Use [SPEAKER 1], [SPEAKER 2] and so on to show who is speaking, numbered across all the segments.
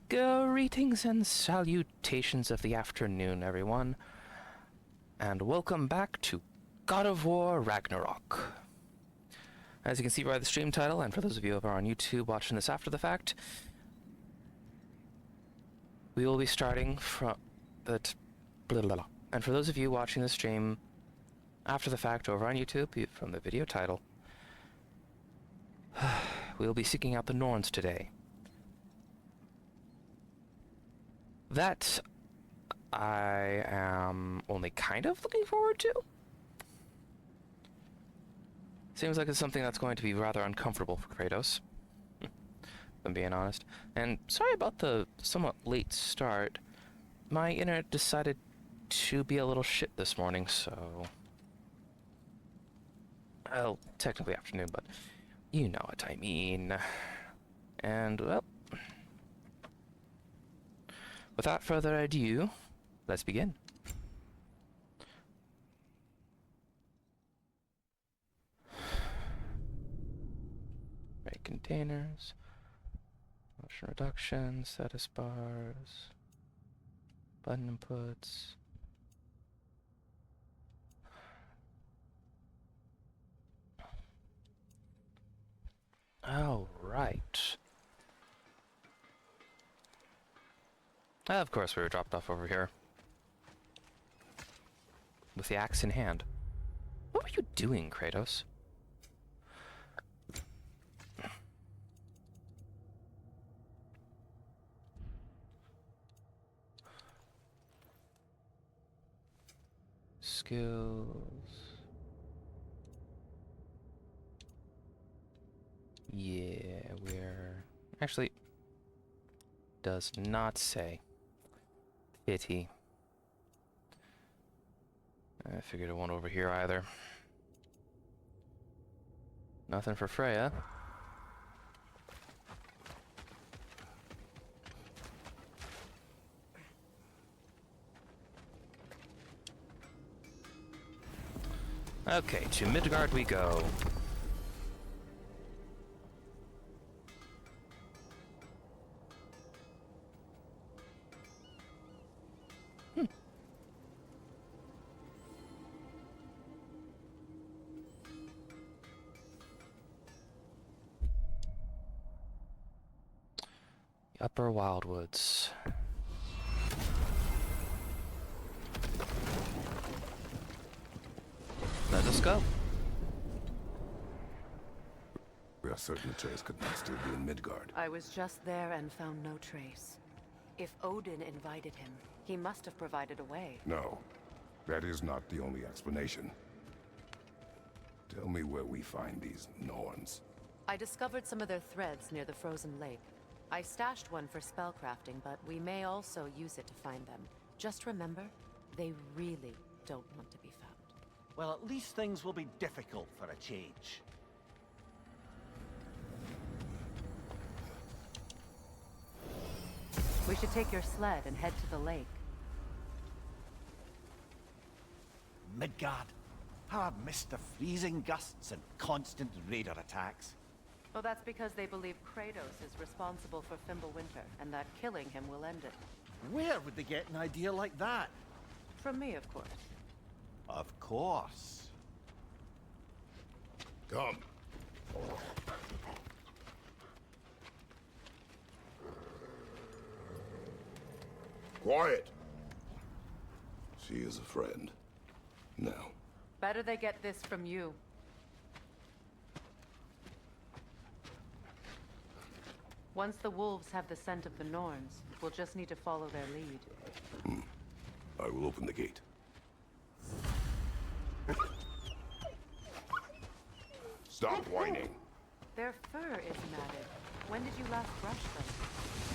[SPEAKER 1] Greetings and salutations of the afternoon, everyone, and welcome back to God of War Ragnarok. As you can see by the stream title, and for those of you who are on YouTube watching this after the fact, we will be starting from that. And for those of you watching the stream after the fact over on YouTube, from the video title, we will be seeking out the Norns today. That I am only kind of looking forward to. Seems like it's something that's going to be rather uncomfortable for Kratos, if I'm being honest. And sorry about the somewhat late start. My internet decided to be a little shit this morning, so... Well, technically afternoon, but you know what I mean. And, well... Without further ado, let's begin. Make containers, motion reduction, status bars, button inputs. All right. Of course, we were dropped off over here. With the axe in hand. What were you doing, Kratos? Skills. Yeah, we're... Actually, does not say. Pity. I figured it won't over here either. Nothing for Freya. Okay, to Midgard we go. Upper Wildwoods. Let us go.
[SPEAKER 2] We are certain the trace could not still be in Midgard.
[SPEAKER 3] I was just there and found no trace. If Odin invited him, he must have provided a way.
[SPEAKER 2] No, that is not the only explanation. Tell me where we find these Norns.
[SPEAKER 3] I discovered some of their threads near the frozen lake. I stashed one for spellcrafting, but we may also use it to find them. Just remember, they really don't want to be found.
[SPEAKER 4] Well, at least things will be difficult for a change.
[SPEAKER 3] We should take your sled and head to the lake.
[SPEAKER 4] Midgard. How I've missed the freezing gusts and constant raider attacks.
[SPEAKER 3] Well, that's because they believe Kratos is responsible for Fimbulwinter, and that killing him will end it.
[SPEAKER 4] Where would they get an idea like that?
[SPEAKER 3] From me, of course.
[SPEAKER 4] Of course.
[SPEAKER 2] Come. Quiet. She is a friend. Now.
[SPEAKER 3] Better they get this from you. Once the wolves have the scent of the Norns, we'll just need to follow their lead.
[SPEAKER 2] I will open the gate. Stop whining.
[SPEAKER 3] Their fur is matted. When did you last brush them?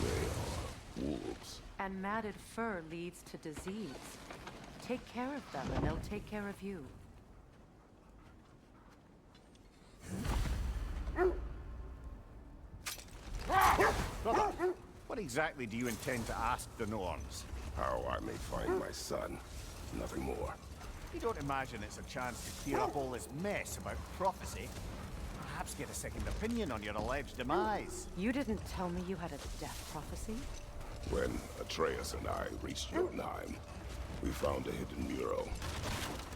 [SPEAKER 2] They are wolves.
[SPEAKER 3] And matted fur leads to disease. Take care of them, and they'll take care of you.
[SPEAKER 4] Brother, what exactly do you intend to ask the Norns?
[SPEAKER 2] How I may find my son. Nothing more.
[SPEAKER 4] You don't imagine it's a chance to clear up all this mess about prophecy? perhaps get a second opinion on your alleged demise.
[SPEAKER 3] You didn't tell me you had a death prophecy?
[SPEAKER 2] When Atreus and I reached Jotunheim, we found a hidden mural.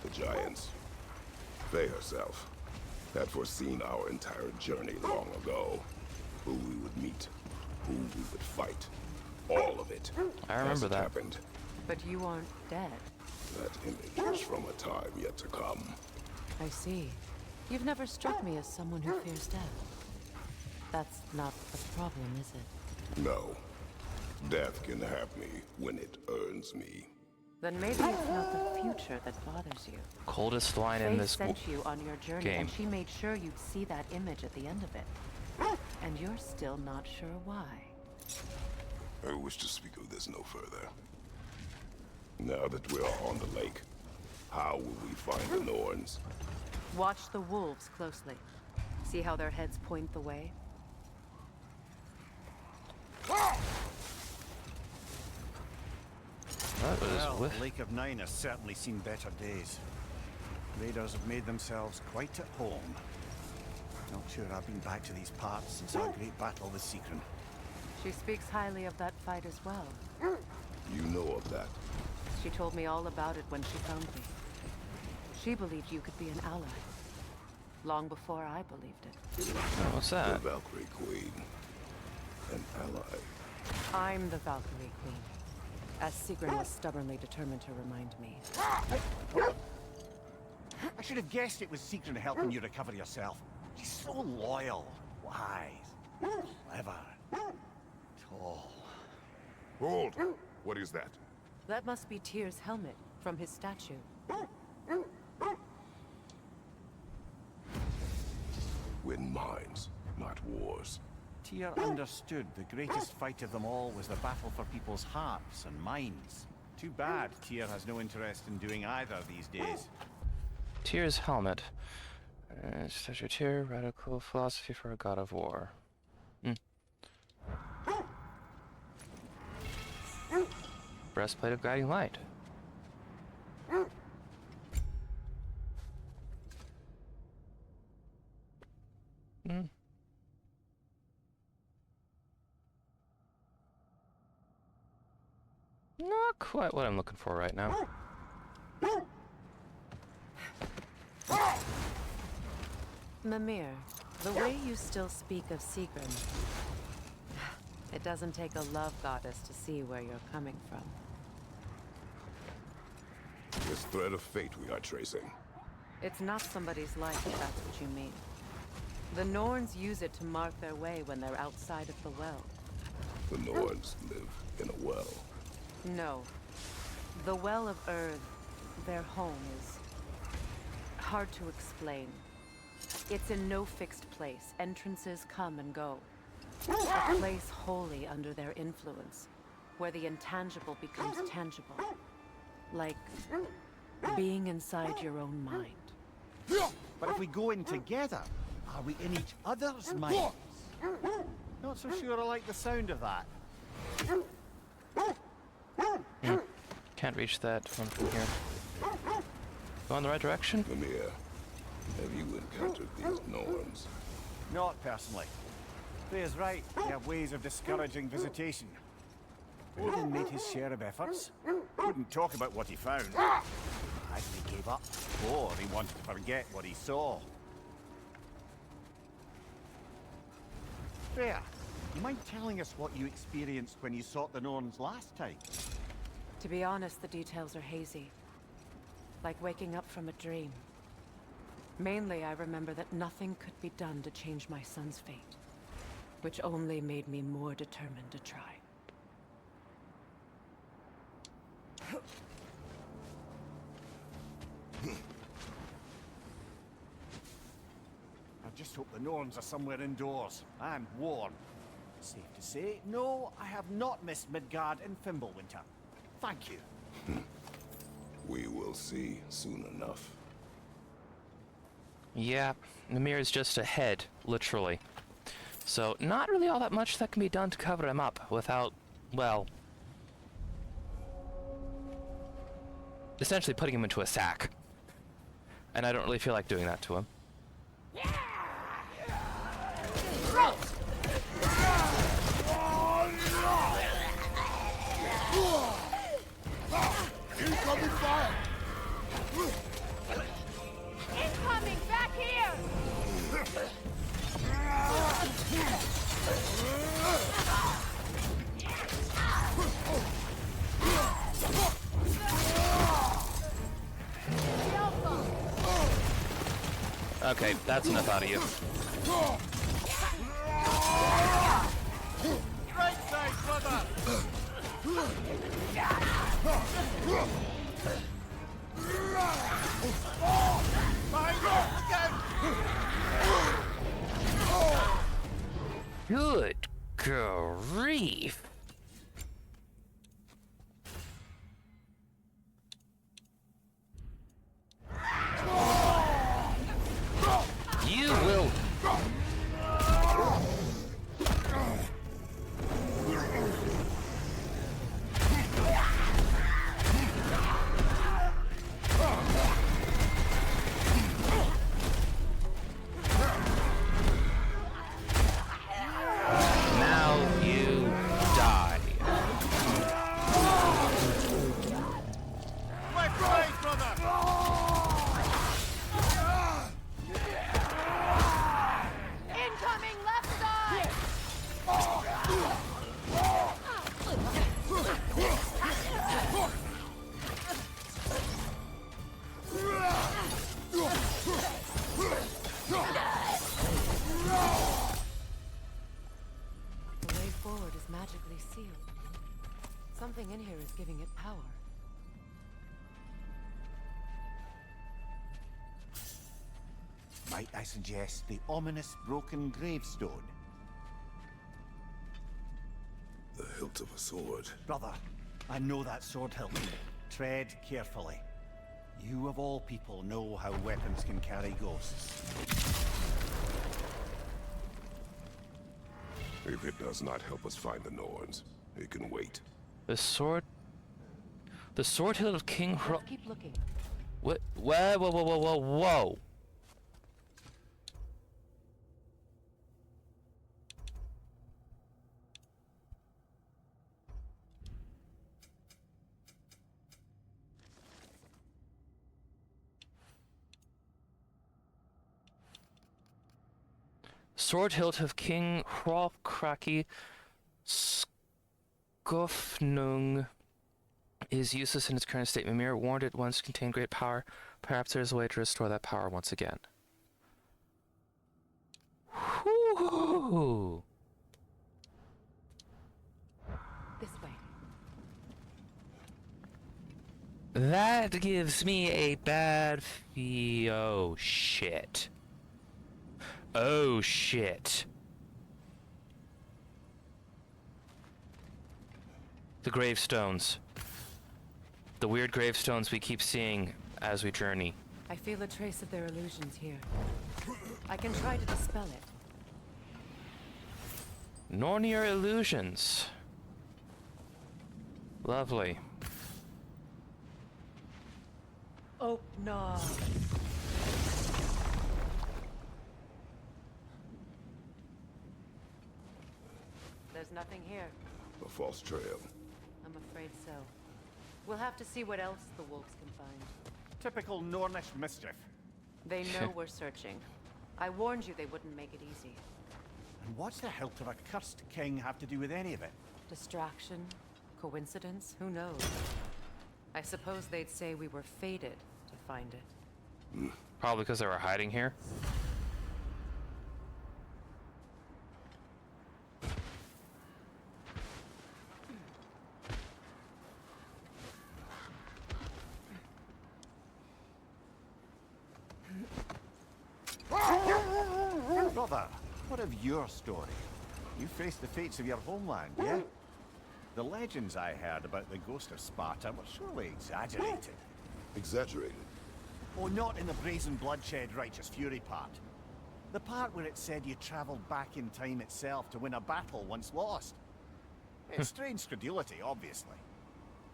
[SPEAKER 2] The Giants, they herself, had foreseen our entire journey long ago. Who we would meet, who we would fight. All of it.
[SPEAKER 1] I remember
[SPEAKER 2] as it
[SPEAKER 1] that.
[SPEAKER 2] happened.
[SPEAKER 3] But you aren't dead.
[SPEAKER 2] That image is from a time yet to come.
[SPEAKER 3] I see. You've never struck me as someone who fears death. That's not the problem, is it?
[SPEAKER 2] No. Death can have me when it earns me.
[SPEAKER 3] Then maybe it's not the future that bothers you.
[SPEAKER 1] Coldest line in
[SPEAKER 3] Faye
[SPEAKER 1] this
[SPEAKER 3] sent you on your journey,
[SPEAKER 1] game.
[SPEAKER 3] and she made sure you'd see that image at the end of it. And you're still not sure why.
[SPEAKER 2] I wish to speak of this no further. Now that we are on the lake, how will we find the Norns?
[SPEAKER 3] Watch the wolves closely. See how their heads point the way?
[SPEAKER 1] That was
[SPEAKER 4] Well,
[SPEAKER 1] with
[SPEAKER 4] the Lake of Nine has certainly seen better days. Raiders have made themselves quite at home. Not sure I've been back to these parts since our great battle with Secret.
[SPEAKER 3] She speaks highly of that fight as well.
[SPEAKER 2] You know of that.
[SPEAKER 3] She told me all about it when she found me. She believed you could be an ally. Long before I believed it.
[SPEAKER 1] what's
[SPEAKER 2] The
[SPEAKER 1] that?
[SPEAKER 2] Valkyrie Queen. An ally.
[SPEAKER 3] I'm the Valkyrie Queen. As Sigrun was stubbornly determined to remind me.
[SPEAKER 4] I should have guessed it was Secret helping you recover yourself. She's so loyal, wise, clever, tall.
[SPEAKER 2] Hold! What is that?
[SPEAKER 3] That must be Tyr's helmet from his statue.
[SPEAKER 2] Win minds, not wars.
[SPEAKER 4] Tyr understood the greatest fight of them all was the battle for people's hearts and minds. Too bad Tyr has no interest in doing either these days.
[SPEAKER 1] Tyr's helmet. Statue Tyr, radical philosophy for a god of war. Breastplate of guiding light. Not quite what I'm looking for right now.
[SPEAKER 3] Mimir, the way you still speak of Sigrun, it doesn't take a love goddess to see where you're coming from.
[SPEAKER 2] This thread of fate we are tracing.
[SPEAKER 3] It's not somebody's life, if that's what you mean. The Norns use it to mark their way when they're outside of the well.
[SPEAKER 2] The Norns live in a well.
[SPEAKER 3] No. The Well of Earth, their home, is hard to explain. It's in no fixed place. Entrances come and go. A place wholly under their influence, where the intangible becomes tangible. Like being inside your own mind.
[SPEAKER 4] But if we go in together, are we in each other's minds? Not so sure I like the sound of that.
[SPEAKER 1] Can't reach that one from here. Go in the right direction?
[SPEAKER 2] Mimir, have you encountered these Norns?
[SPEAKER 4] Not personally. Freya's right. We have ways of discouraging visitation. Odin made his share of efforts. Wouldn't talk about what he found. Either he gave up, or he wanted to forget what he saw. Freya, you mind telling us what you experienced when you sought the Norns last time?
[SPEAKER 3] To be honest, the details are hazy. Like waking up from a dream. Mainly, I remember that nothing could be done to change my son's fate. Which only made me more determined to try.
[SPEAKER 4] I just hope the Norns are somewhere indoors. I'm warned. Safe to say, no, I have not missed Midgard in Fimbulwinter. Thank you.
[SPEAKER 2] We will see soon enough.
[SPEAKER 1] Yeah, Mimir is just ahead, literally. So, not really all that much that can be done to cover him up without, well, essentially putting him into a sack. And I don't really feel like doing that to him.
[SPEAKER 5] Incoming fire!
[SPEAKER 3] Incoming! Back here!
[SPEAKER 1] Okay, that's enough out of you.
[SPEAKER 4] Right side, brother!
[SPEAKER 1] Good grief. You will. Now you die.
[SPEAKER 4] Left side, brother!
[SPEAKER 3] Incoming left side! The way forward is magically sealed. Something in here is giving it power.
[SPEAKER 4] Might I suggest the ominous broken gravestone?
[SPEAKER 2] The hilt of a sword.
[SPEAKER 4] Brother, I know that sword hilt. Tread carefully. You of all people know how weapons can carry ghosts.
[SPEAKER 2] If it does not help us find the Norns, it can wait.
[SPEAKER 1] The sword hilt of King Hro.
[SPEAKER 3] Let's keep looking.
[SPEAKER 1] What? Whoa, whoa, whoa, whoa, whoa, whoa. Sword hilt of King Hrolkraki Skofnung is useless in its current state. Mimir warned it once contained great power. Perhaps there is a way to restore that power once again. Whew.
[SPEAKER 3] This way.
[SPEAKER 1] That gives me a bad oh shit. Oh shit. The gravestones. The weird gravestones we keep seeing as we journey.
[SPEAKER 3] I feel a trace of their illusions here. I can try to dispel it.
[SPEAKER 1] Nornir illusions. Lovely.
[SPEAKER 3] Oh, no. There's nothing here.
[SPEAKER 2] A false trail.
[SPEAKER 3] I'm afraid so. We'll have to see what else the wolves can find.
[SPEAKER 4] Typical Nornish mischief.
[SPEAKER 3] They know we're searching. I warned you they wouldn't make it easy.
[SPEAKER 4] And what's the hilt of a cursed king have to do with any of it?
[SPEAKER 3] Distraction? Coincidence? Who knows? I suppose they'd say we were fated to find it.
[SPEAKER 1] Probably because they were hiding here.
[SPEAKER 4] Brother, what of your story? You faced the fates of your homeland, yeah? The legends I heard about the ghost of Sparta were surely exaggerated.
[SPEAKER 2] Exaggerated.
[SPEAKER 4] Oh, not in the brazen bloodshed righteous fury part. The part where it said you traveled back in time itself to win a battle once lost. It's strange credulity, obviously.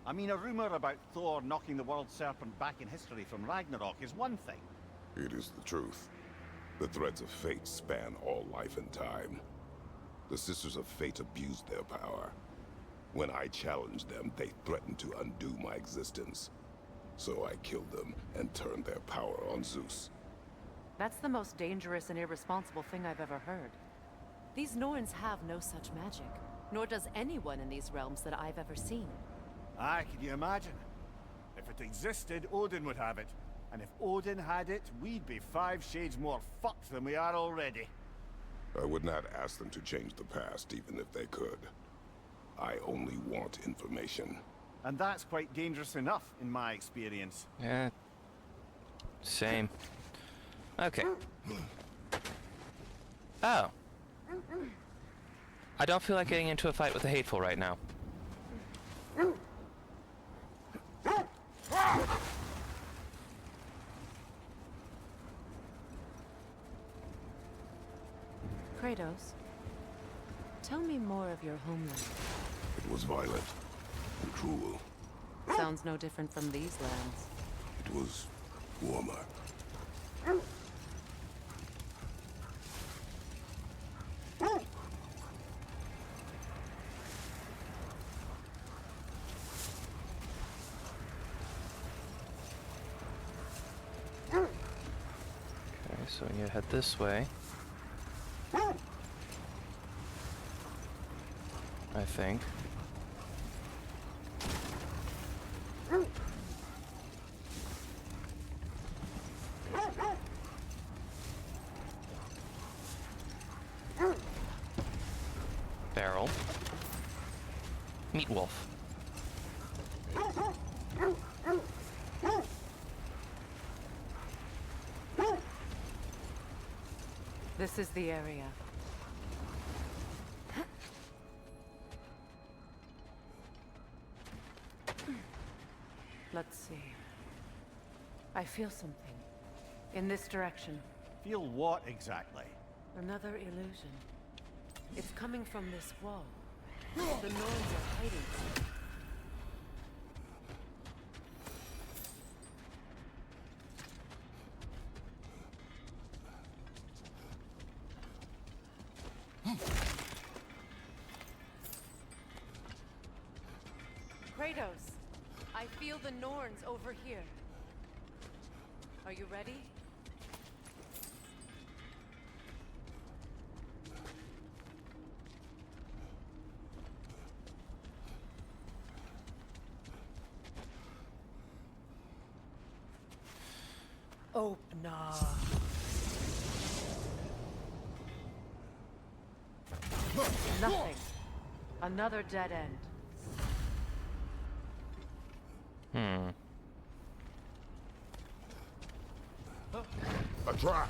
[SPEAKER 4] I mean, a rumor about Thor knocking the world serpent back in history from Ragnarok is one thing.
[SPEAKER 2] It is the truth. The threads of fate span all life and time. The Sisters of Fate abused their power. When I challenged them, they threatened to undo my existence. So I killed them and turned their power on Zeus.
[SPEAKER 3] That's the most dangerous and irresponsible thing I've ever heard. These Norns have no such magic, nor does anyone in these realms that I've ever seen.
[SPEAKER 4] Aye, can you imagine? If it existed, Odin would have it. And if Odin had it, we'd be 5 shades more fucked than we are already.
[SPEAKER 2] I would not ask them to change the past, even if they could. I only want information.
[SPEAKER 4] And that's quite dangerous enough, in my experience.
[SPEAKER 1] Yeah. Same. Okay. Oh. I don't feel like getting into a fight with the hateful right now.
[SPEAKER 3] Kratos, tell me more of your homeland.
[SPEAKER 2] It was violent and cruel.
[SPEAKER 3] Sounds no different from these lands.
[SPEAKER 2] It was warmer.
[SPEAKER 1] Okay, so you head this way. I think. Barrel. Meat wolf.
[SPEAKER 3] This is the area. Let's see. I feel something. In this direction.
[SPEAKER 4] Feel what exactly?
[SPEAKER 3] Another illusion. It's coming from this wall. The Norns are hiding. Kratos, I feel the Norns over here. Are you ready? Open up. Nothing. Another dead end.
[SPEAKER 2] A trap!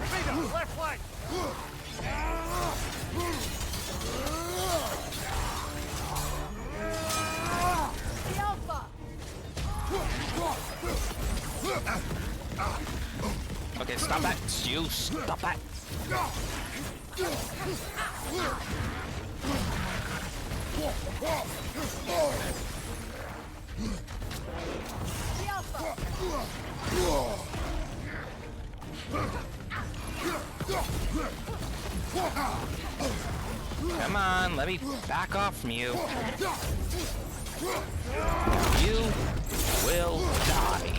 [SPEAKER 4] Freedom, left flank!
[SPEAKER 3] The Alpha!
[SPEAKER 1] Okay, stop that. You stop that.
[SPEAKER 3] The Alpha!
[SPEAKER 1] Come on, let me back off from you. You will die.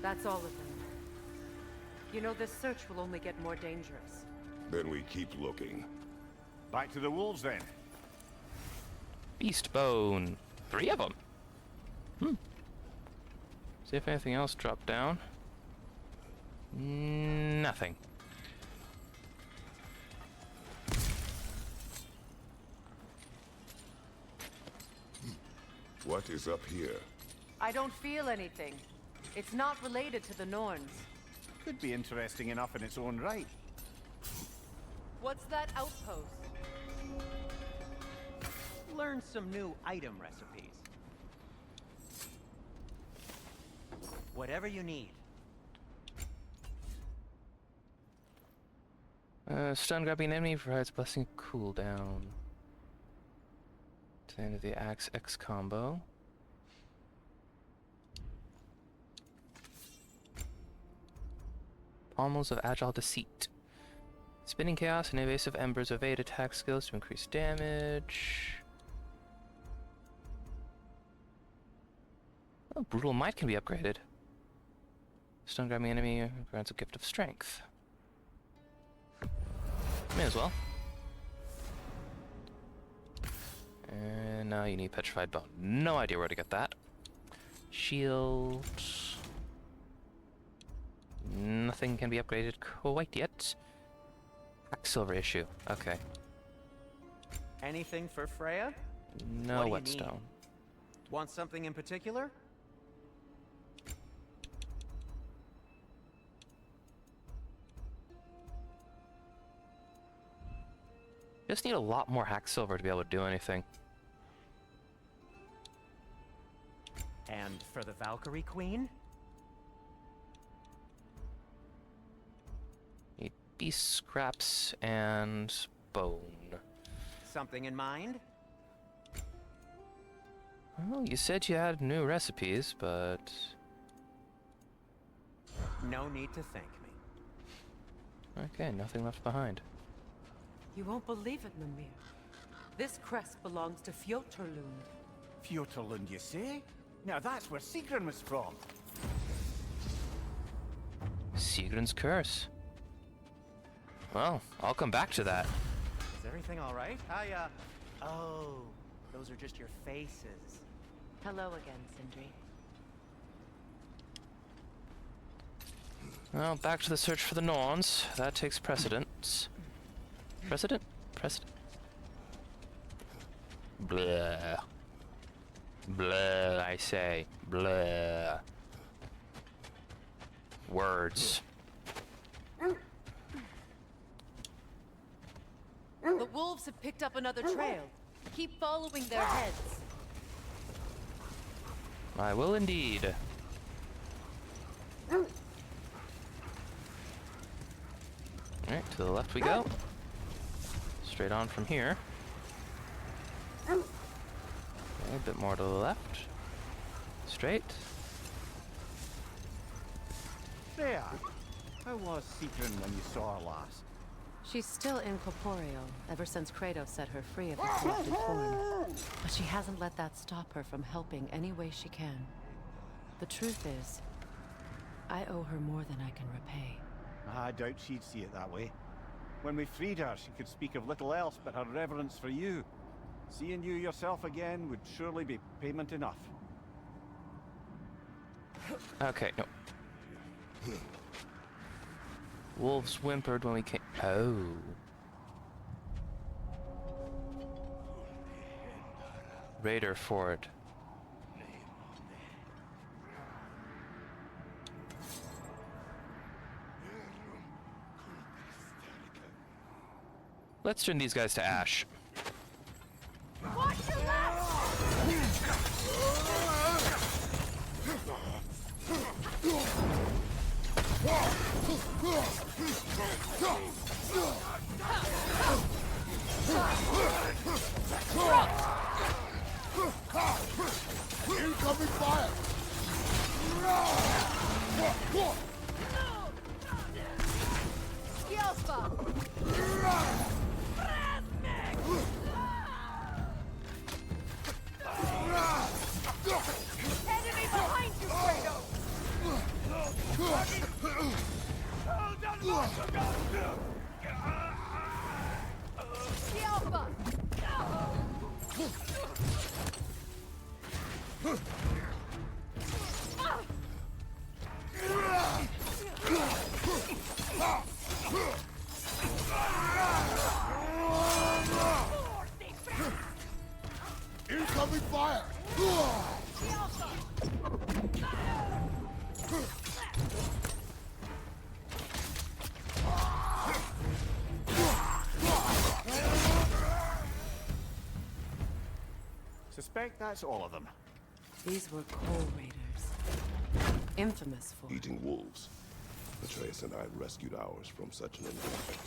[SPEAKER 3] That's all of them. You know, this search will only get more dangerous.
[SPEAKER 2] Then we keep looking.
[SPEAKER 4] Back to the wolves then.
[SPEAKER 1] Beast bone. 3 of them. See if anything else dropped down. Nothing.
[SPEAKER 2] What is up here?
[SPEAKER 3] I don't feel anything. It's not related to the Norns.
[SPEAKER 4] Could be interesting enough in its own right.
[SPEAKER 3] What's that outpost?
[SPEAKER 5] learned some new item recipes. Whatever you need.
[SPEAKER 1] Stun grabbing enemy provides blessing cooldown. To the end of the Axe X combo. Pommels of Agile Deceit. Spinning Chaos and Evasive Embers evade attack skills to increase damage. Oh, Brutal Might can be upgraded. Stun grabbing enemy grants a gift of strength. May as well. And now you need Petrified Bone. No idea where to get that. Shield. Nothing can be upgraded quite yet. Silver issue. Okay.
[SPEAKER 5] Anything for Freya?
[SPEAKER 1] No
[SPEAKER 5] What do you
[SPEAKER 1] whetstone.
[SPEAKER 5] Want something in particular?
[SPEAKER 1] Just need a lot more hack silver to be able to do anything.
[SPEAKER 5] And for the Valkyrie Queen?
[SPEAKER 1] Need beast scraps and bone.
[SPEAKER 5] Something in mind?
[SPEAKER 1] Well, you said you had new recipes, but
[SPEAKER 5] No need to thank me.
[SPEAKER 1] okay, nothing left behind.
[SPEAKER 3] You won't believe it, Mimir. This crest belongs to Fjotorlund.
[SPEAKER 4] Fjotorlund, you say? Now that's where Sigrun was from.
[SPEAKER 1] Sigrun's curse. Well, I'll come back to that.
[SPEAKER 5] Is everything all right? Oh, those are just your faces.
[SPEAKER 3] Hello again, Sindri.
[SPEAKER 1] Well, back to the search for the Norns. That takes precedence. Precedent? Precedent. Blah. Blah, I say. Blah. Words.
[SPEAKER 3] The wolves have picked up another trail. Keep following their heads.
[SPEAKER 1] I will indeed. Alright, to the left we go. Straight on from here. Okay, a bit more to the left. Straight.
[SPEAKER 4] Freya, how was Sigrun when you saw her last?
[SPEAKER 3] She's still incorporeal, ever since Kratos set her free of her corrupted form. But she hasn't let that stop her from helping any way she can. The truth is, I owe her more than I can repay.
[SPEAKER 4] I doubt she'd see it that way. When we freed her, she could speak of little else but her reverence for you. Seeing you yourself again would surely be payment enough.
[SPEAKER 1] Okay, no. Wolves whimpered when we came. Oh. Raider Fort. Let's turn these guys to ash.
[SPEAKER 3] Watch your left!
[SPEAKER 2] Incoming fire!
[SPEAKER 3] Enemy behind you, Kratos! Alpha!
[SPEAKER 2] Incoming fire!
[SPEAKER 4] suspect that's all of them.
[SPEAKER 3] These were coal raiders. Infamous for...
[SPEAKER 2] Eating wolves. Atreus and I rescued ours from such an environment.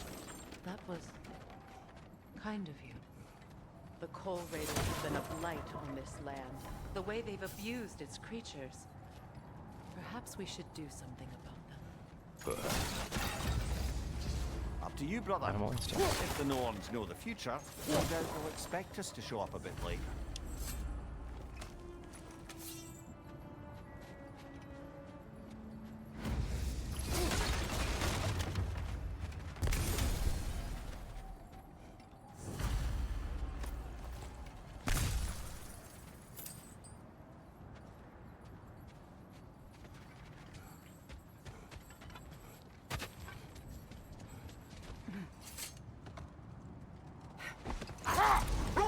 [SPEAKER 3] That was... kind of you. The coal raiders have been a blight on this land. The way they've abused its creatures. Perhaps we should do something about them.
[SPEAKER 2] Perhaps.
[SPEAKER 4] Up to you, brother.
[SPEAKER 1] Animal instinct.
[SPEAKER 4] If the Norns know the future, no doubt they'll expect us to show up a bit later.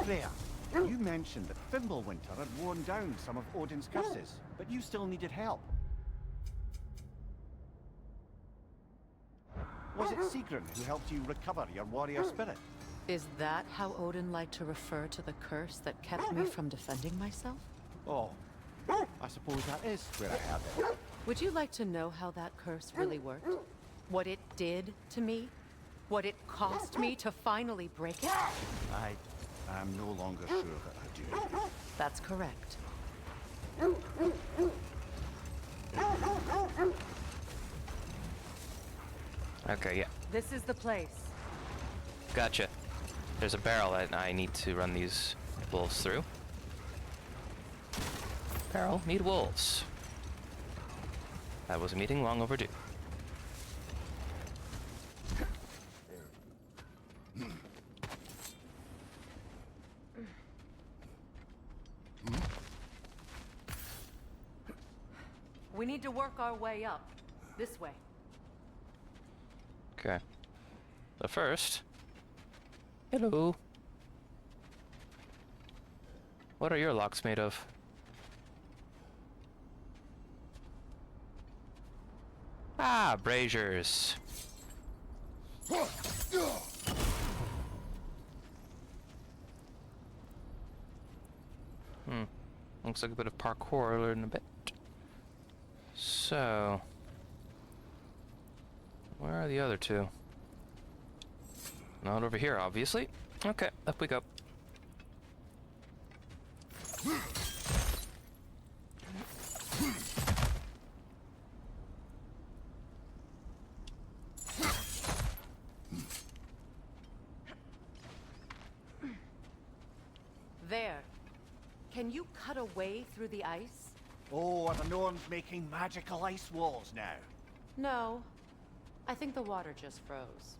[SPEAKER 4] Freya, you mentioned that Fimbulwinter had worn down some of Odin's curses, but you still needed help. Was it Sigrun who helped you recover your warrior spirit?
[SPEAKER 3] Is that how Odin liked to refer to the curse that kept me from defending myself?
[SPEAKER 4] Oh, I suppose that is where I have it.
[SPEAKER 3] Would you like to know how that curse really worked? What it did to me? What it cost me to finally break it?
[SPEAKER 4] I'm no longer sure that I do.
[SPEAKER 3] That's correct.
[SPEAKER 1] Okay, yeah.
[SPEAKER 3] This is the place.
[SPEAKER 1] Gotcha. There's a barrel that I need to run these wolves through. Barrel, meet wolves. That was a meeting long overdue.
[SPEAKER 3] We need to work our way up. This way.
[SPEAKER 1] Okay. But first... Hello. What are your locks made of? Ah, braziers. Looks like a bit of parkour in a bit. So... where are the other two? Not over here, obviously. Okay, up we go.
[SPEAKER 3] There. Can you cut a way through the ice?
[SPEAKER 4] Oh, are the Norns making magical ice walls now?
[SPEAKER 3] No. I think the water just froze.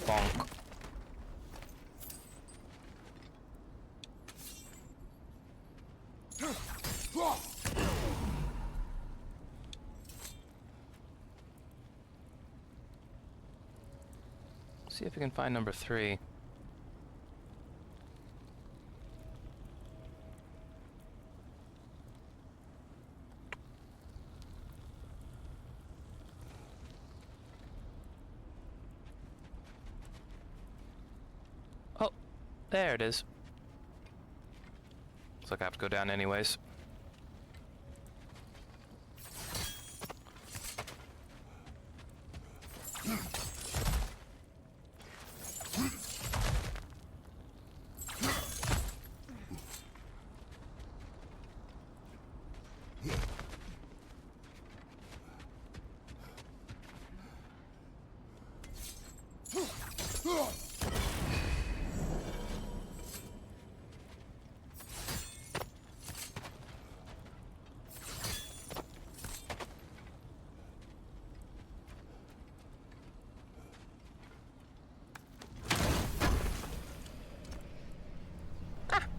[SPEAKER 1] Bonk. See if we can find number 3. Oh, there it is. Looks like I have to go down anyways.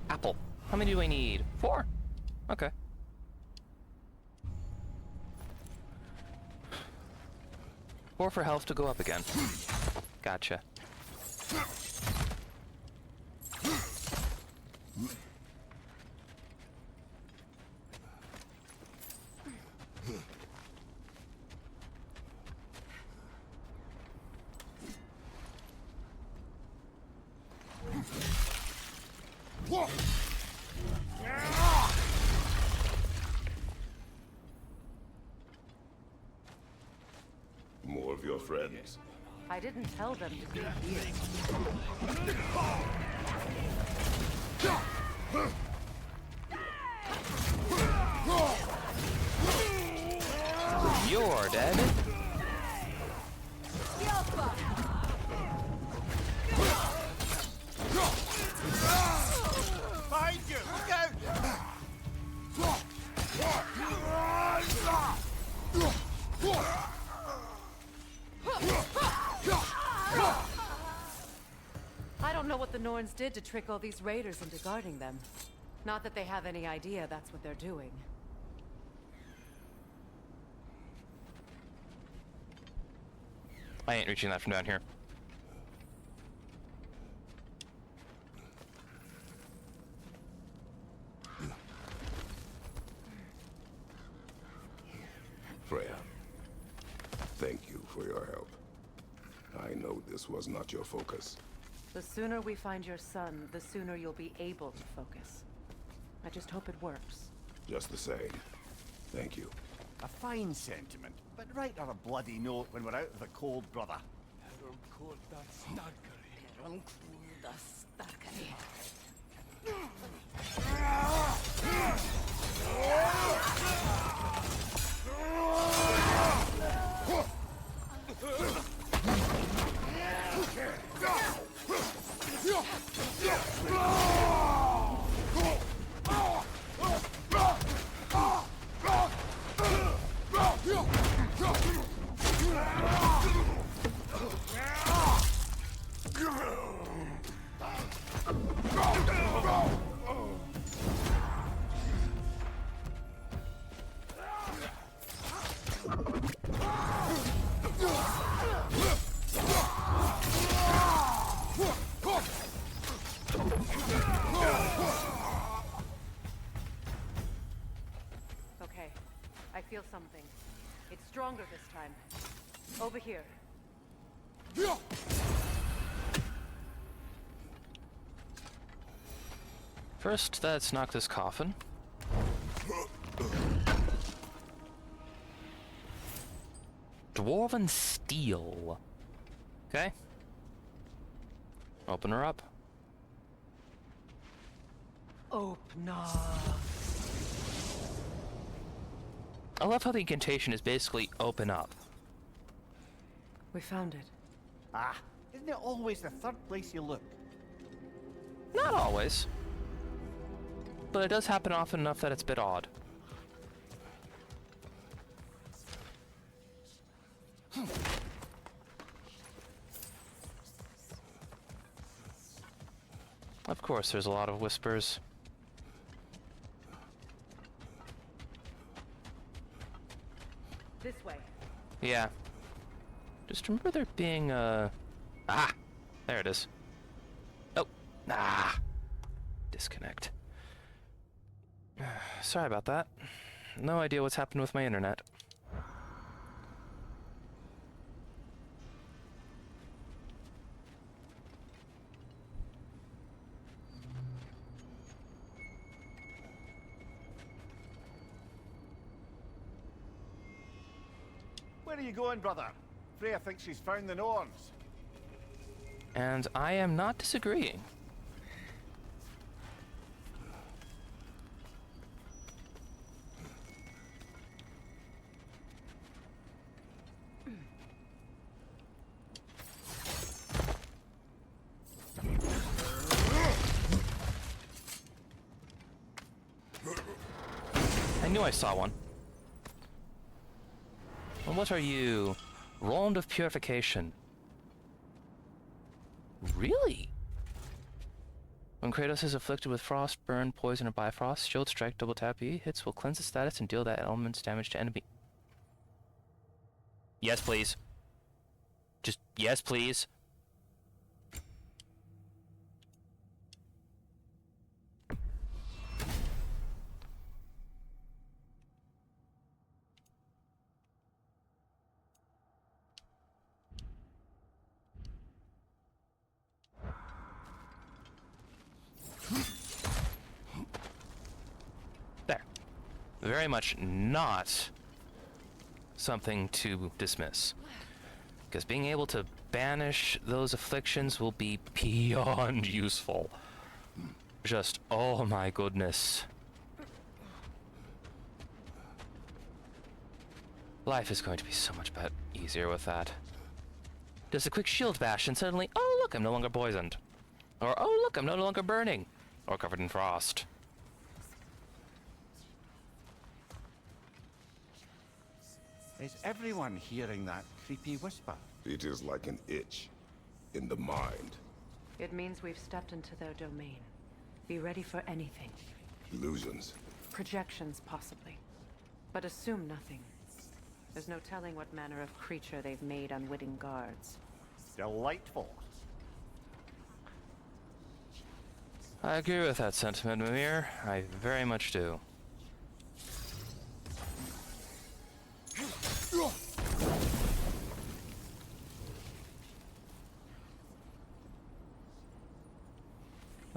[SPEAKER 1] Apple. How many do I need? 4? Okay. Four for health to go up again. Gotcha.
[SPEAKER 2] your friends.
[SPEAKER 3] I didn't tell them to be here.
[SPEAKER 1] You're dead.
[SPEAKER 4] Behind you! Look out!
[SPEAKER 3] I don't know what the Norns did to trick all these raiders into guarding them. Not that they have any idea that's what they're doing.
[SPEAKER 1] I ain't reaching that from down here.
[SPEAKER 2] Freya, thank you for your help. I know this was not your focus.
[SPEAKER 3] The sooner we find your son, the sooner you'll be able to focus. I just hope it works.
[SPEAKER 2] Just the same, thank you.
[SPEAKER 4] A fine sentiment, but write her a bloody note when we're out of the cold, brother.
[SPEAKER 3] Okay, I feel something. It's stronger this time. Over here.
[SPEAKER 1] First, let's knock this coffin. Dwarven steel. Okay. Open her up.
[SPEAKER 3] Open up.
[SPEAKER 1] I love how the incantation is basically open up.
[SPEAKER 3] We found it.
[SPEAKER 4] Ah, isn't it always the third place you look?
[SPEAKER 1] Not always. But it does happen often enough that it's a bit odd. Of course, there's a lot of whispers.
[SPEAKER 3] This way.
[SPEAKER 1] Yeah. Just remember there being Ah! There it is. Oh! Ah! Disconnect. Sorry about that. No idea what's happened with my internet.
[SPEAKER 4] Where are you going, brother? Freya thinks she's found the Norns.
[SPEAKER 1] And I am not disagreeing. I knew I saw one. And what are you? Wand of Purification. Really? When Kratos is afflicted with frost, burn, poison, or bifrost, shield strike, double tap E hits will cleanse the status and deal that element's damage to enemy. Yes, please. Just yes, please. There. Very much not something to dismiss. because being able to banish those afflictions will be beyond useful. Just, oh my goodness. Life is going to be so much easier with that. Just a quick shield bash and suddenly, oh look, I'm no longer poisoned. Or, oh look, I'm no longer burning. Or covered in frost.
[SPEAKER 4] Is everyone hearing that creepy whisper?
[SPEAKER 2] It is like an itch in the mind.
[SPEAKER 3] It means we've stepped into their domain. Be ready for anything.
[SPEAKER 2] Illusions.
[SPEAKER 3] Projections, possibly. But assume nothing. There's no telling what manner of creature they've made unwitting guards.
[SPEAKER 4] Delightful.
[SPEAKER 1] I agree with that sentiment, Mimir. I very much do.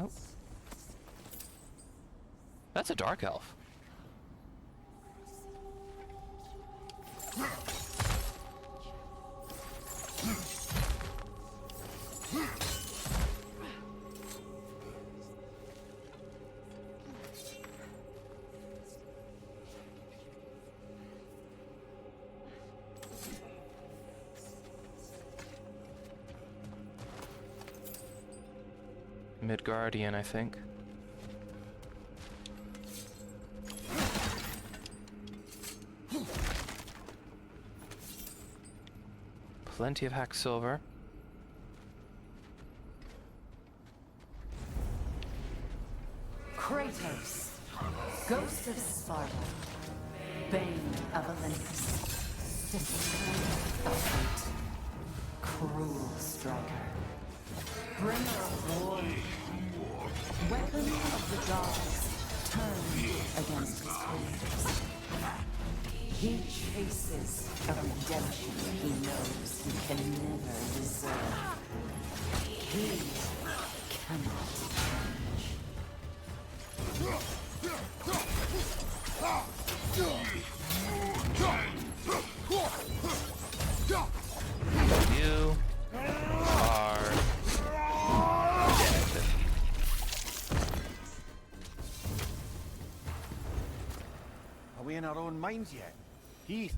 [SPEAKER 1] Oh. That's a dark elf. Midgardian, I think. Plenty of hack silver.
[SPEAKER 6] Kratos, Ghost of Sparta, Bane of Olympus, Destroyer of Fate, Cruel Striker, Bringer of War, Weapon of the Gods, turned against his creators. He chases a redemption he knows he can never deserve. He cannot change.
[SPEAKER 1] You are dead.
[SPEAKER 4] Are we in our own minds yet? Heath.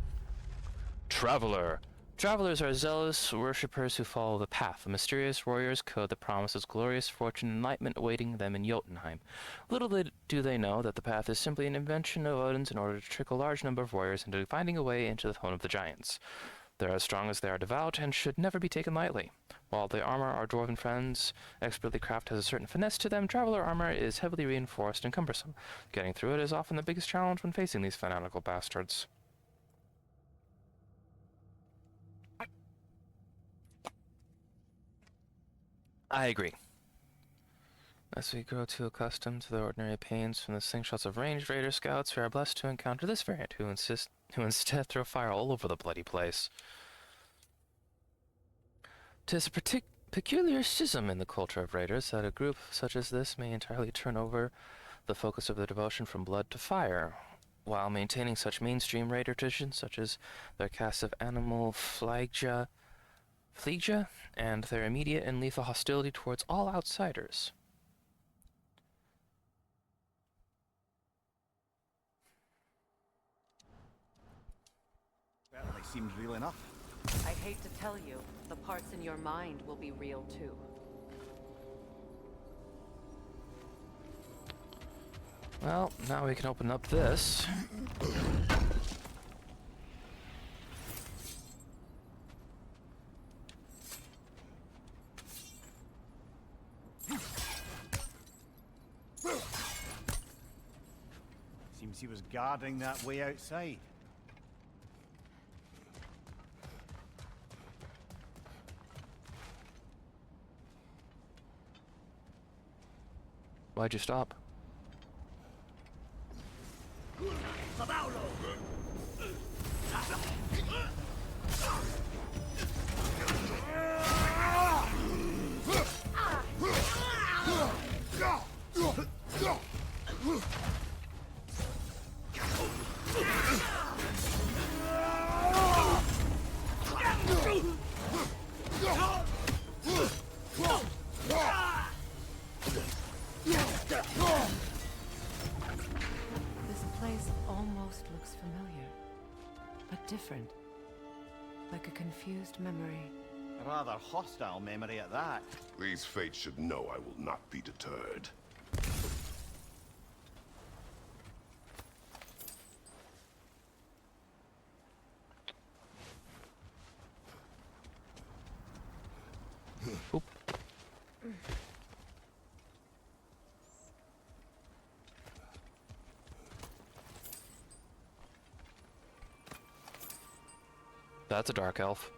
[SPEAKER 1] Traveler. Travelers are zealous worshippers who follow the path, a mysterious warrior's code that promises glorious fortune and enlightenment awaiting them in Jotunheim. Little do they know that the path is simply an invention of Odin's in order to trick a large number of warriors into finding a way into the home of the giants. They're as strong as they are devout and should never be taken lightly. While the armor our dwarven friends expertly craft has a certain finesse to them, traveler armor is heavily reinforced and cumbersome. Getting through it is often the biggest challenge when facing these fanatical bastards. I agree. As we grow too accustomed to the ordinary pains from the slingshots of ranged raider scouts, we are blessed to encounter this variant who instead throw fire all over the bloody place. 'Tis a peculiar schism in the culture of raiders that a group such as this may entirely turn over the focus of their devotion from blood to fire, while maintaining such mainstream raider traditions such as their cast of animal Phlegia, and their immediate and lethal hostility towards all outsiders.
[SPEAKER 4] Certainly seems real enough.
[SPEAKER 3] I hate to tell you, the parts in your mind will be real too.
[SPEAKER 1] Well, now we can open up this.
[SPEAKER 4] Seems he was guarding that way outside.
[SPEAKER 1] Why'd you stop?
[SPEAKER 3] almost looks familiar, but different. Like a confused memory.
[SPEAKER 4] A rather hostile memory at that.
[SPEAKER 2] These fates should know I will not be deterred.
[SPEAKER 1] Oop. That's a dark elf.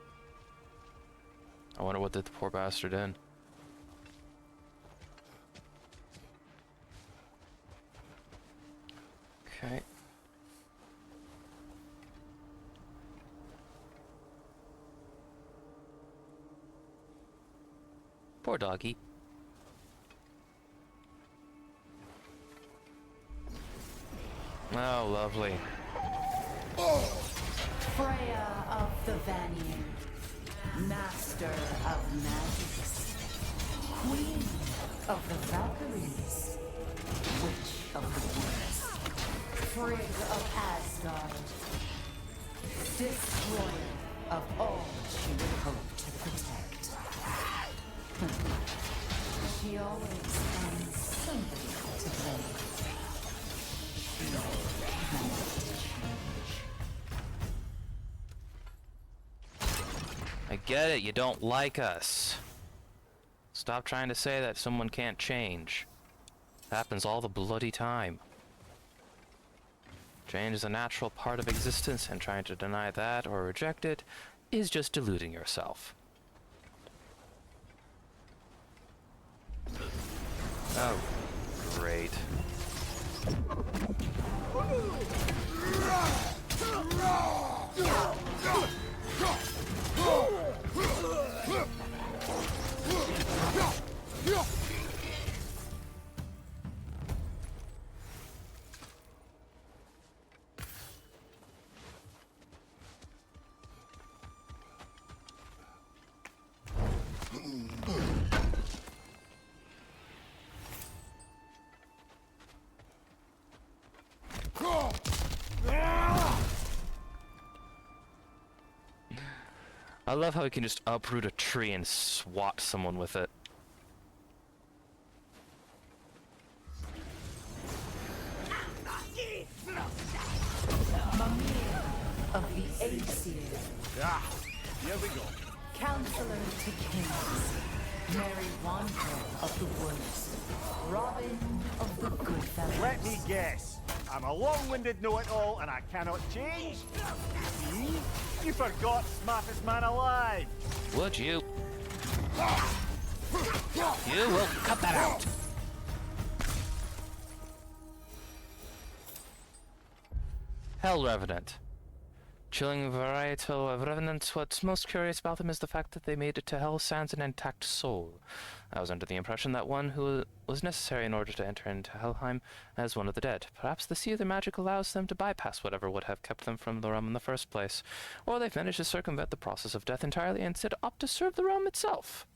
[SPEAKER 1] I wonder what did the poor bastard in. Okay. Poor doggy. Oh, lovely.
[SPEAKER 6] Freya of the Vanir, Master of Magics, Queen of the Valkyries, Witch of the Woods, Frigg of Asgard, Destroyer of all she would hope to protect. She always finds somebody to blame. She managed to change.
[SPEAKER 1] I get it, you don't like us. Stop trying to say that someone can't change. It happens all the bloody time. Change is a natural part of existence, and trying to deny that or reject it is just deluding yourself. Oh, great. I love how he can just uproot a tree and swat someone with it.
[SPEAKER 6] Mimir of the Aesir,
[SPEAKER 4] Ah, here we go.
[SPEAKER 6] Counselor to Kings, Mary Wanderer of the Woods, Robin of the Good Fellows.
[SPEAKER 4] Let me guess. I'm a long-winded know-it-all and I cannot change? See? You forgot smartest man alive.
[SPEAKER 1] Would you? You will cut that out! Hell Revenant. Chilling varietal of Revenants, what's most curious about them is the fact that they made it to Hell sans an intact soul. I was under the impression that one who was necessary in order to enter into Helheim as one of the dead. Perhaps the sea of their magic allows them to bypass whatever would have kept them from the realm in the first place. Or they've managed to circumvent the process of death entirely and instead opt to serve the realm itself.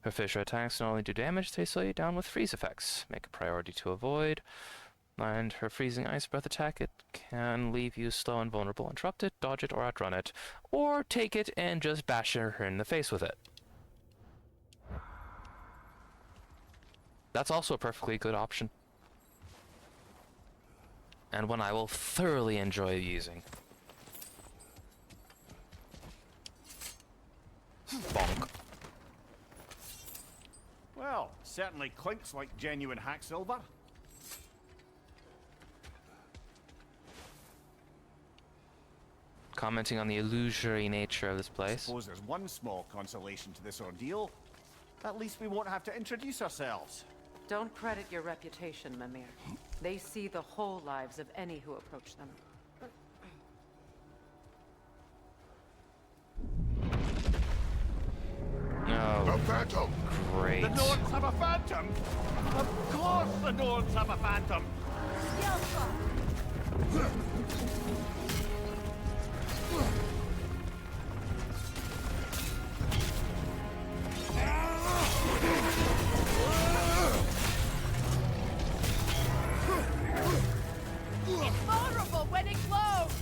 [SPEAKER 1] Her fissure attacks not only do damage, they slow you down with freeze effects. Make a priority to avoid. And her freezing ice breath attack, it can leave you slow and vulnerable. Interrupt it, dodge it, or outrun it. Or take it and just bash her in the face with it. That's also a perfectly good option. And one I will thoroughly enjoy using. Bonk.
[SPEAKER 4] Well, certainly clinks like genuine hack silver.
[SPEAKER 1] Commenting on the illusory nature of this place.
[SPEAKER 4] Suppose there's one small consolation to this ordeal. At least we won't have to introduce ourselves.
[SPEAKER 3] Don't credit your reputation, Mimir. They see the whole lives of any who approach them.
[SPEAKER 1] Oh,
[SPEAKER 2] The Phantom!
[SPEAKER 1] great.
[SPEAKER 4] The Norns have a phantom? Of course the Norns have a phantom!
[SPEAKER 7] It's vulnerable,
[SPEAKER 3] when it glows!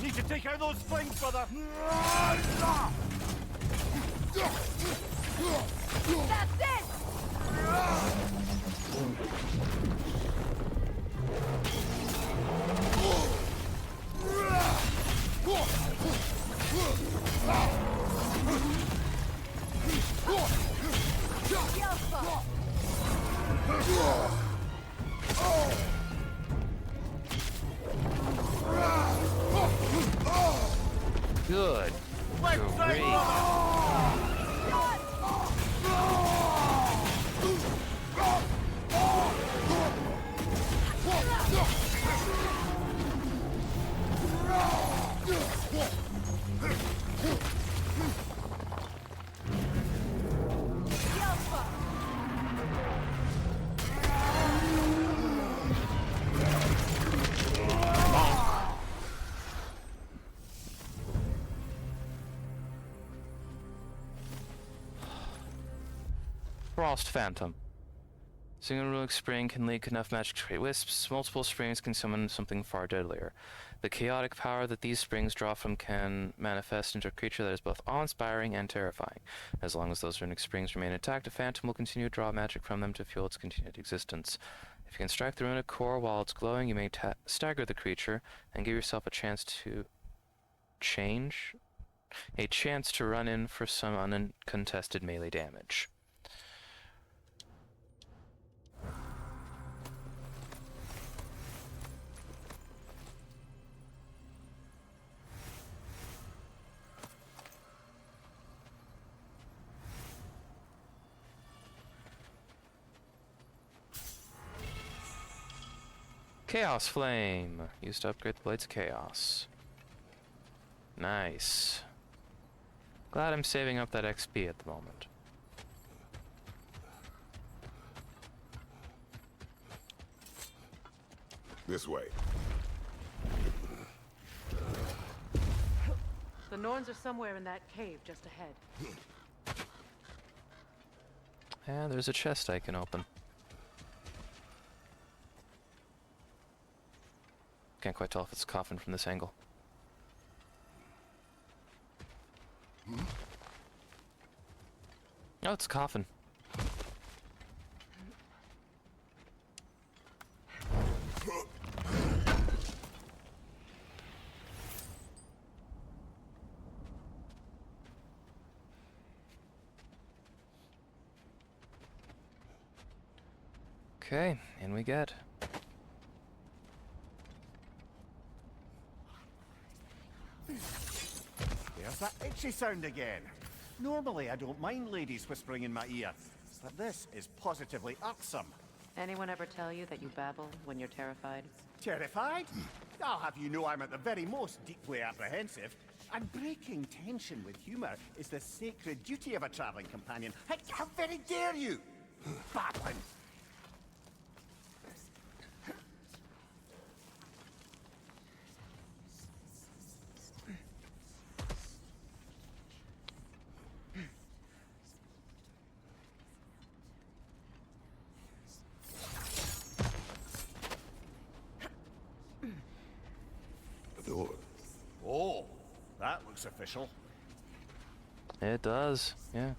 [SPEAKER 4] Need to take out those things, brother.
[SPEAKER 3] That's it!
[SPEAKER 1] Good. Great. Frost Phantom. Single Runic Spring can leak enough magic to create wisps. Multiple springs can summon something far deadlier. The chaotic power that these springs draw from can manifest into a creature that is both awe-inspiring and terrifying. As long as those runic springs remain intact, a phantom will continue to draw magic from them to fuel its continued existence. If you can strike the runic core while it's glowing, you may stagger the creature and give yourself a chance to run in for some uncontested melee damage. Chaos Flame. Used to upgrade the Blades of Chaos. Nice. Glad I'm saving up that XP at the moment.
[SPEAKER 2] This way.
[SPEAKER 3] The Norns are somewhere in that cave just ahead.
[SPEAKER 1] And there's a chest I can open. Can't quite tell if it's a coffin from this angle. Oh, it's a coffin. Okay, in we get.
[SPEAKER 4] There's that itchy sound again. Normally I don't mind ladies whispering in my ear, but this is positively irksome.
[SPEAKER 3] Anyone ever tell you that you babble when you're terrified?
[SPEAKER 4] Terrified? I'll have you know I'm at the very most deeply apprehensive. And breaking tension with humor is the sacred duty of a traveling companion. How very dare you? Babbling.
[SPEAKER 2] Door.
[SPEAKER 4] Oh, that looks official.
[SPEAKER 1] It does, yeah.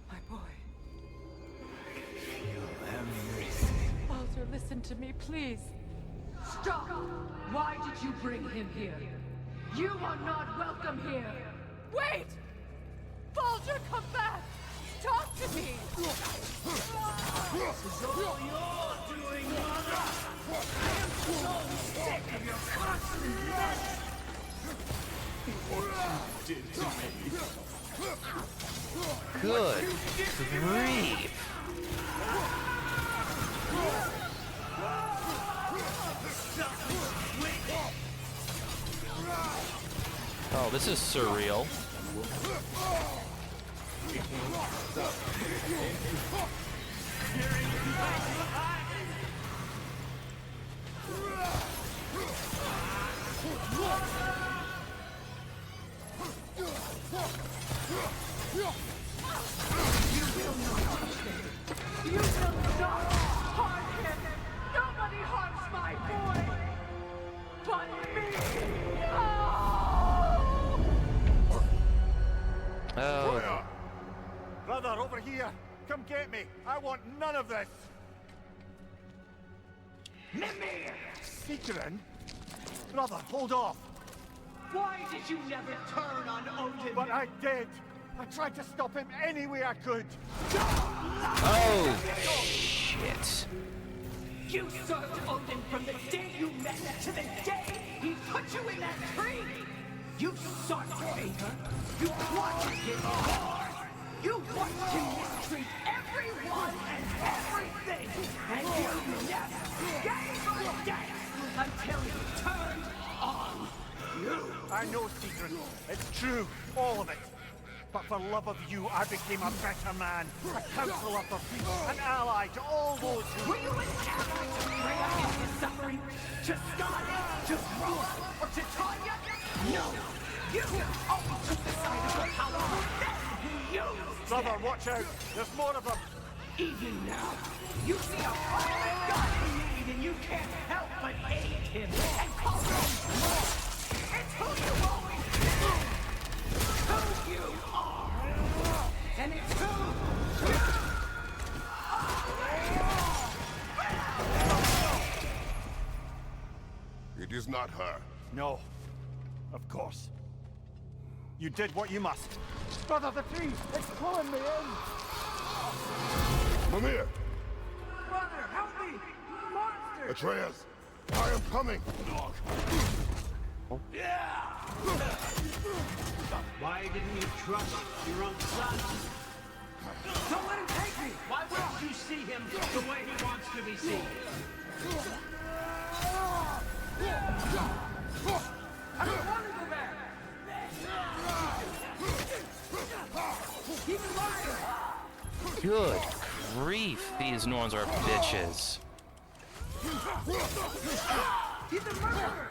[SPEAKER 3] My boy. Feel everything. Baldur, listen to me, please.
[SPEAKER 6] Stop! Why did you bring him here? You are not welcome here!
[SPEAKER 3] Wait! Baldur, come back! Talk to me!
[SPEAKER 6] This is all you're doing, mother! I am so sick of your constant mess! What you did to me!
[SPEAKER 1] Good grief! Oh, this is surreal.
[SPEAKER 6] You will not harm him! Nobody harms my boy! But me! Oh!
[SPEAKER 1] Oh,
[SPEAKER 4] Brother, over here! Come get me! I want none of this!
[SPEAKER 6] Mimir!
[SPEAKER 4] Seekerin? Brother, hold off!
[SPEAKER 6] Why did you never turn on Odin?
[SPEAKER 4] But I did! I tried to stop him any way I could!
[SPEAKER 1] oh, shit.
[SPEAKER 6] You served Odin from the day you met to the day he put you in that tree! You sought favor! You wanted his war! You watched him mistreat everyone and everything! And you never gave a damn until he turned on you!
[SPEAKER 4] I know, Seekerin. It's true, all of it. But for love of you, I became a better man, a counselor for peace, an ally to all those who...
[SPEAKER 6] Were you an ally to Freya in his suffering? To Skadi? To Roa? Or to Tanya? No! You always took the side of the powerful men who used
[SPEAKER 4] Brother,
[SPEAKER 6] them.
[SPEAKER 4] watch out! There's more of them!
[SPEAKER 6] Even now, you see a fallen god in need and you can't help but aid him and call him Lord. It's who you always been! Who you are! And it's who you
[SPEAKER 2] It is not her.
[SPEAKER 4] No. Of course. You did what you must. Brother, the tree! It's pulling me in!
[SPEAKER 2] Mimir!
[SPEAKER 6] Brother, help me! Monster!
[SPEAKER 2] Atreus! I am coming!
[SPEAKER 7] Why didn't you trust your own son?
[SPEAKER 6] Don't let him take me!
[SPEAKER 7] Why wouldn't you see him the way he wants to be seen?
[SPEAKER 6] I don't want to go back! Keep it alive!
[SPEAKER 1] Good grief, these Norns are bitches.
[SPEAKER 6] He's a murderer!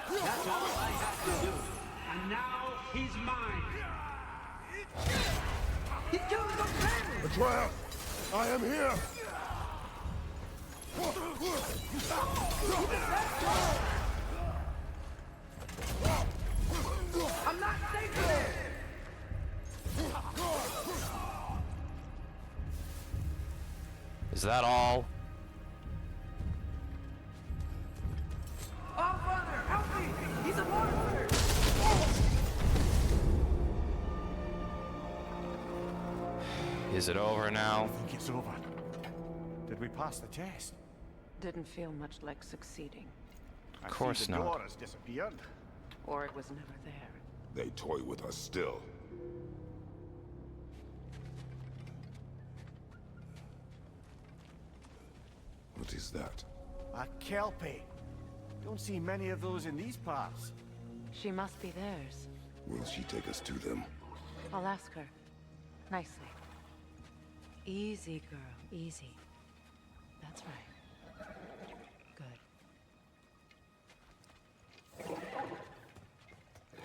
[SPEAKER 7] That's all I have to do. And now he's mine.
[SPEAKER 6] He killed his own family!
[SPEAKER 2] Atreus! I am here!
[SPEAKER 6] I'm not safe there!
[SPEAKER 1] Is that all?
[SPEAKER 6] Oh, brother, help me! He's a monster!
[SPEAKER 1] Is it over now?
[SPEAKER 4] I think it's over. Did we pass the test?
[SPEAKER 3] Didn't feel much like succeeding.
[SPEAKER 4] Of
[SPEAKER 1] course
[SPEAKER 4] the
[SPEAKER 1] not.
[SPEAKER 4] door has disappeared.
[SPEAKER 3] Or it was never there.
[SPEAKER 2] They toy with us still. What is that?
[SPEAKER 4] A Kelpie. Don't see many of those in these parts.
[SPEAKER 3] She must be theirs.
[SPEAKER 2] Will she take us to them?
[SPEAKER 3] I'll ask her. Nicely. Easy, girl. Easy. That's right. Good.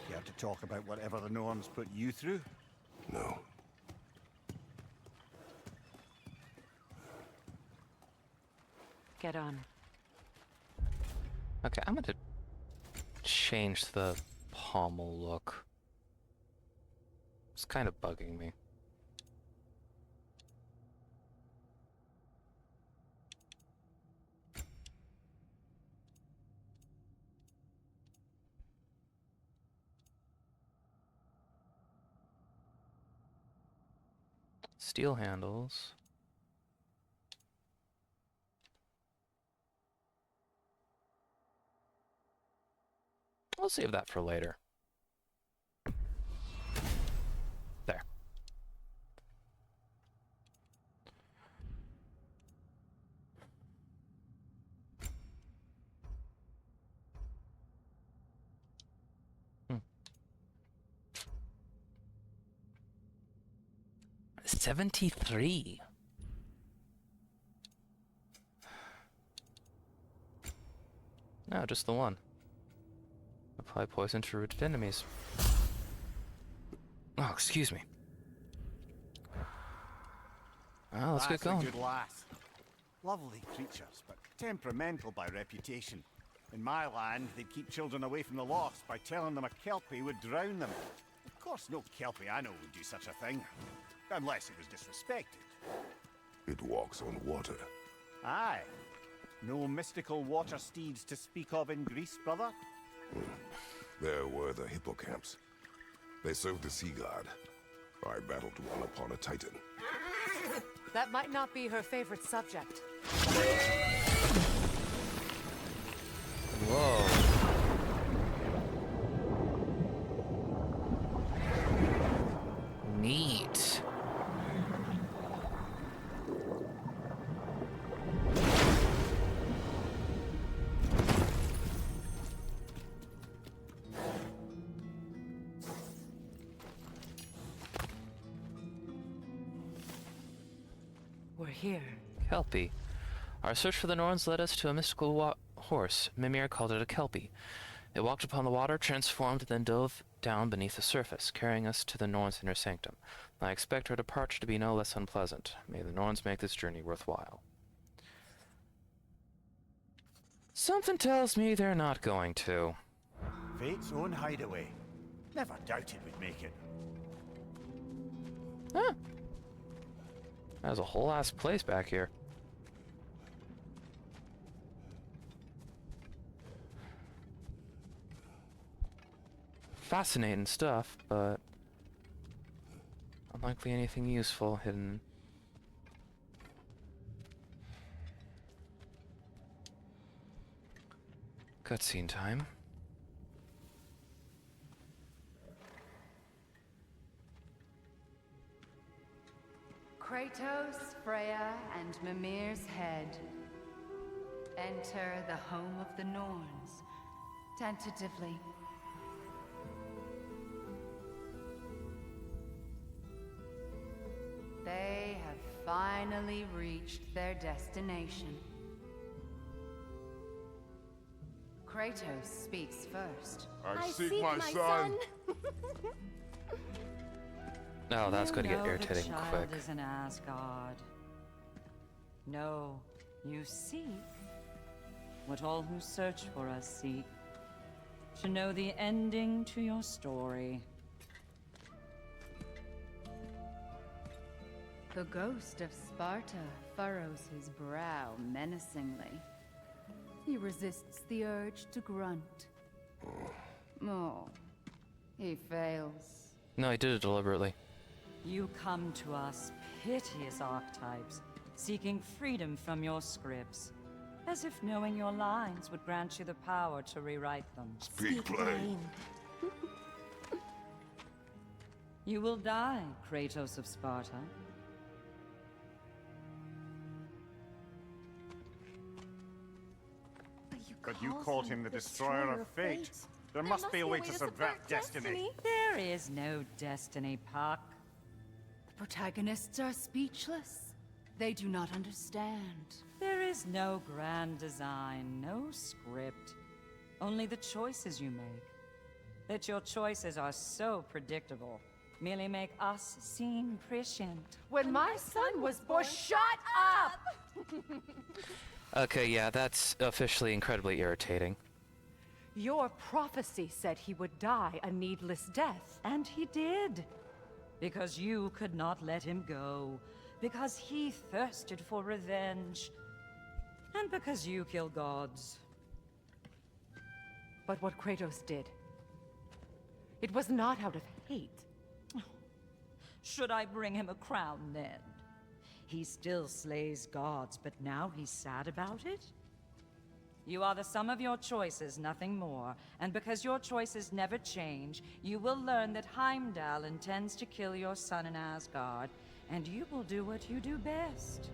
[SPEAKER 4] You have to talk about whatever the Norns put you through?
[SPEAKER 2] No.
[SPEAKER 3] Get on.
[SPEAKER 1] Okay, I'm gonna change the pommel look. It's kind of bugging me. Steel handles. I'll save that for later. There. Hmm. 73. No, just the one. Apply poison to rooted enemies. Oh, excuse me. Well, let's get
[SPEAKER 4] That's a
[SPEAKER 1] going.
[SPEAKER 4] good lass. Lovely creatures, but temperamental by reputation. In my land, they'd keep children away from the lost by telling them a Kelpie would drown them. Of course, no Kelpie I know would do such a thing. Unless it was disrespected.
[SPEAKER 2] It walks on water.
[SPEAKER 4] Aye. No mystical water steeds to speak of in Greece, brother?
[SPEAKER 2] There were the hippocamps. They served the sea god. I battled one upon a titan.
[SPEAKER 3] That might not be her favorite subject.
[SPEAKER 1] Whoa. Neat.
[SPEAKER 3] We're here.
[SPEAKER 1] Kelpie. Our search for the Norns led us to a mystical horse. Mimir called it a Kelpie. It walked upon the water, transformed, then dove down beneath the surface, carrying us to the Norns' inner sanctum. I expect our departure to be no less unpleasant. May the Norns make this journey worthwhile. Something tells me they're not going to.
[SPEAKER 4] Fate's own hideaway. Never doubted we'd make it.
[SPEAKER 1] Huh. There's a whole ass place back here. Fascinating stuff, but unlikely anything useful hidden. Cutscene time.
[SPEAKER 8] Kratos, Freya, and Mimir's head. Enter the home of the Norns, tentatively. They have finally reached their destination. Kratos speaks first.
[SPEAKER 2] I seek my son.
[SPEAKER 1] Oh, that's going to get
[SPEAKER 9] You know
[SPEAKER 1] irritating
[SPEAKER 9] the
[SPEAKER 1] quick.
[SPEAKER 9] child is in Asgard. No, you seek what all who search for us seek. To know the ending to your story.
[SPEAKER 8] The ghost of Sparta furrows his brow menacingly. He resists the urge to grunt. Oh, he fails.
[SPEAKER 1] No, he did it deliberately.
[SPEAKER 9] You come to us, piteous archetypes, seeking freedom from your scripts. As if knowing your lines would grant you the power to rewrite them.
[SPEAKER 2] Speak plain.
[SPEAKER 9] You will die, Kratos of Sparta.
[SPEAKER 4] But you called him the destroyer of fate. There must be a way to subvert destiny.
[SPEAKER 9] There is no destiny, Puck.
[SPEAKER 8] The protagonists are speechless. They do not understand.
[SPEAKER 9] There is no grand design, no script. Only the choices you make. That your choices are so predictable merely make us seem prescient.
[SPEAKER 3] When my son was born, shut up!
[SPEAKER 1] Okay, yeah, that's officially incredibly irritating.
[SPEAKER 3] Your prophecy said he would die a needless death.
[SPEAKER 9] And he did. Because you could not let him go. Because he thirsted for revenge. And because you kill gods.
[SPEAKER 3] But what Kratos did, it was not out of hate.
[SPEAKER 9] Should I bring him a crown then? He still slays gods, but now he's sad about it? You are the sum of your choices, nothing more. And because your choices never change, you will learn that Heimdall intends to kill your son in Asgard, and you will do what you do best.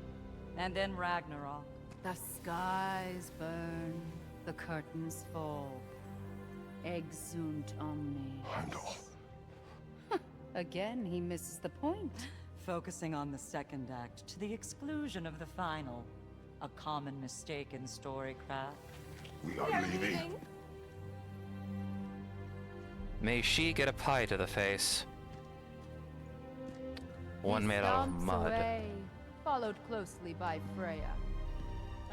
[SPEAKER 9] And then Ragnarok.
[SPEAKER 8] The skies burn, the curtains fall. Exunt omnes.
[SPEAKER 2] Heimdall.
[SPEAKER 8] Again, he misses the point.
[SPEAKER 9] Focusing on the second act to the exclusion of the final. A common mistake in storycraft.
[SPEAKER 2] We are leaving.
[SPEAKER 1] May she get a pie to the face. One made out of
[SPEAKER 8] Stomps
[SPEAKER 1] mud.
[SPEAKER 8] away, followed closely by Freya.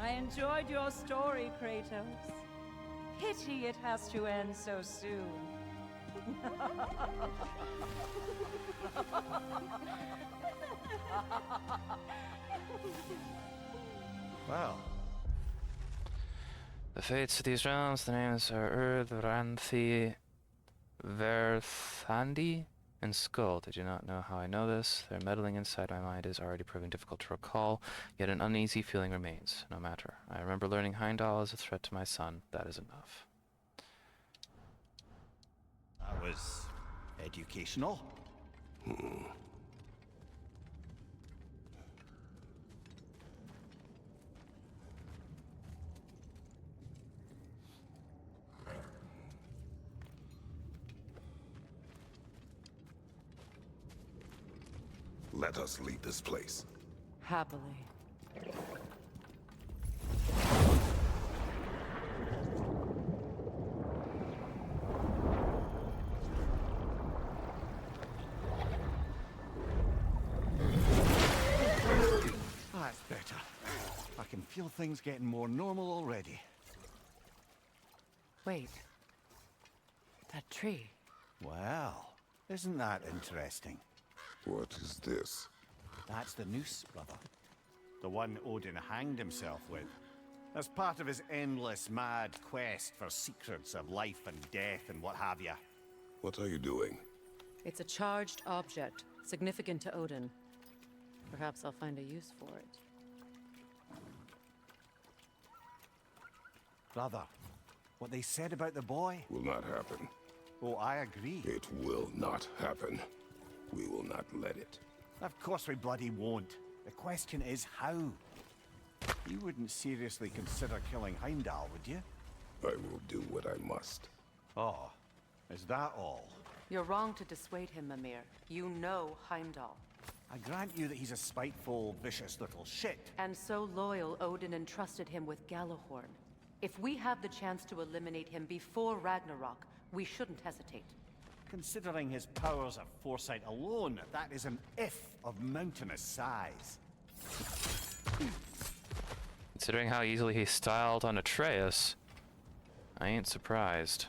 [SPEAKER 9] I enjoyed your story, Kratos. Pity it has to end so soon.
[SPEAKER 4] Well,
[SPEAKER 1] The fates of these realms, the names are Urd, Ranthi, Verthandi, and Skull. Did you not know how I know this? Their meddling inside my mind is already proving difficult to recall, yet an uneasy feeling remains. No matter. I remember learning Heimdall is a threat to my son. That is enough.
[SPEAKER 4] that was educational.
[SPEAKER 2] Let us leave this place.
[SPEAKER 3] Happily.
[SPEAKER 4] That's better. I can feel things getting more normal already.
[SPEAKER 3] Wait. That tree.
[SPEAKER 4] Well, isn't that interesting?
[SPEAKER 2] What is this?
[SPEAKER 4] That's the noose, brother. The one Odin hanged himself with. As part of his endless, mad quest for secrets of life and death and what have you.
[SPEAKER 2] What are you doing?
[SPEAKER 3] It's a charged object, significant to Odin. Perhaps I'll find a use for it.
[SPEAKER 4] Brother, what they said about the boy?
[SPEAKER 2] Will not happen.
[SPEAKER 4] Oh, I agree.
[SPEAKER 2] It will not happen. We will not let it.
[SPEAKER 4] Of course we bloody won't. The question is how. You wouldn't seriously consider killing Heimdall, would you?
[SPEAKER 2] I will do what I must.
[SPEAKER 4] Oh, is that all?
[SPEAKER 3] You're wrong to dissuade him, Mimir. You know Heimdall.
[SPEAKER 4] I grant you that he's a spiteful, vicious little shit.
[SPEAKER 3] And so loyal, Odin entrusted him with Galahorn. If we have the chance to eliminate him before Ragnarok, we shouldn't hesitate.
[SPEAKER 4] Considering his powers of foresight alone, that is an if of mountainous size.
[SPEAKER 1] Considering how easily he styled on Atreus, I ain't surprised.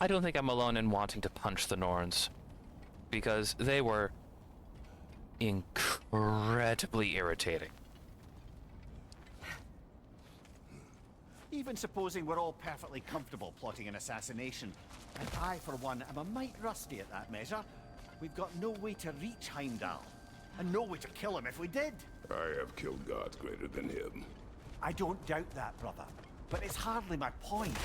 [SPEAKER 1] I don't think I'm alone in wanting to punch the Norns, because they were incredibly irritating.
[SPEAKER 4] Even supposing we're all perfectly comfortable plotting an assassination, and I, for one, am a mite rusty at that measure, we've got no way to reach Heimdall, and no way to kill him if we did.
[SPEAKER 2] I have killed gods greater than him.
[SPEAKER 4] I don't doubt that, brother, but it's hardly my point.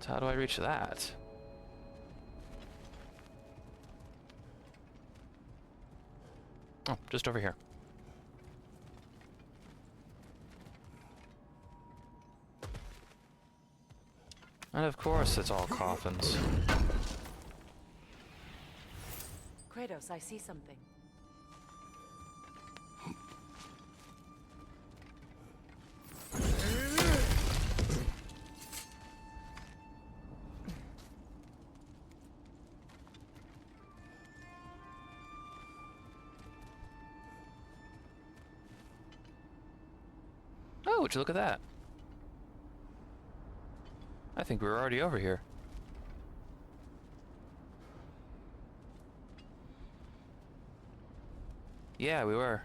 [SPEAKER 1] How do I reach that? Oh, just over here. And of course it's all coffins.
[SPEAKER 3] Kratos, I see something.
[SPEAKER 1] Oh, would you look at that? I think we were already over here. Yeah, we were.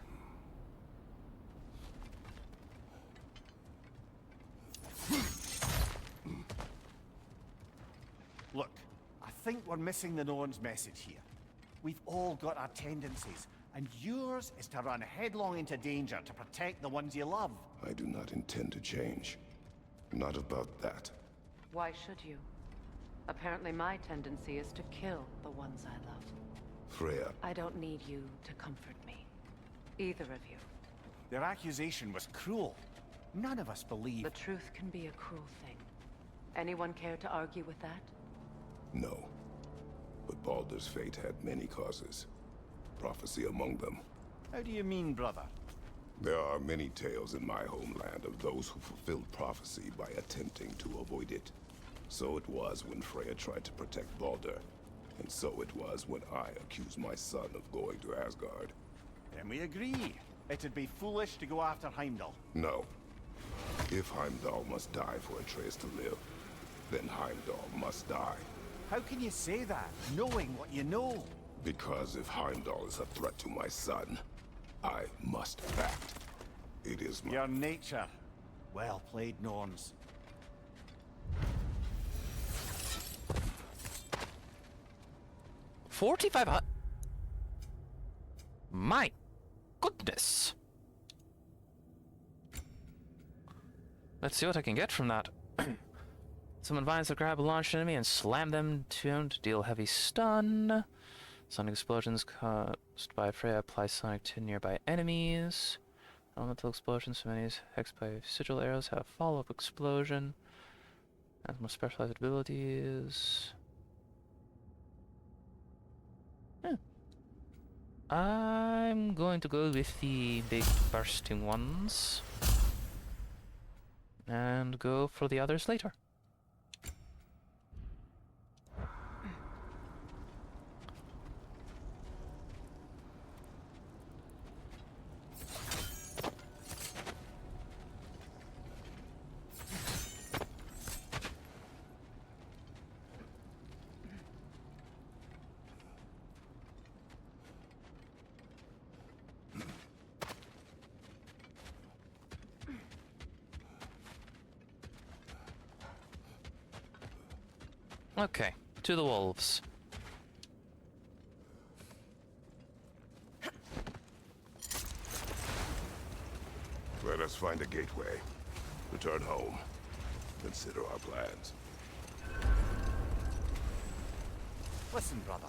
[SPEAKER 4] Look, I think we're missing the Norns' message here. We've all got our tendencies, and yours is to run headlong into danger to protect the ones you love.
[SPEAKER 2] I do not intend to change. Not about that.
[SPEAKER 3] Why should you? Apparently my tendency is to kill the ones I love.
[SPEAKER 2] Freya,
[SPEAKER 3] I don't need you to comfort me. Either of you.
[SPEAKER 4] Their accusation was cruel. None of us believe.
[SPEAKER 3] The truth can be a cruel thing. Anyone care to argue with that?
[SPEAKER 2] no. But Baldur's fate had many causes. Prophecy among them.
[SPEAKER 4] How do you mean, brother?
[SPEAKER 2] There are many tales in my homeland of those who fulfilled prophecy by attempting to avoid it. So it was when Freya tried to protect Baldur. And so it was when I accused my son of going to Asgard.
[SPEAKER 4] Then we agree. It'd be foolish to go after Heimdall.
[SPEAKER 2] No. If Heimdall must die for Atreus to live, then Heimdall must die.
[SPEAKER 4] How can you say that, knowing what you know?
[SPEAKER 2] Because if Heimdall is a threat to my son, I must act. It is my...
[SPEAKER 4] Your nature. Well played, Norns.
[SPEAKER 1] $4,500. My goodness. Let's see what I can get from that. Summon vines that grab a launched enemy and slam them to deal heavy stun. Sonic explosions caused by Freya apply sonic to nearby enemies. Elemental explosions from enemies hexed by sigil arrows have follow-up explosion. Has more specialized abilities. I'm going to go with the big bursting ones. And go for the others later. Okay, to the wolves.
[SPEAKER 2] Let us find a gateway. Return home. Consider our plans.
[SPEAKER 4] Listen, brother.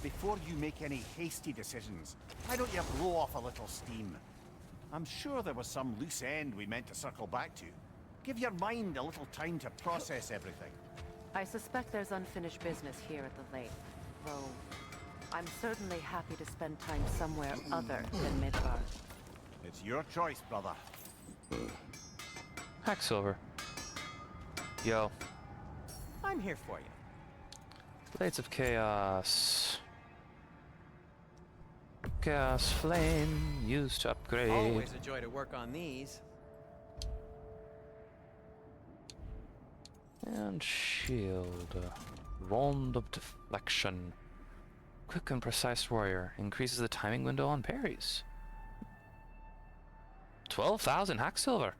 [SPEAKER 4] Before you make any hasty decisions, why don't you blow off a little steam? I'm sure there was some loose end we meant to circle back to. Give your mind a little time to process everything.
[SPEAKER 3] I suspect there's unfinished business here at the lake, though I'm certainly happy to spend time somewhere other than Midgard.
[SPEAKER 4] It's your choice, brother.
[SPEAKER 1] Hacksilver. Yo.
[SPEAKER 5] I'm here for you.
[SPEAKER 1] Blades of Chaos. Chaos Flame used to upgrade.
[SPEAKER 5] Always a joy to work on these.
[SPEAKER 1] And shield. Wand of Deflection. Quick and precise warrior. Increases the timing window on parries. 12,000 Hacksilver.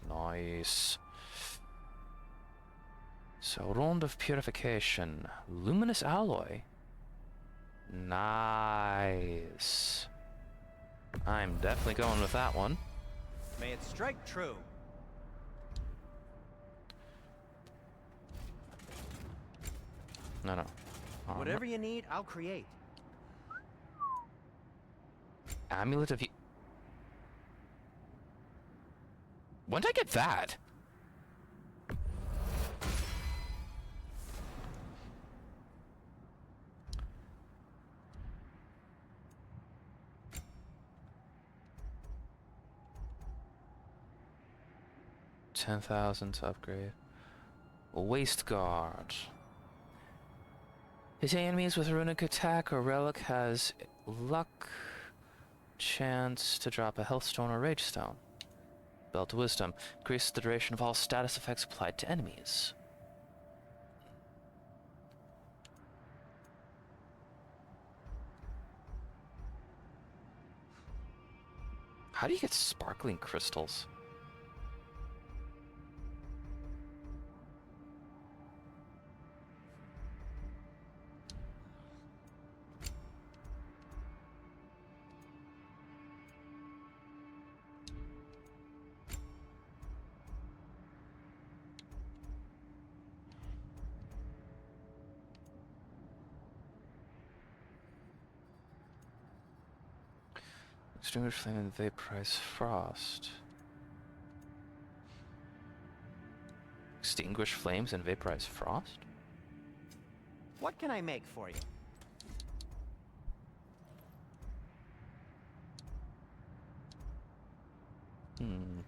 [SPEAKER 1] Nice. So, Wand of Purification. Luminous Alloy. Nice. I'm definitely going with that one.
[SPEAKER 5] May it strike true.
[SPEAKER 1] No.
[SPEAKER 5] Whatever you need, I'll create.
[SPEAKER 1] Amulet of... When did I get that? $10,000 to upgrade. Waist Guard. Hitting enemies with a runic attack or relic has luck chance to drop a health stone or rage stone. Belt of Wisdom increases the duration of all status effects applied to enemies. How do you get sparkling crystals? Extinguish flame and vaporize frost. Extinguish flames and vaporize frost?
[SPEAKER 5] What can I make for you?
[SPEAKER 1] Hmm.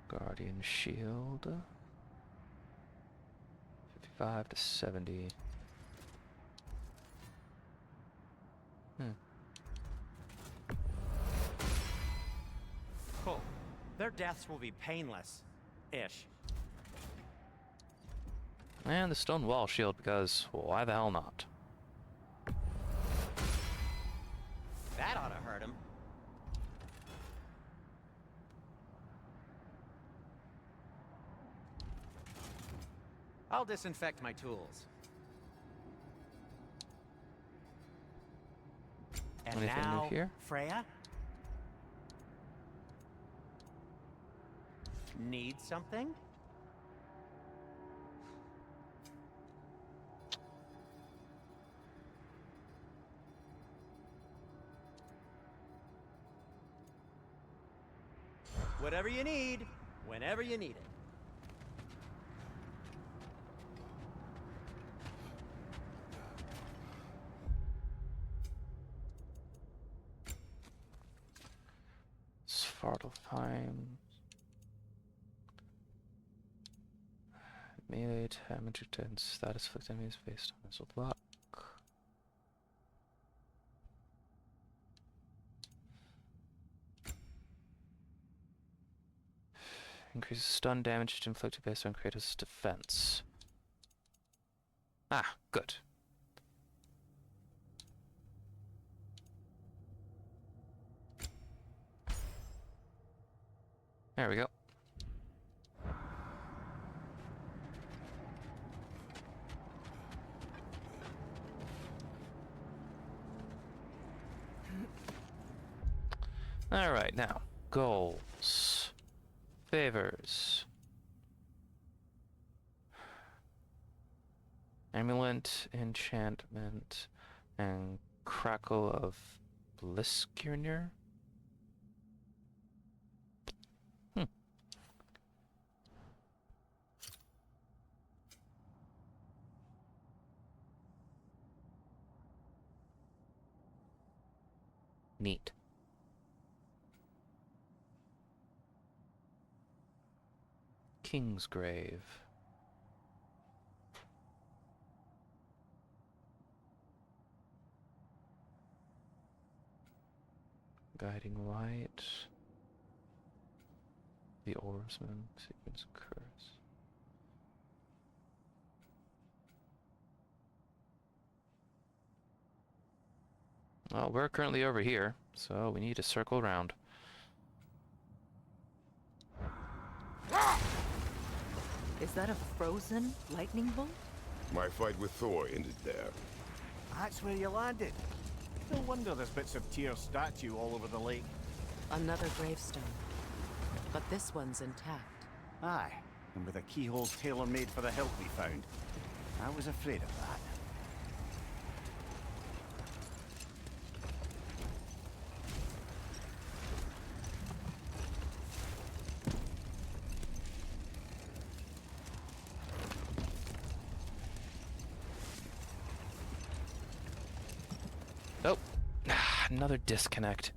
[SPEAKER 1] Guardian shield. 55 to 70.
[SPEAKER 5] Cool. Their deaths will be painless-ish.
[SPEAKER 1] And the stone wall shield, because why the hell not?
[SPEAKER 5] That ought to hurt him. I'll disinfect my tools. And
[SPEAKER 1] Anything new
[SPEAKER 5] now,
[SPEAKER 1] here?
[SPEAKER 5] Freya? Need something? Whatever you need, whenever you need it.
[SPEAKER 1] Svartalfheim. Melee damage and status afflict enemies based on his luck. Increases stun damage inflicted based on Kratos' defense. Ah, good. There we go. Alright, now, goals. Favors. Amulet, enchantment, and crackle of Bliskirnir. Neat. Kingsgrave. Guiding Light. The Oarsman. Sequence Curse. Well, we're currently over here, so we need to circle around.
[SPEAKER 3] Is that a frozen lightning bolt?
[SPEAKER 2] My fight with Thor ended there.
[SPEAKER 4] That's where you landed. No wonder there's bits of Tyr's statue all over the lake.
[SPEAKER 3] Another gravestone. But this one's intact.
[SPEAKER 4] Aye, and with a keyhole tailor-made for the hilt we found. I was afraid of that.
[SPEAKER 1] Oh, another disconnect.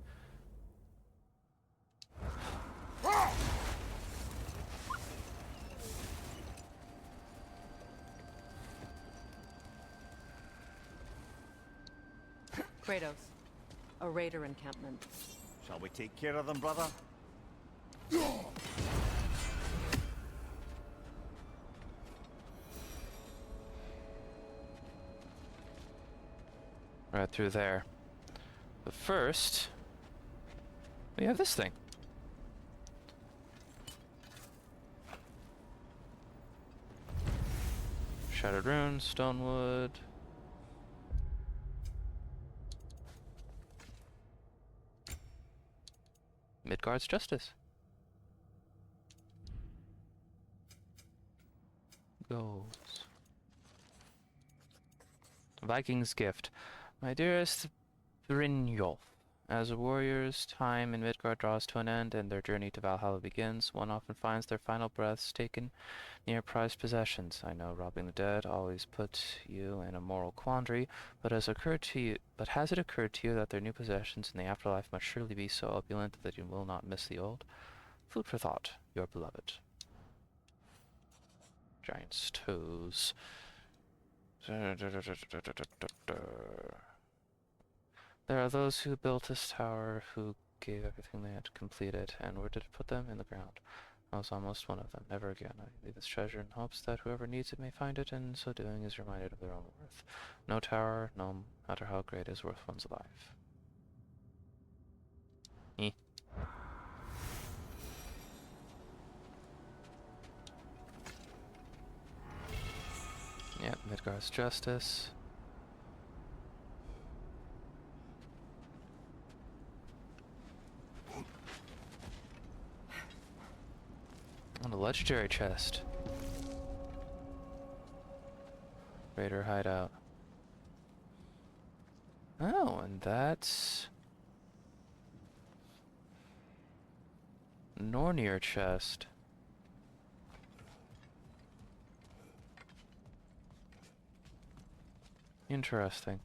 [SPEAKER 3] Kratos. A raider encampment.
[SPEAKER 4] Shall we take care of them, brother?
[SPEAKER 1] Right through there. But first, we have this thing. Shattered runes, stonewood. Midgard's Justice. Goals. Viking's gift. My dearest Brynjolf, as a warrior's time in Midgard draws to an end and their journey to Valhalla begins, one often finds their final breaths taken near prized possessions. I know robbing the dead always puts you in a moral quandary, but has it occurred to you that their new possessions in the afterlife must surely be so opulent that you will not miss the old? Food for thought, your beloved. Giant's toes. There are those who built this tower who gave everything they had to complete it, and where did it put them? In the ground. I was almost one of them. Never again. I leave this treasure in hopes that whoever needs it may find it, and in so doing is reminded of their own worth. No tower, no matter how great, is worth one's life. Eh. Yeah, Midgard's justice. And a legendary chest. Raider hideout. Oh, and that's Nornir chest. Interesting.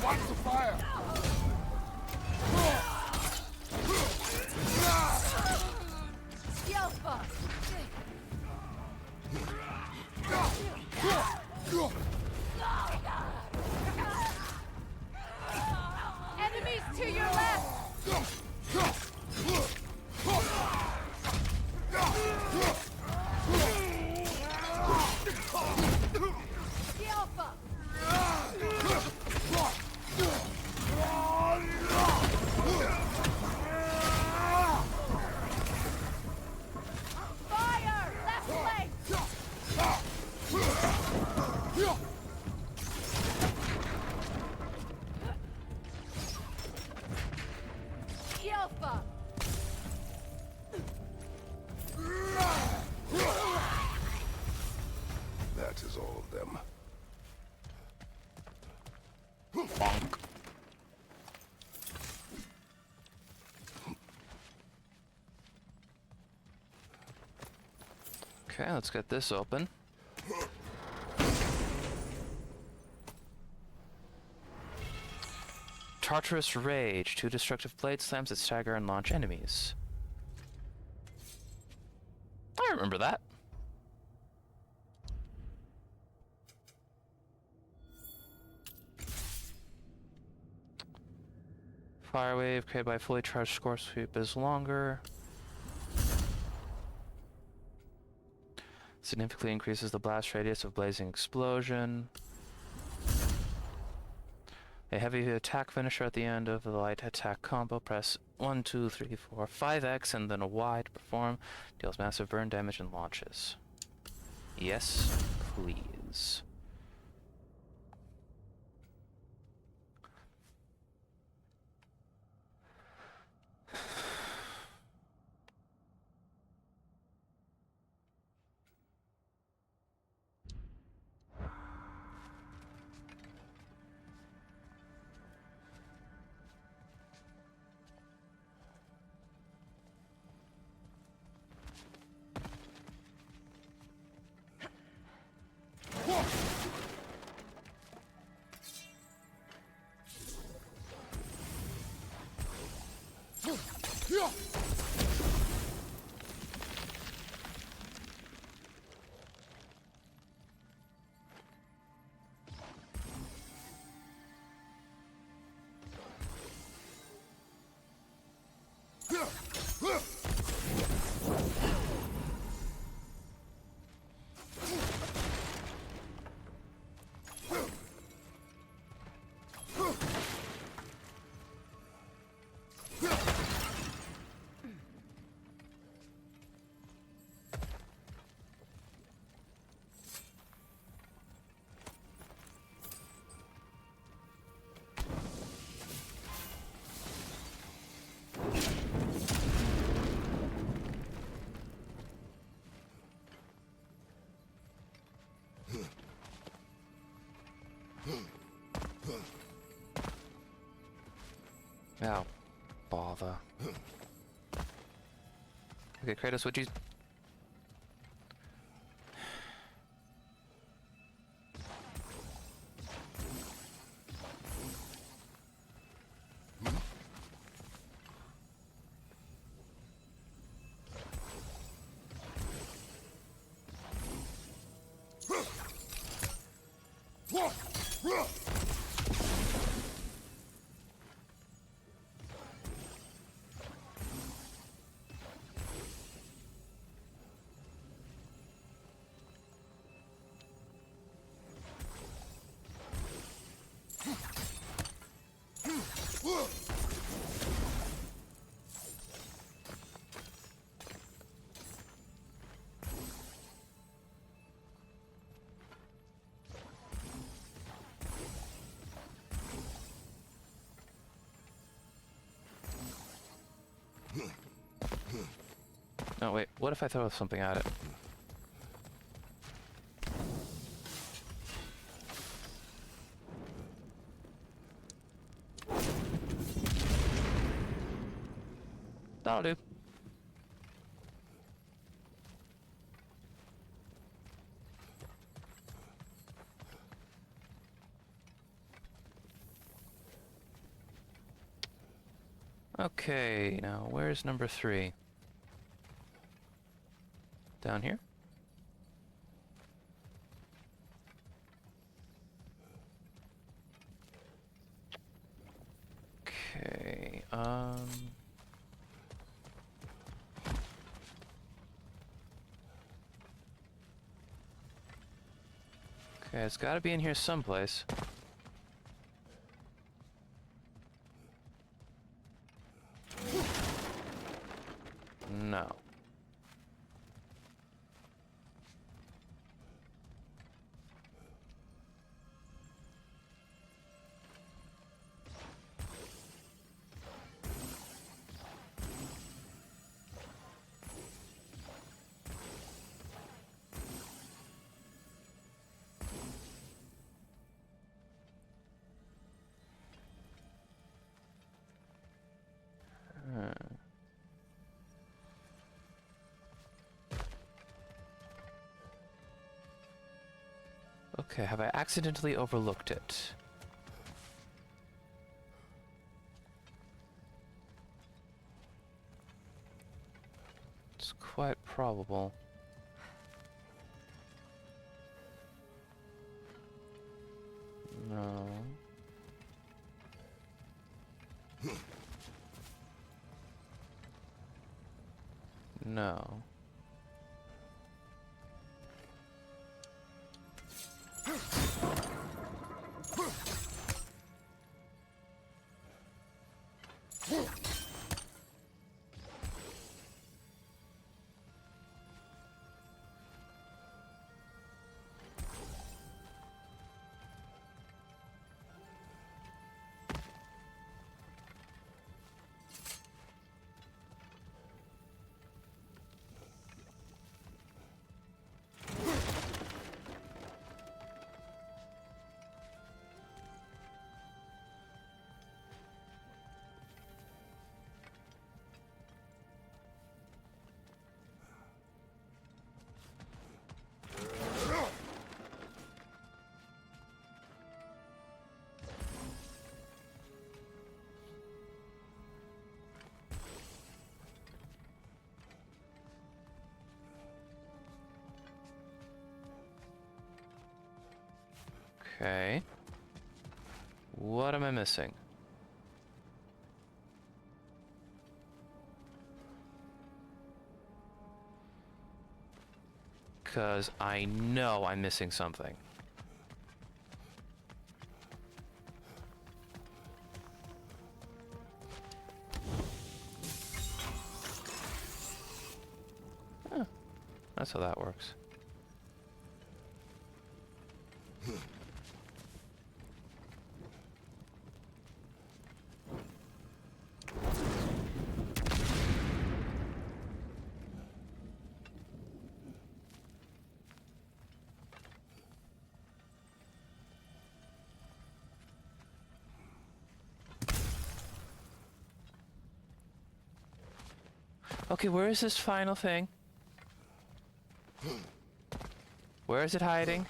[SPEAKER 2] Watch the fire!
[SPEAKER 3] Enemies to your left! Fire! Left flank! Yelpa!
[SPEAKER 2] That is all of them.
[SPEAKER 1] Bonk. Okay, let's get this open. Tartarus Rage. 2 destructive blades slams that stagger and launch enemies. I remember that. Fire wave created by fully charged score sweep is longer. Significantly increases the blast radius of blazing explosion. A heavy attack finisher at the end of the light attack combo. Press 1, 2, 3, 4, 5x and then a Y to perform. Deals massive burn damage and launches. Yes, please. Oh, bother. Okay, Kratos, would you... Oh, wait, what if I throw something at it? That'll do. Okay, now where's number 3? Down here? Okay, okay, it's gotta be in here someplace. No. Okay, have I accidentally overlooked it? It's quite probable. No. No. Okay. What am I missing? Because I know I'm missing something. Huh. That's how that works. Okay, where is this final thing? Where is it hiding?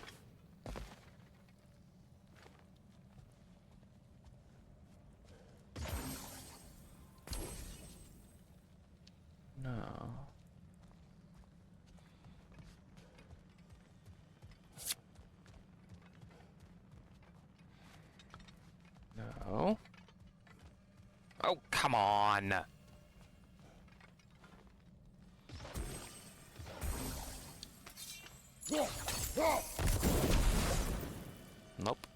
[SPEAKER 1] No. No. Oh, come on. Nope.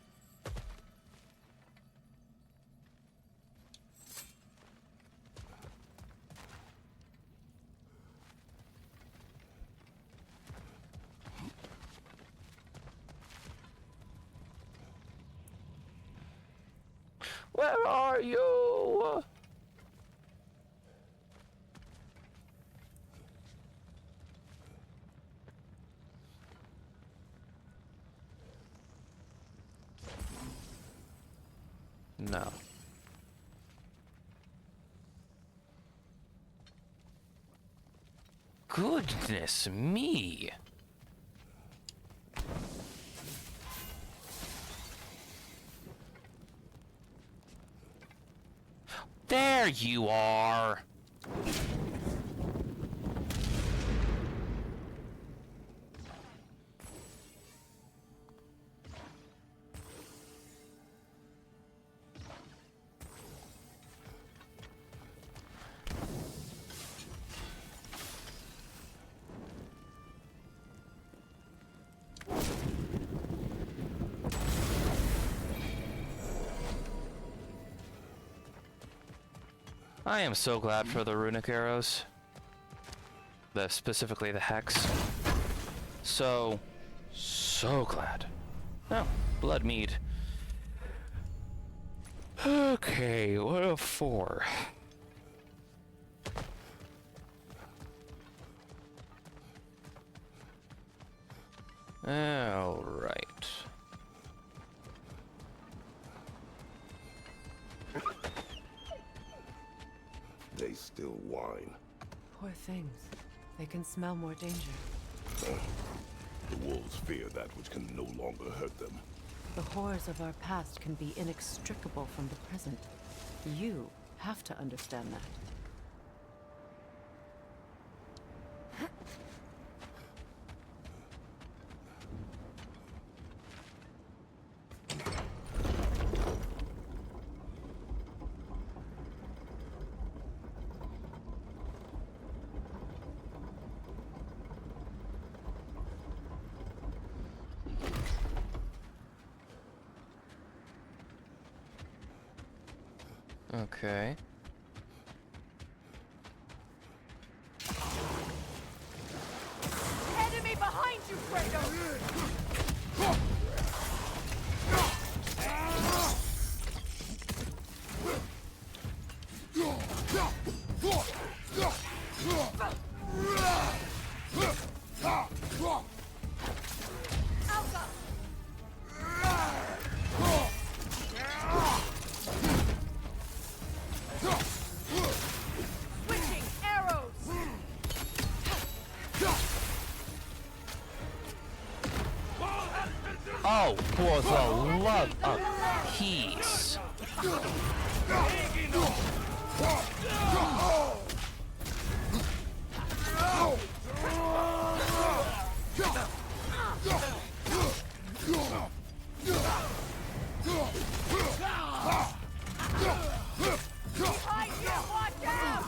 [SPEAKER 1] Where are you? No. Goodness me. There you are. I am so glad for the runic arrows. Specifically the hex. So glad. Oh, blood mead. Okay, what a 4. All right.
[SPEAKER 2] They still whine.
[SPEAKER 3] Poor things. They can smell more danger.
[SPEAKER 2] The wolves fear that which can no longer hurt them.
[SPEAKER 3] The horrors of our past can be inextricable from the present. You have to understand that.
[SPEAKER 1] Okay.
[SPEAKER 3] Enemy behind you, Kratos! Switching arrows!
[SPEAKER 1] Oh, for the love of peace.
[SPEAKER 3] Behind you, watch out!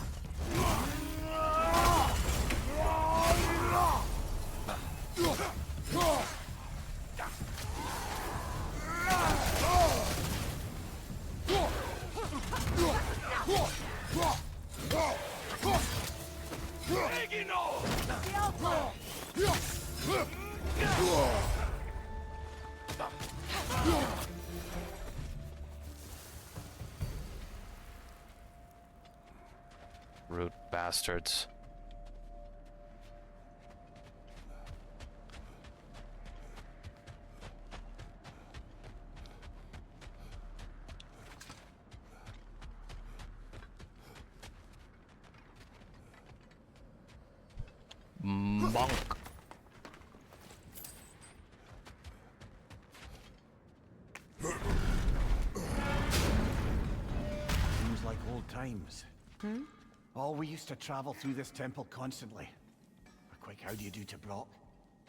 [SPEAKER 1] Rude bastards. monk.
[SPEAKER 4] Seems like old times. Oh, we used to travel through this temple constantly. A quick how do you do to Brock,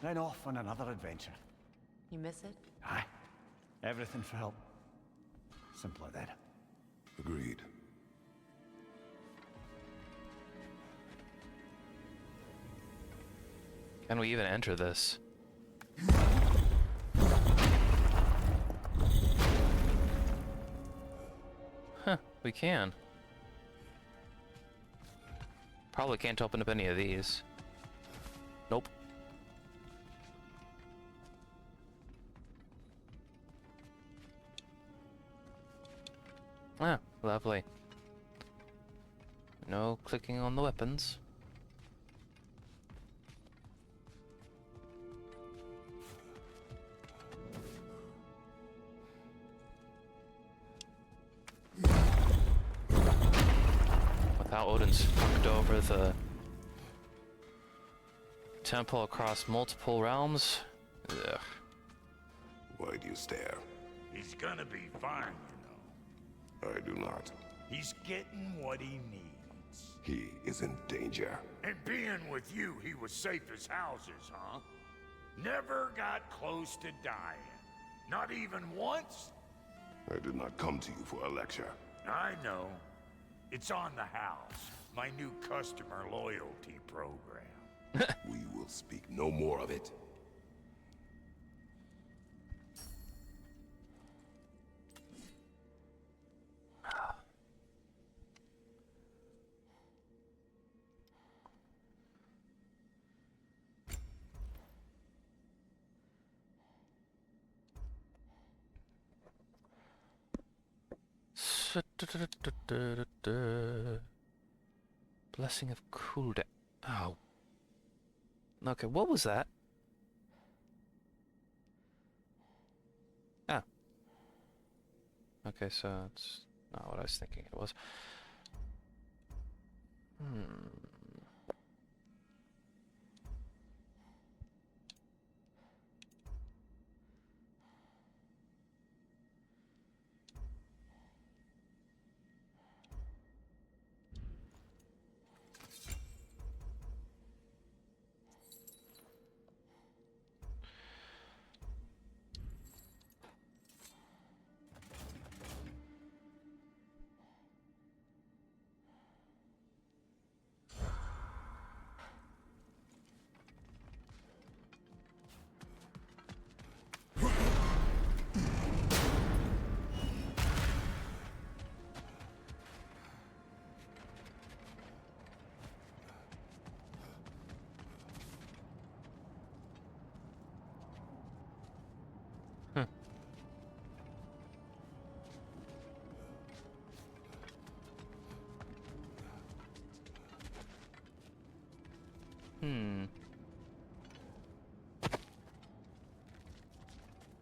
[SPEAKER 4] then off on another adventure.
[SPEAKER 3] You miss it?
[SPEAKER 4] Aye. Everything for help. Simpler then.
[SPEAKER 2] Agreed.
[SPEAKER 1] Can we even enter this? Huh, we can. Probably can't open up any of these. Nope. Ah, lovely. No clicking on the weapons. Without Odin's fucked over the temple across multiple realms. Ugh.
[SPEAKER 2] Why do you stare?
[SPEAKER 10] He's gonna be fine, you know.
[SPEAKER 2] I do not.
[SPEAKER 10] He's getting what he needs.
[SPEAKER 2] He is in danger.
[SPEAKER 10] And being with you, he was safe as houses, huh? Never got close to dying. Not even once?
[SPEAKER 2] I did not come to you for a lecture.
[SPEAKER 10] I know. It's on the house. My new customer loyalty program.
[SPEAKER 2] We will speak no more of it.
[SPEAKER 1] Blessing of cooldown. Oh. Okay, what was that? Ah. Okay, so it's not what I was thinking it was.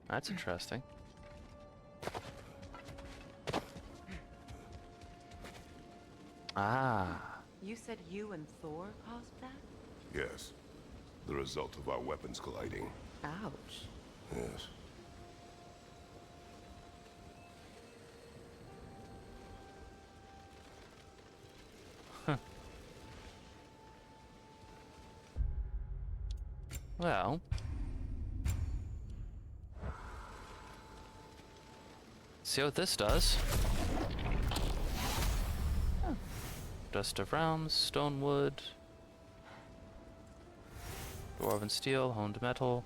[SPEAKER 1] That's interesting. Ah.
[SPEAKER 3] You said you and Thor caused that?
[SPEAKER 2] Yes. The result of our weapons colliding.
[SPEAKER 3] Ouch.
[SPEAKER 2] Yes.
[SPEAKER 1] Well. See what this does. Dust of realms, stone wood, dwarven steel, honed metal.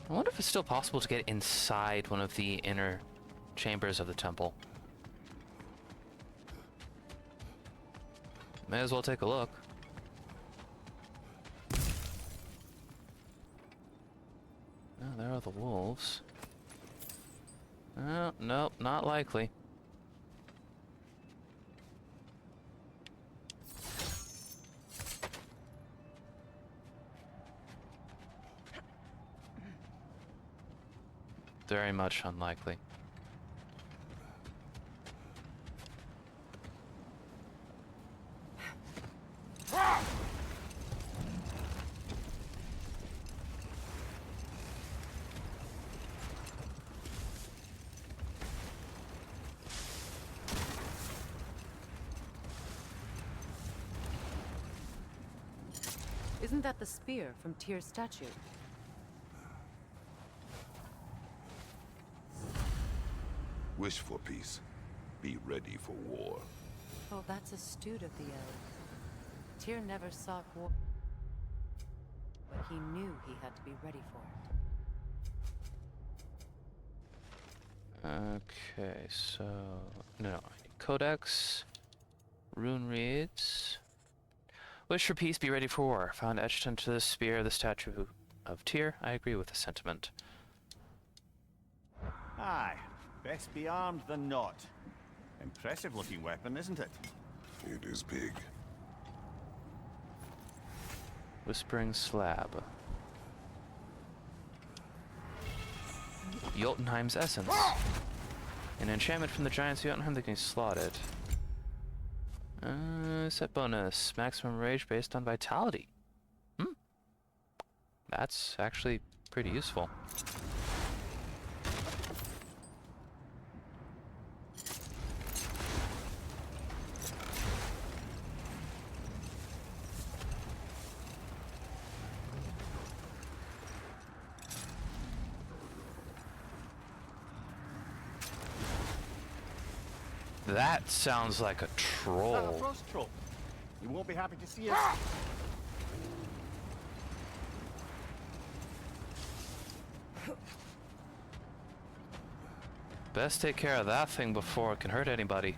[SPEAKER 1] I wonder if it's still possible to get inside one of the inner chambers of the temple. May as well take a look. Oh, there are the wolves. Oh, nope, not likely. very much unlikely.
[SPEAKER 3] Isn't that the spear from Tyr's statue?
[SPEAKER 2] Wish for peace. Be ready for war.
[SPEAKER 3] Oh, that's astute of the elves. Tyr never sought war, but he knew he had to be ready for it.
[SPEAKER 1] Okay, so no, I need codex, rune reads. Wish for peace, be ready for war. Found etched into the spear the statue of Tyr. I agree with the sentiment.
[SPEAKER 4] Aye, best be armed than not. Impressive looking weapon, isn't it?
[SPEAKER 2] It is big.
[SPEAKER 1] Whispering slab. Jotunheim's essence. An enchantment from the giants of Jotunheim that can be slotted. Set bonus. Maximum rage based on vitality. That's actually pretty useful. That sounds like a
[SPEAKER 4] Is that a
[SPEAKER 1] troll.
[SPEAKER 4] frost troll? You won't be happy to see us.
[SPEAKER 1] Best take care of that thing before it can hurt anybody.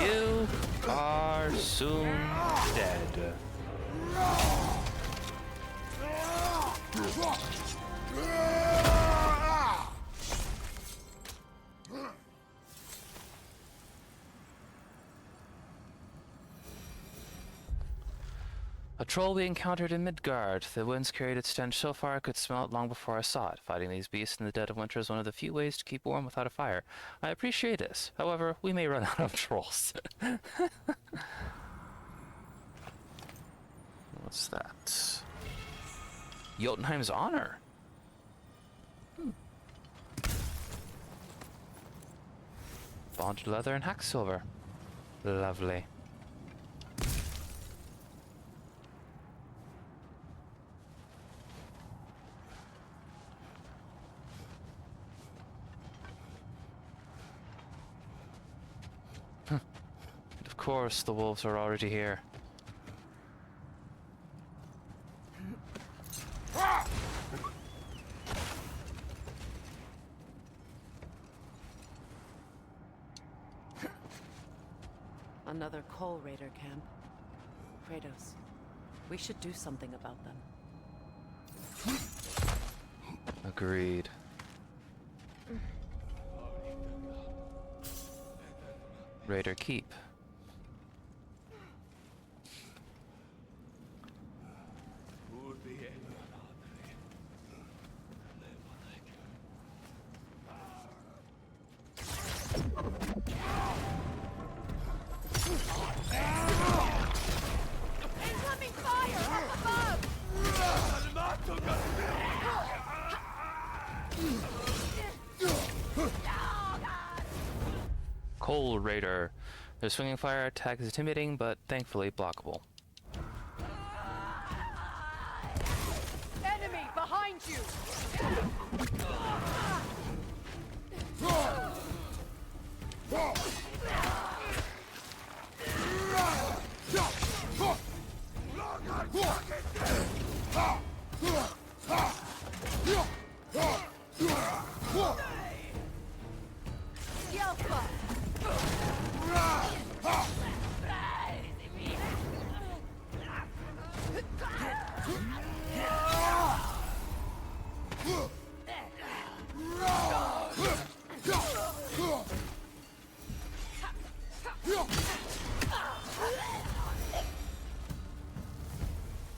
[SPEAKER 1] You are soon dead. A troll we encountered in Midgard. The winds carried its stench so far I could smell it long before I saw it. Fighting these beasts in the dead of winter is one of the few ways to keep warm without a fire. I appreciate this. However, we may run out of trolls. What's that? Jotunheim's honor. Bonded leather and hack silver. Lovely. Of course, the wolves are already here.
[SPEAKER 3] Another Coal Raider camp. Kratos, we should do something about them.
[SPEAKER 1] Agreed. Raider Keep.
[SPEAKER 3] Incoming fire up above!
[SPEAKER 1] Coal Raider. Their swinging fire attack is intimidating, but thankfully blockable.
[SPEAKER 3] Enemy behind you!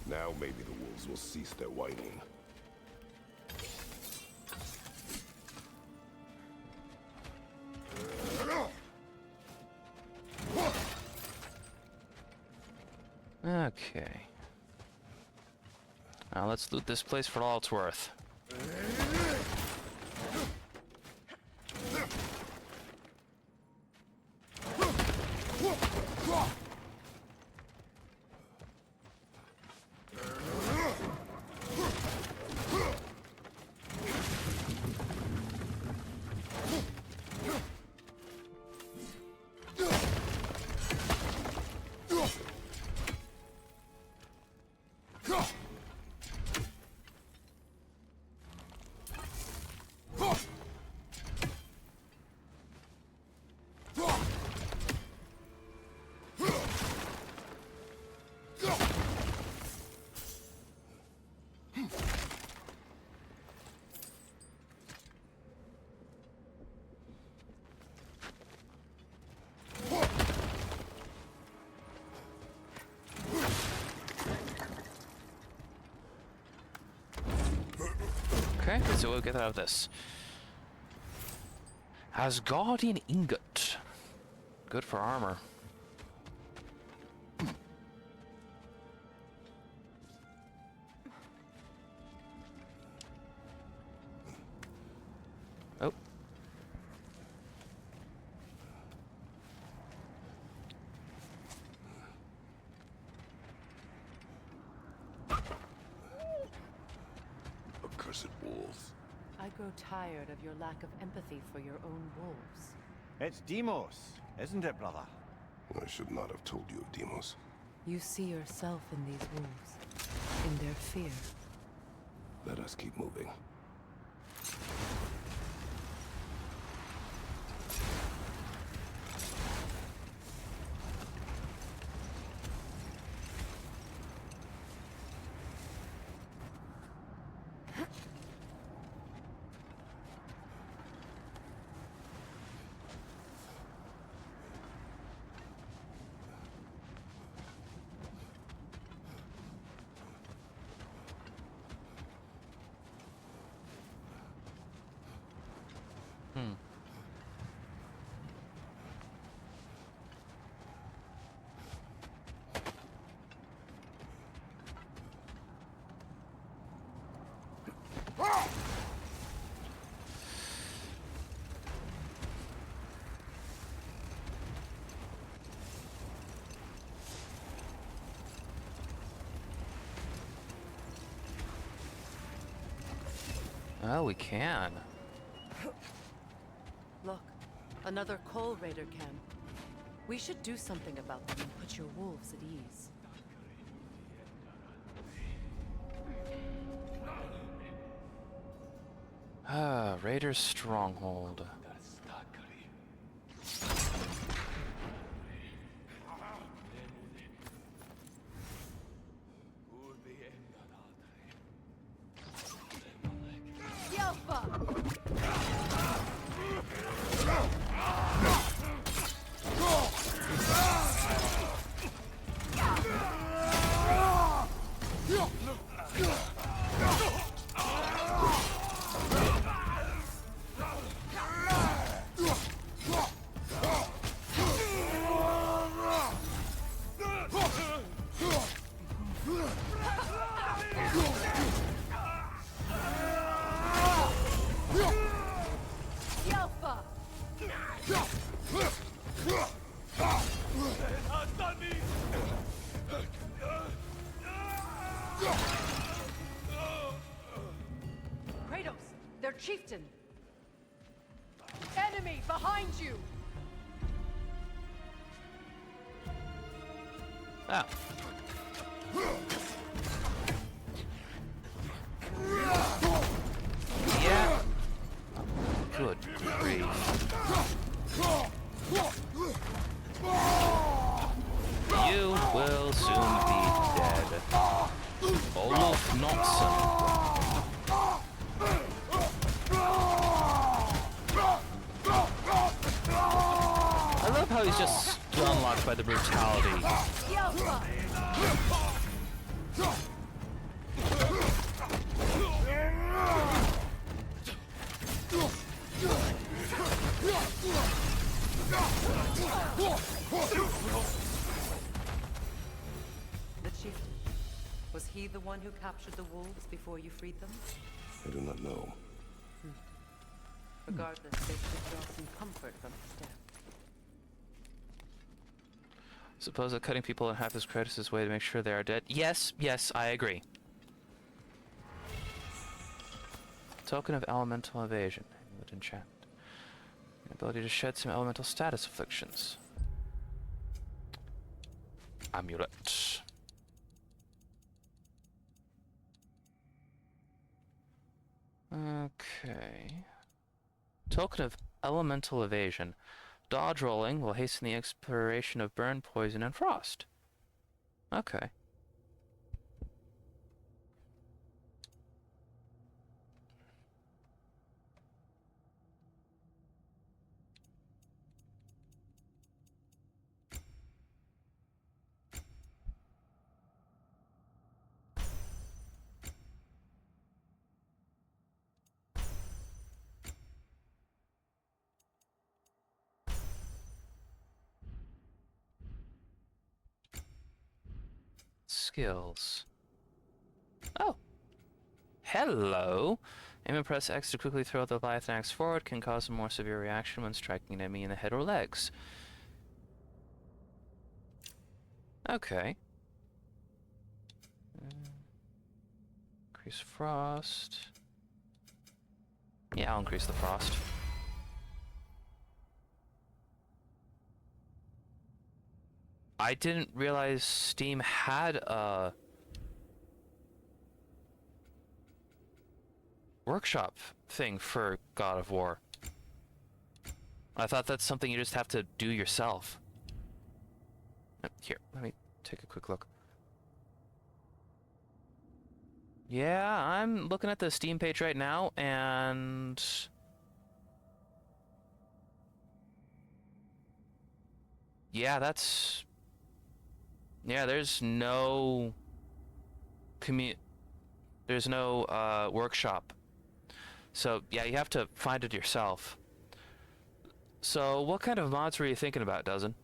[SPEAKER 2] Now maybe the wolves will cease their whining.
[SPEAKER 1] Okay. Now let's loot this place for all it's worth. Okay, so we'll get out of this. Asgardian ingot. Good for armor. Oh.
[SPEAKER 2] Accursed wolves.
[SPEAKER 3] I grow tired of your lack of empathy for your own wolves.
[SPEAKER 4] It's Demos, isn't it, brother?
[SPEAKER 2] I should not have told you of Demos.
[SPEAKER 3] You see yourself in these wolves, in their fear.
[SPEAKER 2] Let us keep moving.
[SPEAKER 1] Well, we can.
[SPEAKER 3] Look, another Coal Raider camp. We should do something about them and put your wolves at ease.
[SPEAKER 1] Ah, Raider's stronghold.
[SPEAKER 3] Kratos, their chieftain! Enemy behind you!
[SPEAKER 1] Ah. Yeah. Good grief. love how he's just unlocked by the brutality.
[SPEAKER 3] The chieftain. Was he the one who captured the wolves before you freed them?
[SPEAKER 2] I do not know.
[SPEAKER 3] Regardless, they should draw some comfort from his death.
[SPEAKER 1] Suppose that cutting people in half is Kratos' way to make sure they are dead. Yes, yes, I agree. Token of elemental evasion. Amulet enchant. Ability to shed some elemental status afflictions. Amulet. Okay. Token of elemental evasion. Dodge rolling will hasten the expiration of burn, poison, and frost. Okay. Skills. Oh. Hello. Aim and press X to quickly throw the Leviathan axe forward can cause a more severe reaction when striking an enemy in the head or legs. Okay. Increase frost. Yeah, I'll increase the frost. I didn't realize Steam had a workshop thing for God of War. I thought that's something you just have to do yourself. Here, let me take a quick look. Yeah, I'm looking at the Steam page right now, and yeah, there's no workshop. So yeah, you have to find it yourself. So what kind of mods were you thinking about, Dozen?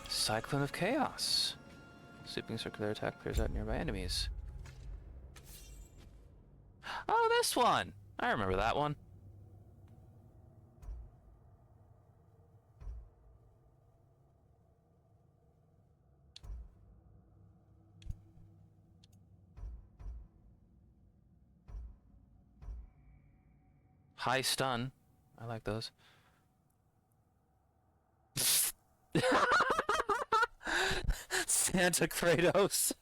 [SPEAKER 1] Cyclone of Chaos. Sweeping circular attack clears out nearby enemies. Oh, this one! I remember that one. High stun. I like those. Santa Kratos.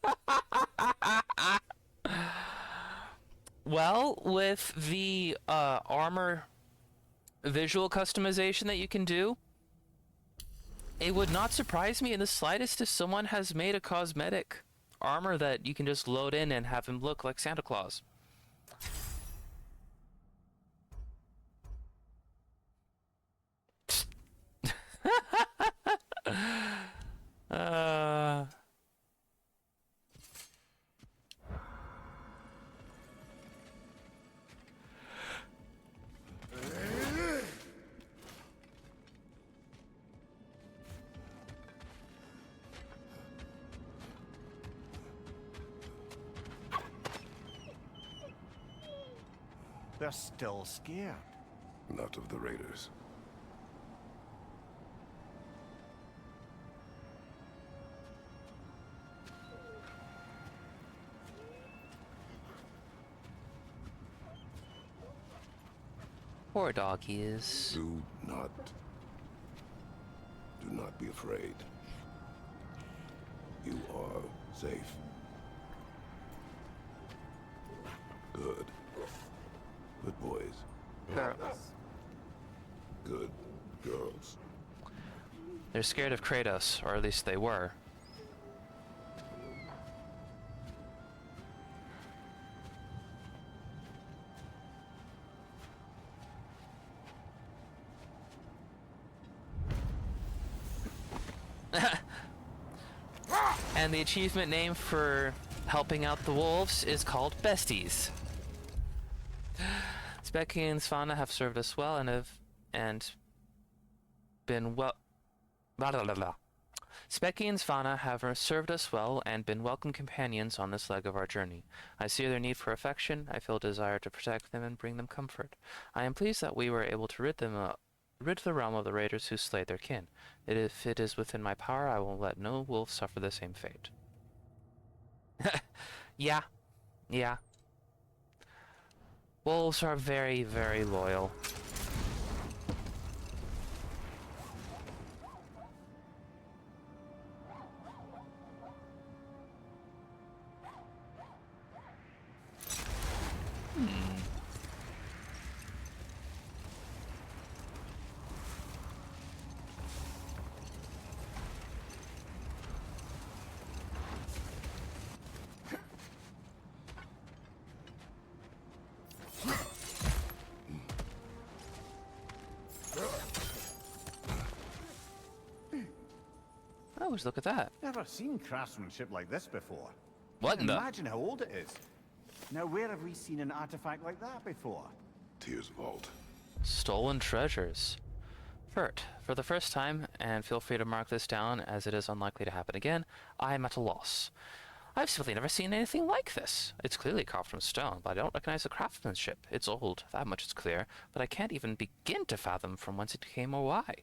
[SPEAKER 1] Well, with the armor visual customization that you can do, it would not surprise me in the slightest if someone has made a cosmetic armor that you can just load in and have him look like Santa Claus.
[SPEAKER 4] They're still scared.
[SPEAKER 2] Not of the raiders.
[SPEAKER 1] Poor doggies.
[SPEAKER 2] Do not be afraid. You are Safe. Good. Good boys.
[SPEAKER 1] Girls.
[SPEAKER 2] Good girls.
[SPEAKER 1] They're scared of Kratos, or at least they were. And the achievement name for helping out the wolves is called Besties. Specky and Svana have served us well and been well. Specky and Svana have served us well and been welcome companions on this leg of our journey. I see their need for affection. I feel a desire to protect them and bring them comfort. I am pleased that we were able to rid the realm of the raiders who slayed their kin. If it is within my power, I will let no wolf suffer the same fate. Yeah. Wolves are very, very loyal. Oh, look at that.
[SPEAKER 4] Never seen craftsmanship like this before.
[SPEAKER 1] What in the...
[SPEAKER 4] Imagine how old it is. Now, where have we seen an artifact like that before?
[SPEAKER 2] Tears Vault.
[SPEAKER 1] Stolen treasures. Fert, for the first time, and feel free to mark this down as it is unlikely to happen again, I am at a loss. I've simply never seen anything like this. It's clearly carved from stone, but I don't recognize the craftsmanship. It's old, that much is clear, but I can't even begin to fathom from whence it came or why.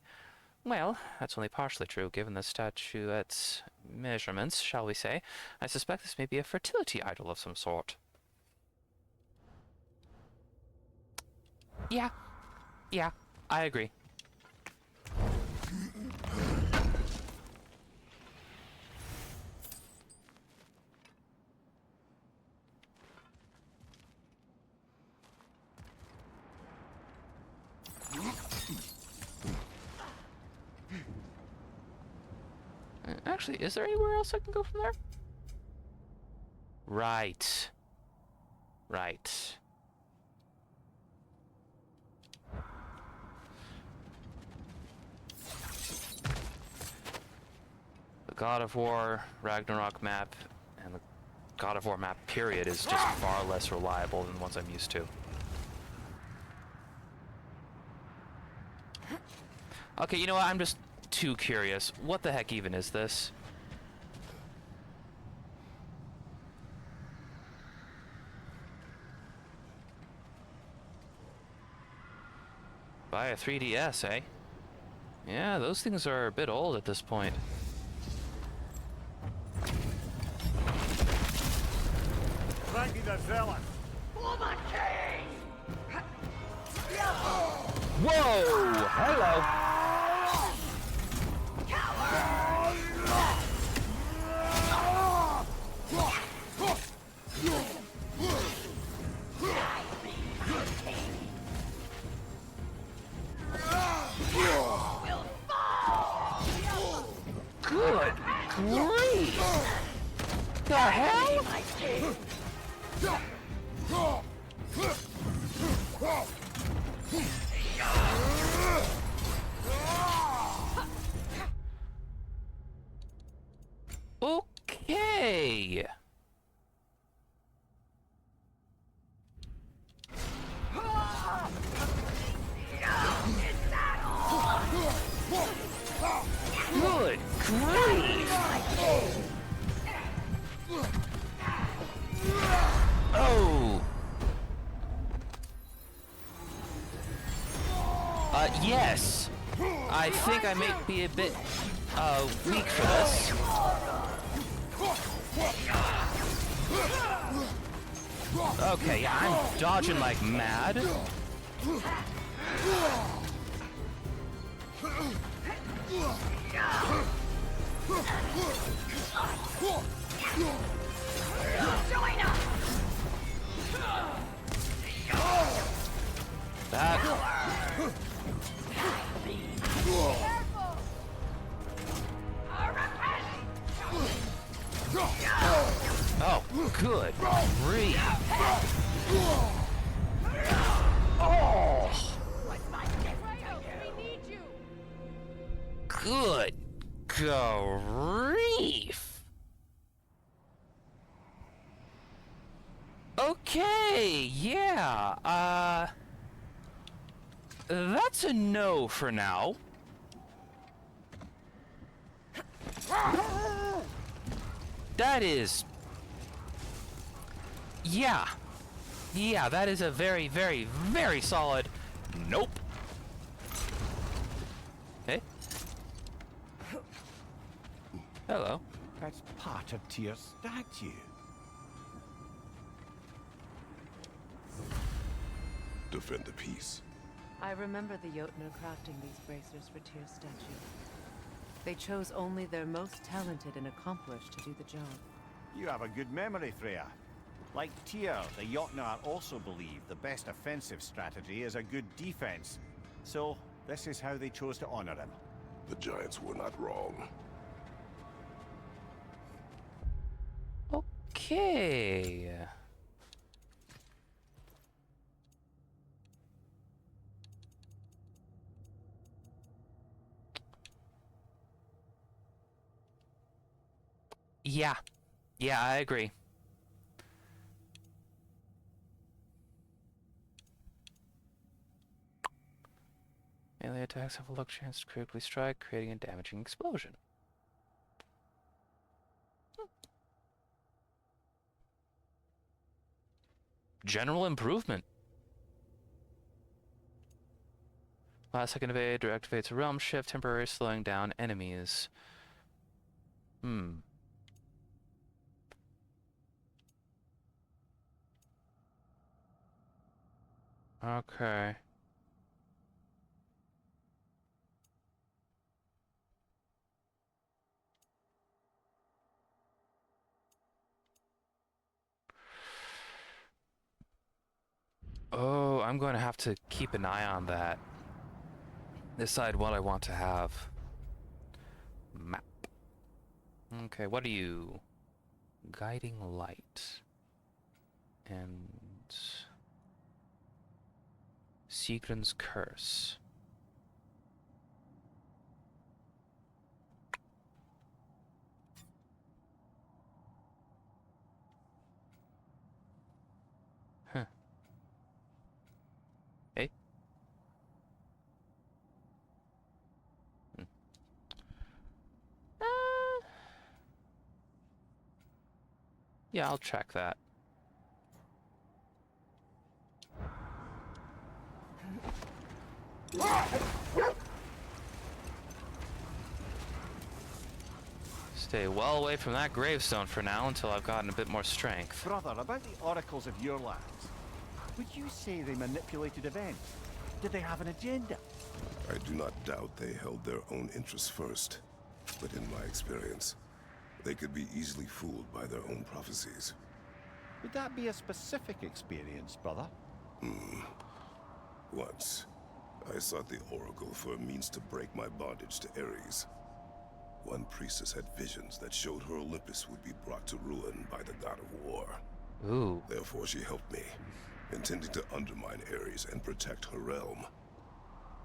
[SPEAKER 1] Well, that's only partially true, given the statuette's measurements, shall we say. I suspect this may be a fertility idol of some sort. Yeah, I agree. Actually, is there anywhere else I can go from there? Right. The God of War Ragnarok map and the God of War map period is just far less reliable than the ones I'm used to. Okay, you know what? I'm just too curious. What the heck even is this? Buy a 3DS, eh? Yeah, those things are a bit old at this point.
[SPEAKER 4] Frankie the Zealot!
[SPEAKER 1] Whoa! Hello! Good grief! The hell? Okay. Good grief! Oh! Yes! I think I may be a bit, weak for this. Okay, yeah, I'm dodging like mad.
[SPEAKER 6] Join us!
[SPEAKER 1] That. Oh, good grief. Oh. Good grief. Okay, yeah, that's a no for now. That is... Yeah. Yeah, that is a very, very, very solid nope. Hey. Hello.
[SPEAKER 4] That's part of Tyr's statue.
[SPEAKER 2] Defend the peace.
[SPEAKER 3] I remember the Jotnar crafting these bracers for Tyr's statue. They chose only their most talented and accomplished to do the job.
[SPEAKER 4] You have a good memory, Freya. Like Tyr, the Jotnar also believe the best offensive strategy is a good defense. So, this is how they chose to honor him.
[SPEAKER 2] The Giants were not wrong.
[SPEAKER 1] Okay. Yeah. Yeah, I agree. Melee attacks have a luck chance to critically strike, creating a damaging explosion. General improvement. Last second evade activates a realm shift, temporarily slowing down enemies. Okay. Oh, I'm going to have to keep an eye on that. Decide what I want to have. Map. Okay, what are you? Guiding light. And... Sigrun's curse. Huh. Hey? Yeah, I'll check that. Stay well away from that gravestone for now until I've gotten a bit more strength.
[SPEAKER 4] Brother, about the oracles of your lands, would you say they manipulated events? Did they have an agenda?
[SPEAKER 2] I do not doubt they held their own interests first. But in my experience, they could be easily fooled by their own prophecies.
[SPEAKER 4] Would that be a specific experience, brother?
[SPEAKER 2] Once, I sought the Oracle for a means to break my bondage to Ares. One priestess had visions that showed her Olympus would be brought to ruin by the god of war.
[SPEAKER 1] Ooh.
[SPEAKER 2] Therefore she helped me, intending to undermine Ares and protect her realm.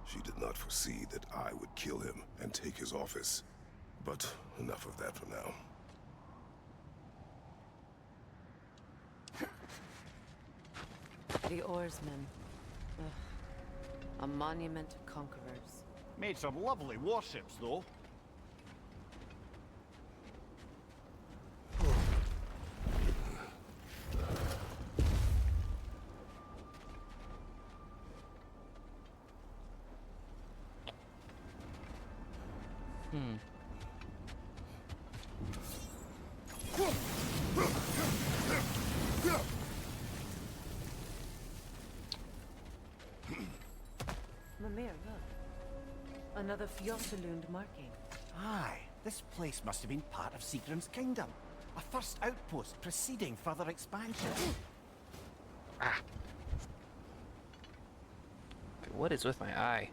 [SPEAKER 2] She did not foresee that I would kill him and take his office. But enough of that for now.
[SPEAKER 3] The oarsmen. Ugh. A monument to conquerors.
[SPEAKER 4] Made some lovely warships, though.
[SPEAKER 3] Mimir, look. Another Fjosalund marking.
[SPEAKER 4] Aye, this place must have been part of Sigrun's kingdom. A first outpost preceding further expansion.
[SPEAKER 1] Ah. What is with my eye?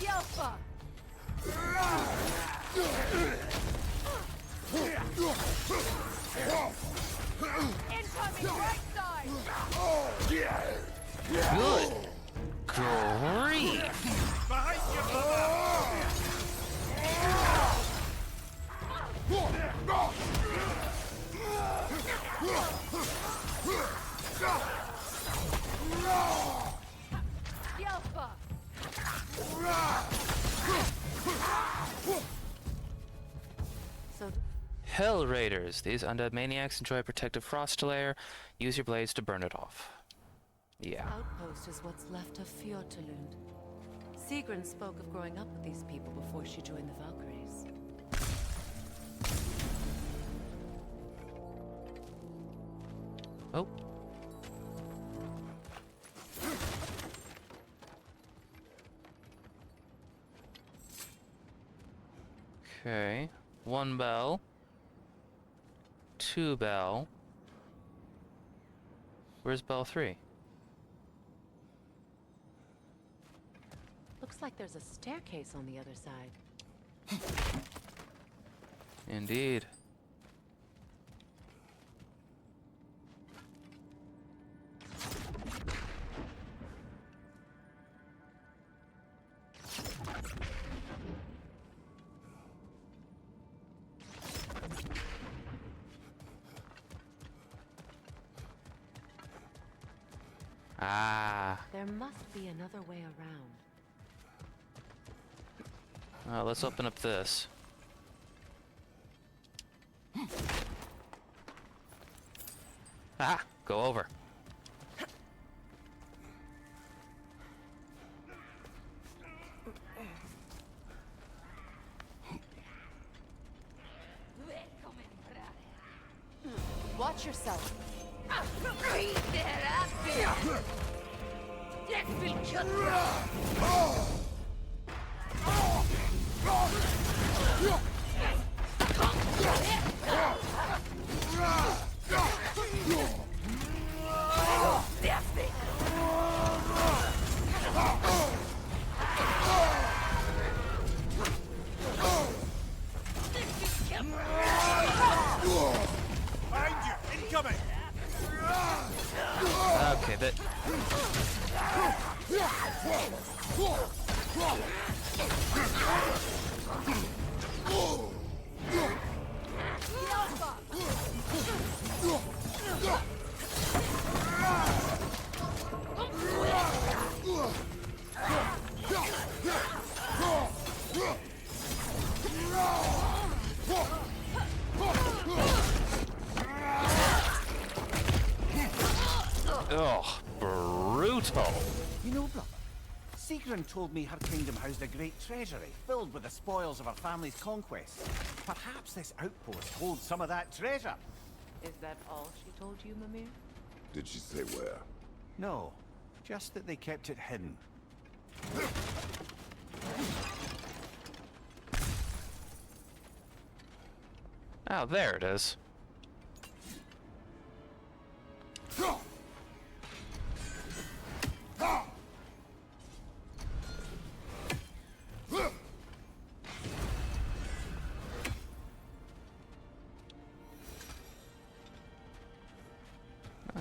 [SPEAKER 3] Alpha! Incoming right side!
[SPEAKER 1] Good grief!
[SPEAKER 4] Behind
[SPEAKER 3] Alpha! So
[SPEAKER 1] Hell Raiders. These undead maniacs enjoy a protective frost layer. Use your blades to burn it off. Yeah.
[SPEAKER 3] outpost is what's left of Fjordtalund. Sigrun spoke of growing up with these people before she joined the Valkyries.
[SPEAKER 1] Oh. Okay. 1 bell. 2 bell. Where's bell 3?
[SPEAKER 3] Looks like there's a staircase on the other side.
[SPEAKER 1] Indeed. Ah.
[SPEAKER 3] There must be another way around.
[SPEAKER 1] Let's open up this. Ah, go over.
[SPEAKER 3] Watch yourself.
[SPEAKER 4] Behind you! Incoming!
[SPEAKER 1] Okay, that... Oh, brutal.
[SPEAKER 4] You know, brother, Sigrun told me her kingdom housed a great treasury filled with the spoils of her family's conquests. Perhaps this outpost holds some of that treasure.
[SPEAKER 3] Is that all she told you, Mimir?
[SPEAKER 2] Did she say where?
[SPEAKER 4] No, just that they kept it hidden.
[SPEAKER 1] Oh, there it is.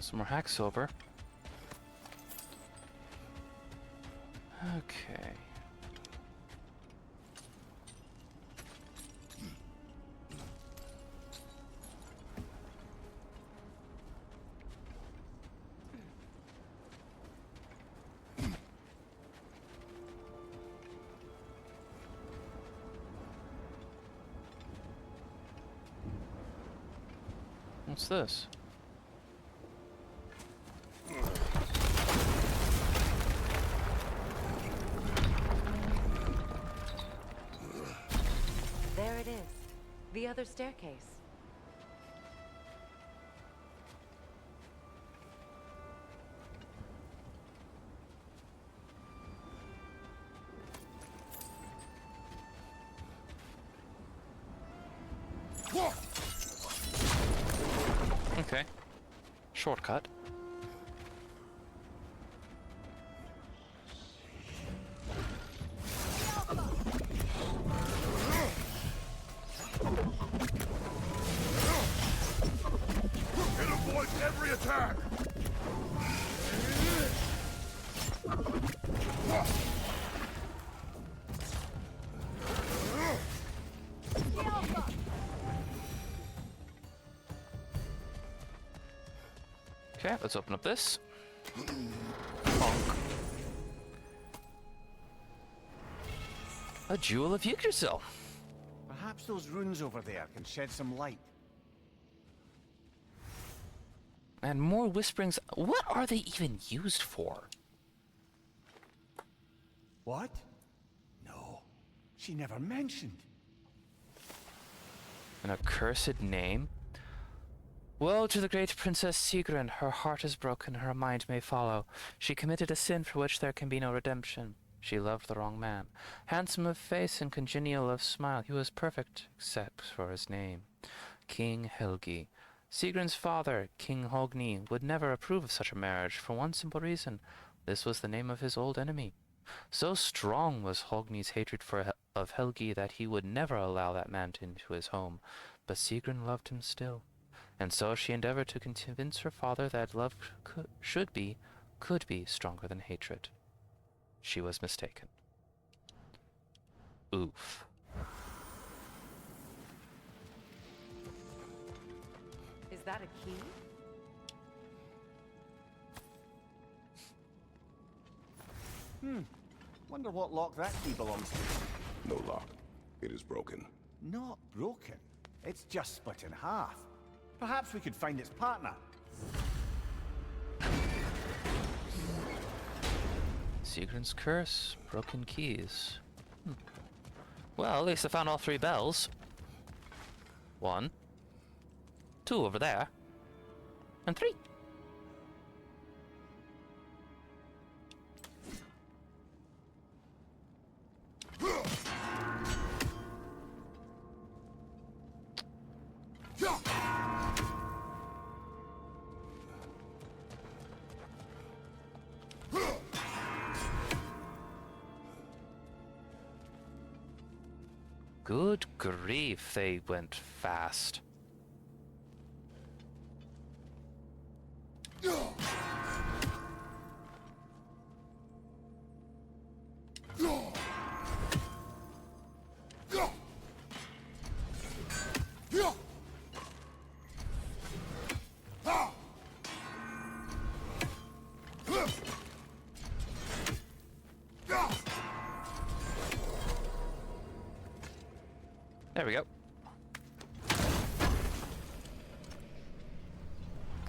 [SPEAKER 1] Some more hack silver. Okay. What's this?
[SPEAKER 3] The other staircase.
[SPEAKER 1] Okay. Shortcut.
[SPEAKER 2] It avoids every attack!
[SPEAKER 1] Okay, let's open up this. Bonk. A Jewel of Yggdrasil.
[SPEAKER 4] Perhaps those runes over there can shed some light.
[SPEAKER 1] And more whisperings. What are they even used for?
[SPEAKER 4] What? No, she never mentioned.
[SPEAKER 1] An accursed name? Woe to the great Princess Sigrun. Her heart is broken, her mind may follow. She committed a sin for which there can be no redemption. She loved the wrong man. Handsome of face and congenial of smile, he was perfect, except for his name. King Helgi. Sigrun's father, King Hogni, would never approve of such a marriage, for one simple reason. This was the name of his old enemy. So strong was Hogni's hatred of Helgi that he would never allow that man into his home. But Sigrun loved him still. And so she endeavored to convince her father that love could be stronger than hatred. She was mistaken. Oof.
[SPEAKER 3] Is that a key?
[SPEAKER 4] Wonder what lock that key belongs to.
[SPEAKER 2] No lock. It is broken.
[SPEAKER 4] Not broken. It's just split in half. Perhaps we could find its partner.
[SPEAKER 1] Sigrun's curse, broken keys. Well, at least I found all 3 bells. 1, 2 over there, and 3. Good grief, they went fast. There we go.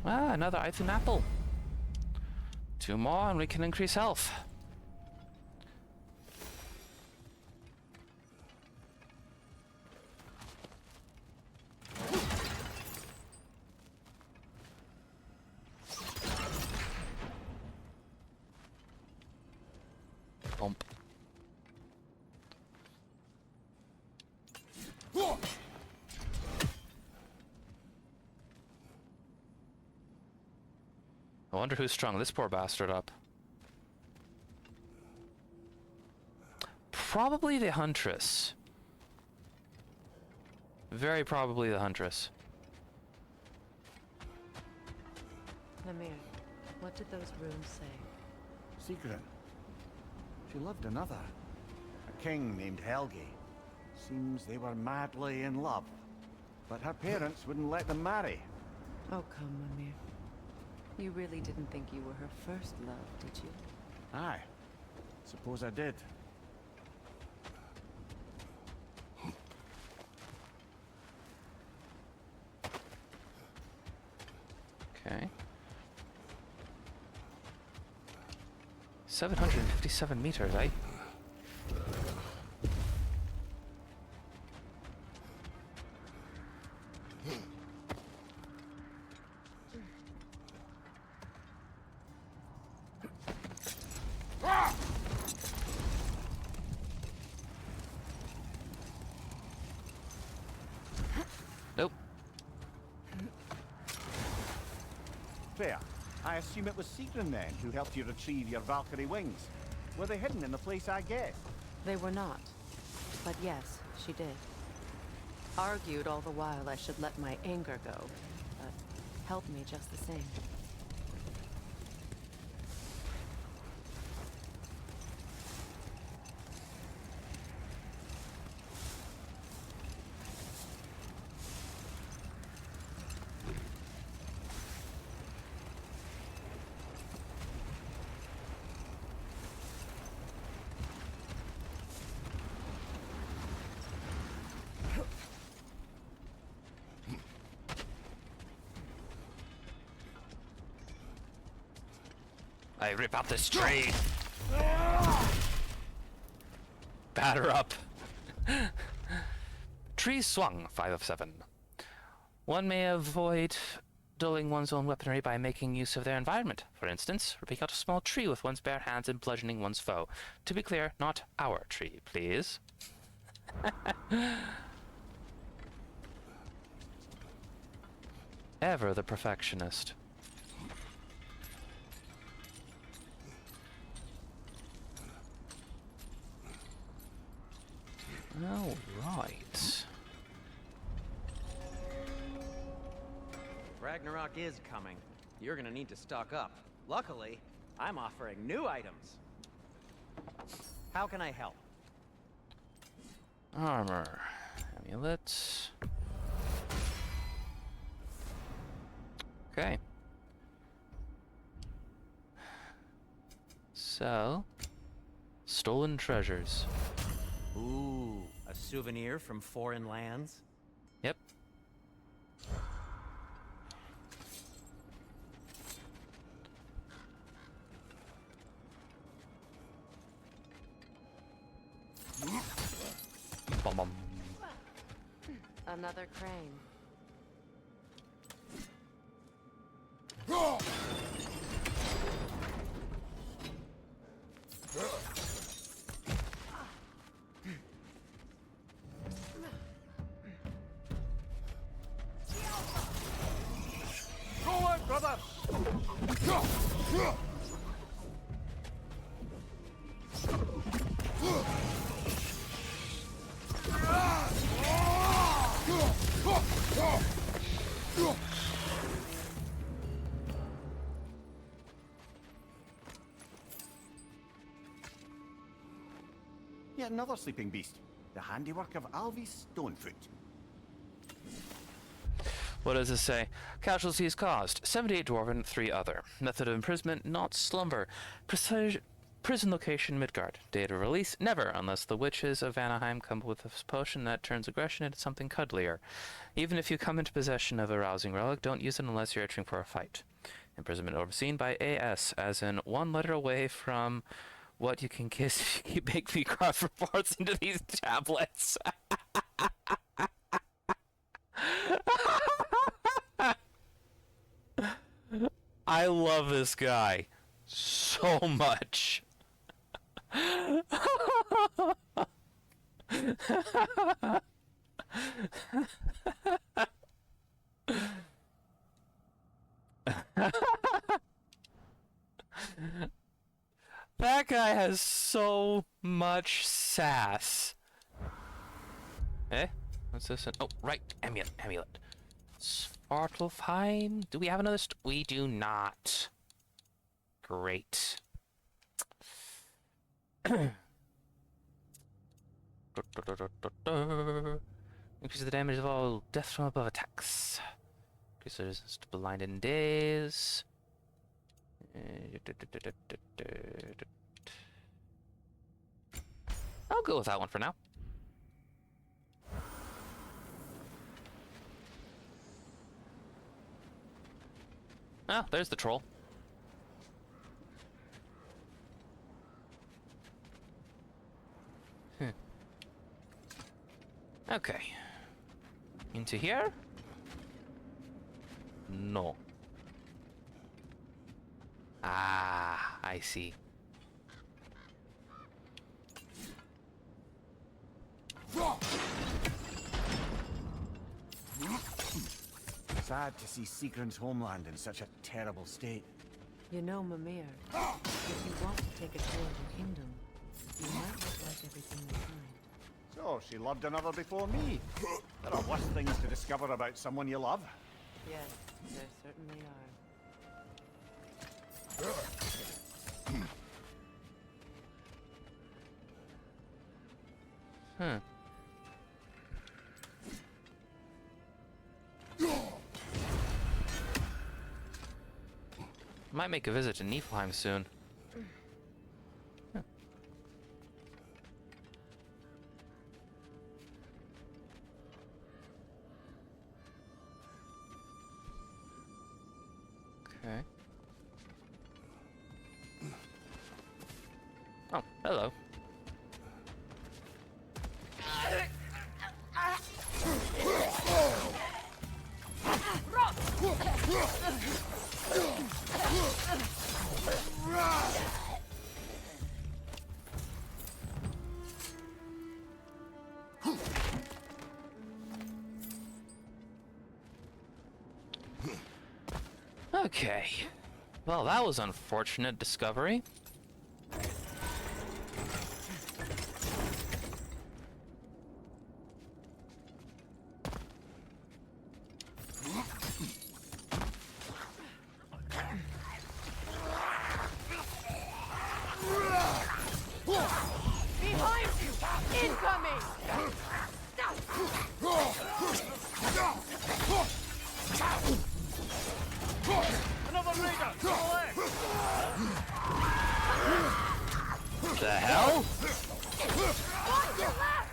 [SPEAKER 1] Ah, another Ithun apple. 2 more and we can increase health. Bump. I wonder who strung this poor bastard up. Probably the Huntress. Very probably the Huntress.
[SPEAKER 3] Mimir, what did those runes say?
[SPEAKER 4] Sigrun. She loved another. A king named Helgi. Seems they were madly in love. But her parents wouldn't let them marry.
[SPEAKER 3] Oh, come, Mimir. You really didn't think you were her first love, did you?
[SPEAKER 4] Aye. Suppose I did.
[SPEAKER 1] Okay. 757 meters, eh?
[SPEAKER 4] fair. I assume it was Sigrun then who helped you retrieve your Valkyrie wings. Were they hidden in the place I guessed?
[SPEAKER 3] They were not. But yes, she did. Argued all the while I should let my anger go, but helped me just the same.
[SPEAKER 1] I rip out this tree. Batter up. Trees swung, 5 of 7. One may avoid dulling one's own weaponry by making use of their environment. For instance, ripping out a small tree with one's bare hands and bludgeoning one's foe. To be clear, not our tree, please. Ever the perfectionist. All right.
[SPEAKER 5] Ragnarok is coming. You're gonna need to stock up. Luckily, I'm offering new items. How can I help?
[SPEAKER 1] Armor. Amulets. Okay. So, stolen treasures.
[SPEAKER 5] Ooh, a souvenir from foreign lands?
[SPEAKER 1] Yep. Bum bum.
[SPEAKER 3] Another crane.
[SPEAKER 4] Go on, brother! Yet another sleeping beast. The handiwork of Alvis Stonefoot.
[SPEAKER 1] What does this say? Casualties caused. 78 dwarven, 3 other. Method of imprisonment, not slumber. Prison location, Midgard. Date of release, never, unless the witches of Vanaheim come up with a potion that turns aggression into something cuddlier. Even if you come into possession of a rousing relic, don't use it unless you're entering for a fight. Imprisonment overseen by AS, as in 1 letter away from what you can kiss if you make me craft reports into these tablets. I love this guy so much. That guy has so much sass. Eh? What's this? Oh, right. Amulet. Svartalfheim. Do we have another we do not. Great. Increase the damage of all death from above attacks. Increase the resistance to blinded days. I'll go with that one for now. Oh, there's the troll. Okay. Into here? No. Ah, I see.
[SPEAKER 4] sad to see Sigrun's homeland in such a terrible state.
[SPEAKER 3] You know, Mimir, if you want to take a tour of the kingdom, you might not like everything you find.
[SPEAKER 4] So, she loved another before me. There are worse things to discover about someone you love.
[SPEAKER 3] Yes, there certainly are.
[SPEAKER 1] Hmm. Might make a visit to Niflheim soon. Huh. Okay. Oh, hello. Okay. Well, that was unfortunate discovery.
[SPEAKER 3] Behind you! Incoming!
[SPEAKER 4] Another raider! To the left!
[SPEAKER 1] The hell?
[SPEAKER 3] Watch your left!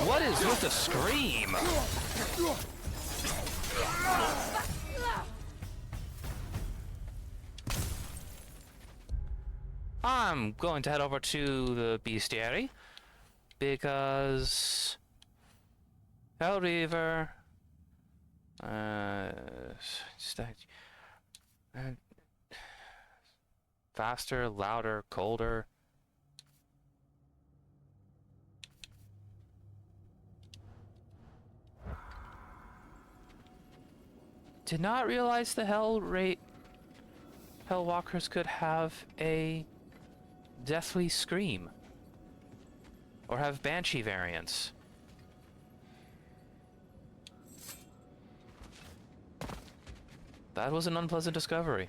[SPEAKER 1] What is with the scream? I'm going to head over to the bestiary because Hellreaver, faster, louder, colder. Did not realize the Hellwalkers could have a deathly scream. Or have banshee variants. That was an unpleasant discovery.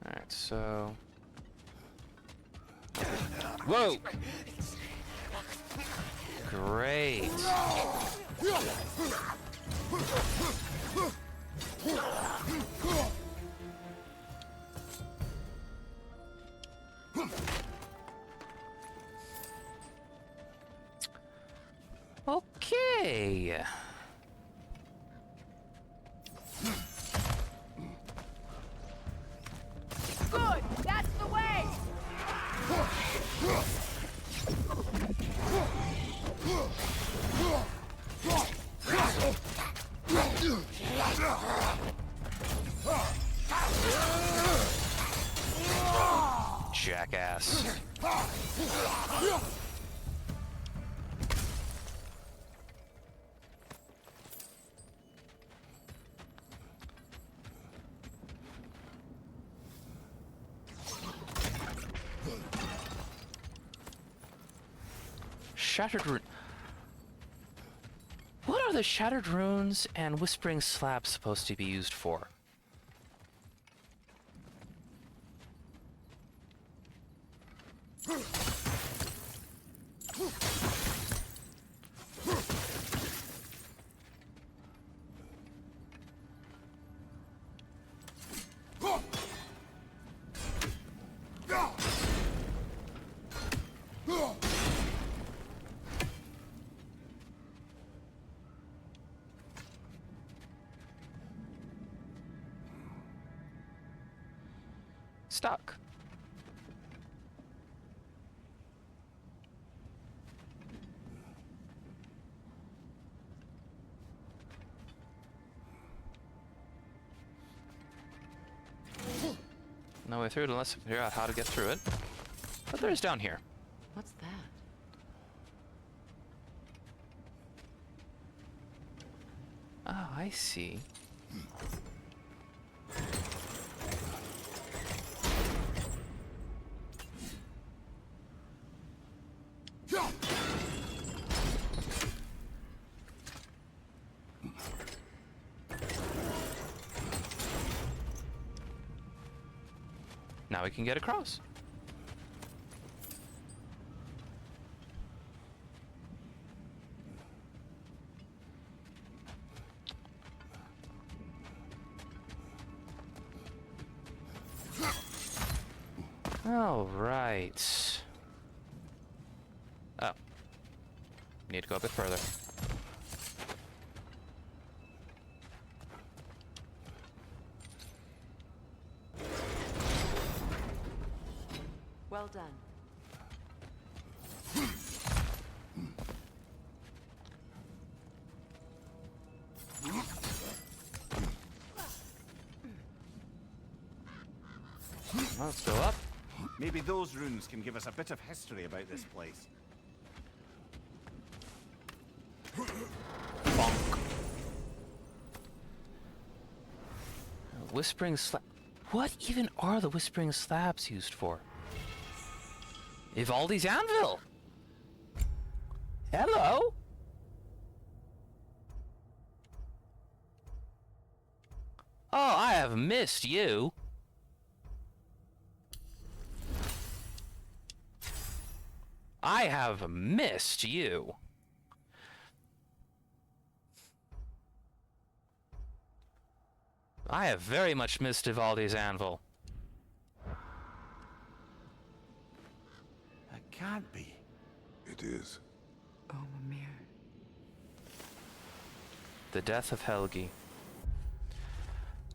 [SPEAKER 1] Alright, so... Whoa! Great. Okay.
[SPEAKER 3] Good! That's the way!
[SPEAKER 1] Jackass. Shattered rune. What are the shattered runes and whispering slabs supposed to be used for? Stuck. No way through it unless I figure out how to get through it. But there's down here.
[SPEAKER 3] What's that?
[SPEAKER 1] Oh, I see. Now we can get across. All right. Oh. Need to go a bit further.
[SPEAKER 3] Well done.
[SPEAKER 1] Let's go up.
[SPEAKER 4] Maybe those runes can give us a bit of history about this place.
[SPEAKER 1] Bonk. Whispering slab. What even are the whispering slabs used for? Ivaldi's anvil. Hello. Oh, I have missed you. I have missed you. I have very much missed Ivaldi's anvil.
[SPEAKER 4] That can't be.
[SPEAKER 2] It is.
[SPEAKER 3] Oh, Mimir.
[SPEAKER 1] The death of Helgi.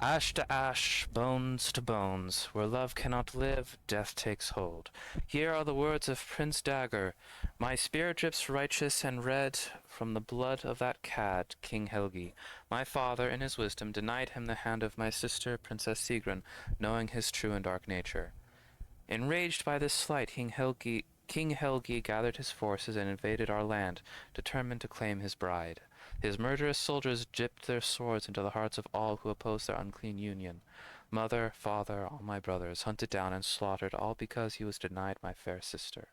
[SPEAKER 1] Ash to ash, bones to bones, where love cannot live, death takes hold. Here are the words of Prince Dagger. My spear drips righteous and red from the blood of that cad, King Helgi. My father, in his wisdom, denied him the hand of my sister, Princess Sigrun, knowing his true and dark nature. Enraged by this slight, King Helgi gathered his forces and invaded our land, determined to claim his bride. His murderous soldiers dipped their swords into the hearts of all who opposed their unclean union. Mother, father, all my brothers, hunted down and slaughtered, all because he was denied my fair sister.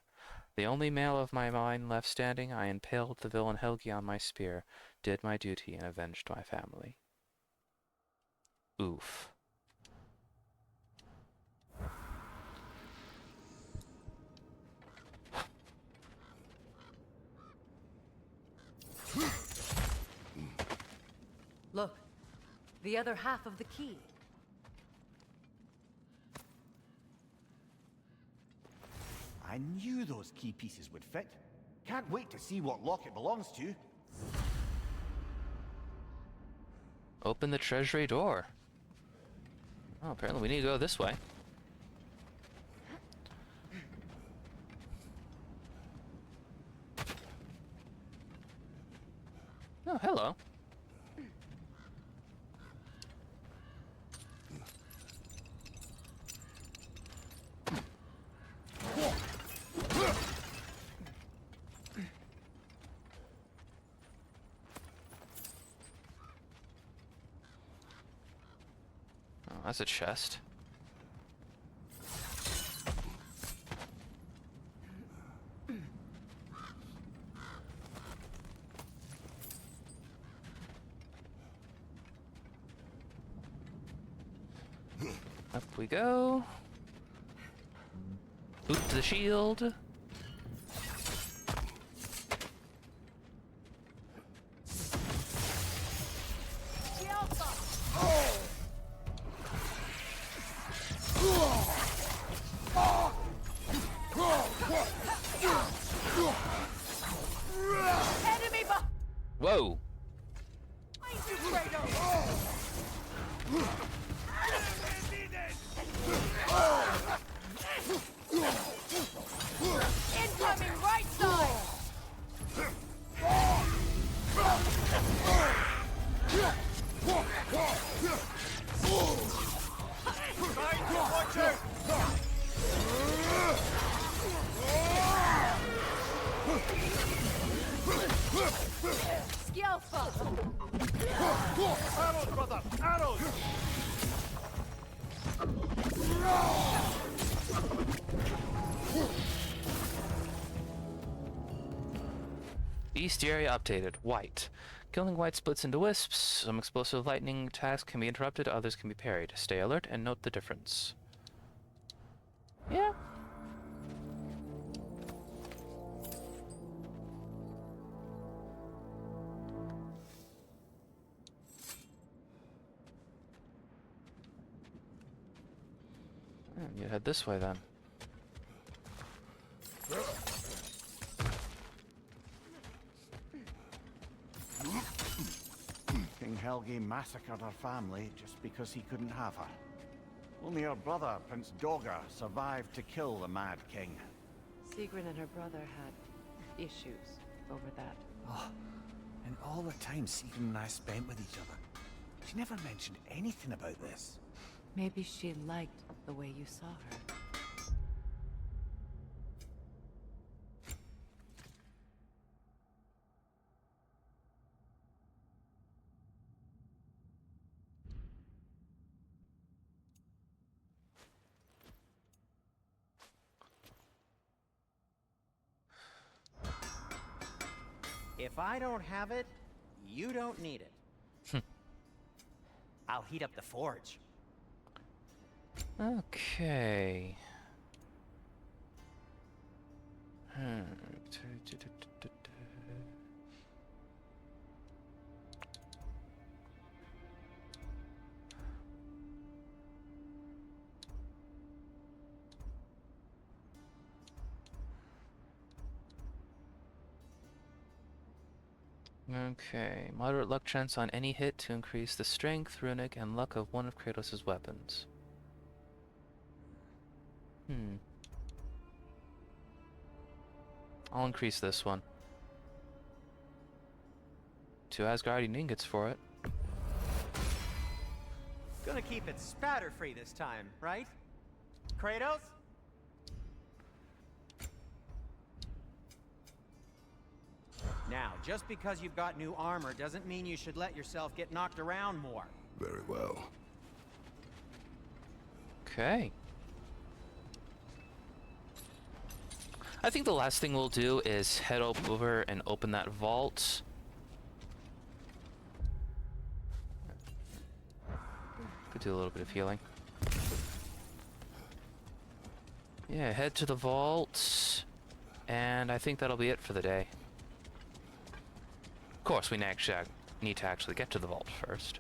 [SPEAKER 1] The only male of my line left standing, I impaled the villain Helgi on my spear, did my duty, and avenged my family. Oof.
[SPEAKER 3] Look, the other half of the key.
[SPEAKER 4] I knew those key pieces would fit. Can't wait to see what lock it belongs to.
[SPEAKER 1] Open the treasury door. Oh, apparently we need to go this way. Oh, hello. Oh, that's a chest. Up we go. Boot the shield.
[SPEAKER 3] Enemy
[SPEAKER 1] Whoa.
[SPEAKER 3] incoming right side!
[SPEAKER 4] Watch out!
[SPEAKER 3] Skill
[SPEAKER 1] Bestiaria updated. White. Killing white splits into wisps. Some explosive lightning attacks can be interrupted, others can be parried. Stay alert and note the difference. Yeah. You head this way then.
[SPEAKER 4] King Helgi massacred her family just because he couldn't have her. Only her brother, Prince Dogger, survived to kill the Mad King.
[SPEAKER 3] Sigrun and her brother had issues over that.
[SPEAKER 4] Oh, and all the time Sigrun and I spent with each other, she never mentioned anything about this.
[SPEAKER 3] Maybe she liked the way you saw her.
[SPEAKER 5] If I don't have it, you don't need it. I'll heat up the forge.
[SPEAKER 1] Okay. Okay, moderate luck chance on any hit to increase the strength, runic, and luck of one of Kratos' weapons. I'll increase this one. 2 Asgardian ingots for it.
[SPEAKER 5] Gonna keep it spatter-free this time, right? Kratos? Now, just because you've got new armor doesn't mean you should let yourself get knocked around more.
[SPEAKER 2] Very well.
[SPEAKER 1] Okay. I think the last thing we'll do is head over and open that vault. Could do a little bit of healing. Yeah, head to the vault. And I think that'll be it for the day. Of course, we need to actually get to the vault first.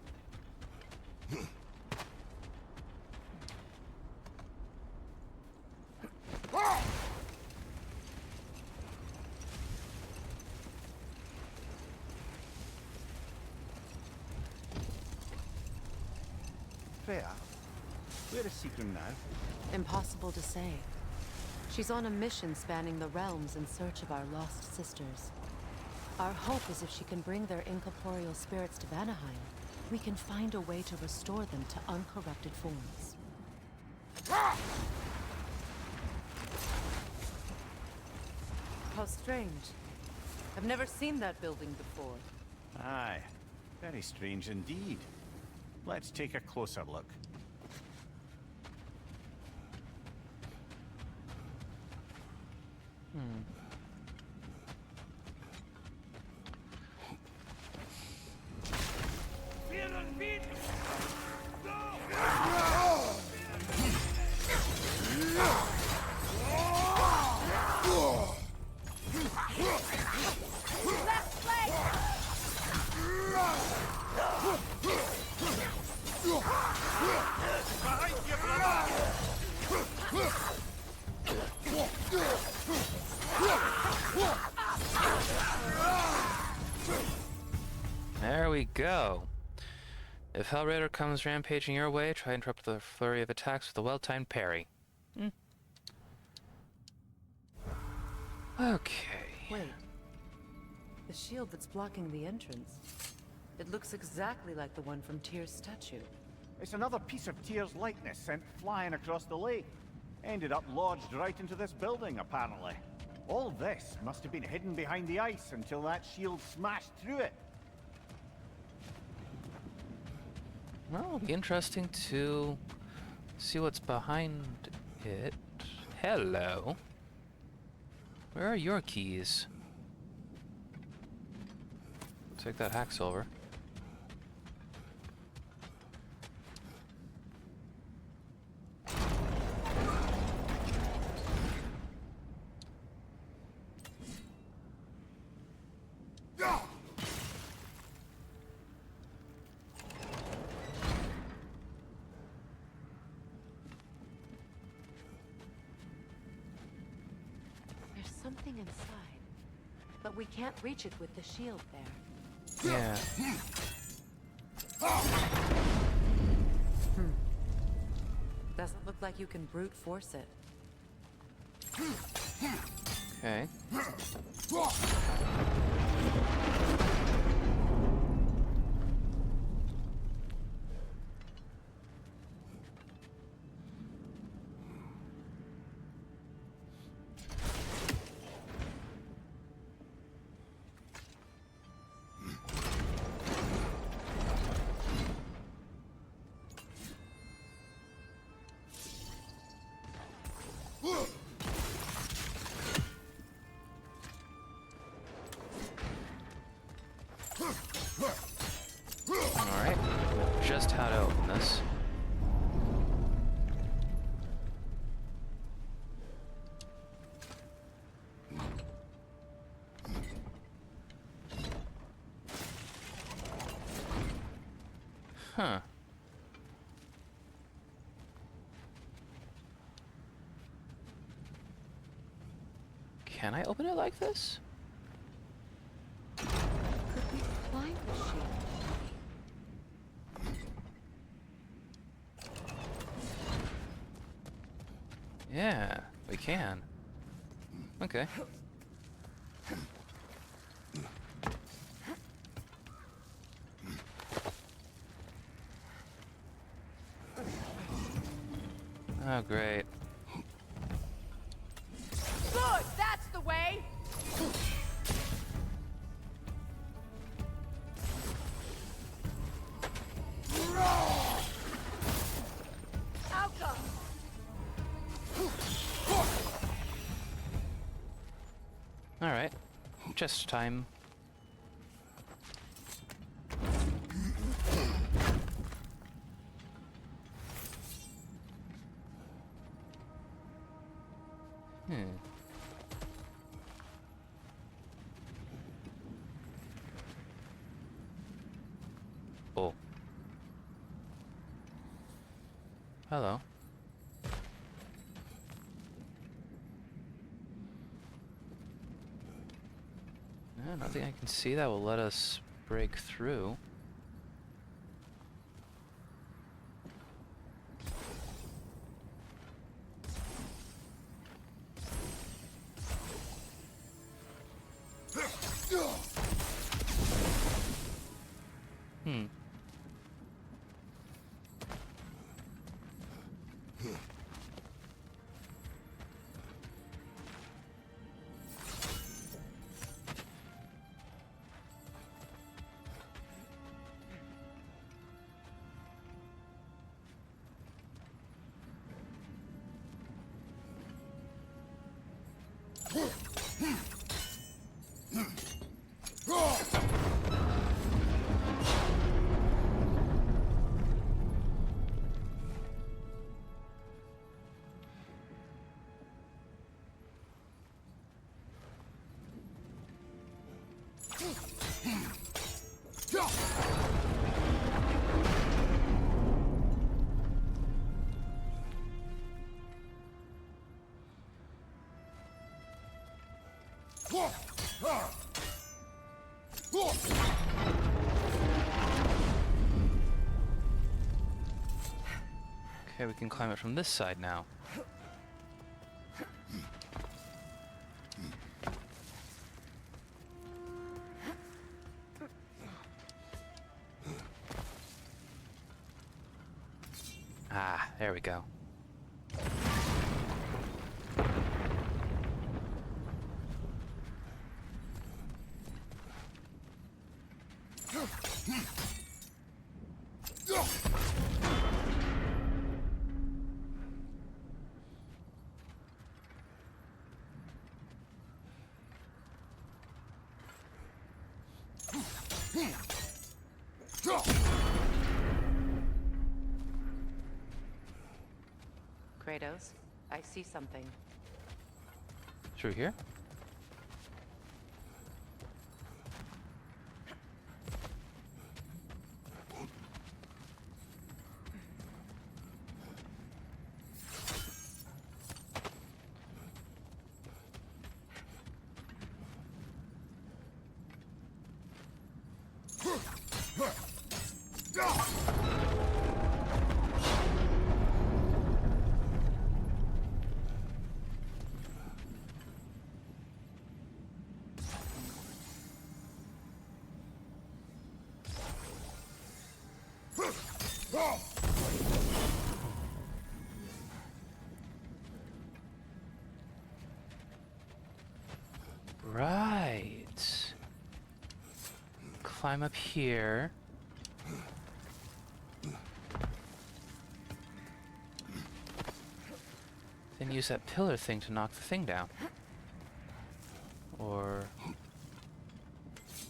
[SPEAKER 4] Freya, where is Sigrun now?
[SPEAKER 3] Impossible to say. She's on a mission spanning the realms in search of our lost sisters. Our hope is if she can bring their incorporeal spirits to Vanaheim, we can find a way to restore them to uncorrupted forms. How strange. I've never seen that building before.
[SPEAKER 4] Aye, very strange indeed. Let's take a closer look.
[SPEAKER 1] There we go. If Hellraider comes rampaging your way, try and interrupt the flurry of attacks with a well-timed parry. Okay.
[SPEAKER 3] Wait. The shield that's blocking the entrance. It looks exactly like the one from Tyr's statue.
[SPEAKER 4] It's another piece of Tyr's likeness sent flying across the lake. Ended up lodged right into this building, apparently. All this must have been hidden behind the ice until that shield smashed through it.
[SPEAKER 1] Well, it'll be interesting to see what's behind it. Hello. Where are your keys? Take that hack silver.
[SPEAKER 3] There's something inside, but we can't reach it with the shield there.
[SPEAKER 1] Yeah.
[SPEAKER 3] Doesn't look like you can brute force it.
[SPEAKER 1] Okay. Alright. Just how to open this. Huh. Can I open it like this?
[SPEAKER 3] Could we climb the shield?
[SPEAKER 1] Yeah, we can. Okay. Oh, great.
[SPEAKER 6] Good, that's the way! Outcome!
[SPEAKER 1] Alright. Just time. Oh. Hello. Nothing I can see that will let us break through. Okay, we can climb it from this side now. Ah, there we go.
[SPEAKER 3] Kratos, I see something.
[SPEAKER 1] Through here? Right. Climb up here. Then use that pillar thing to knock the thing down. Or...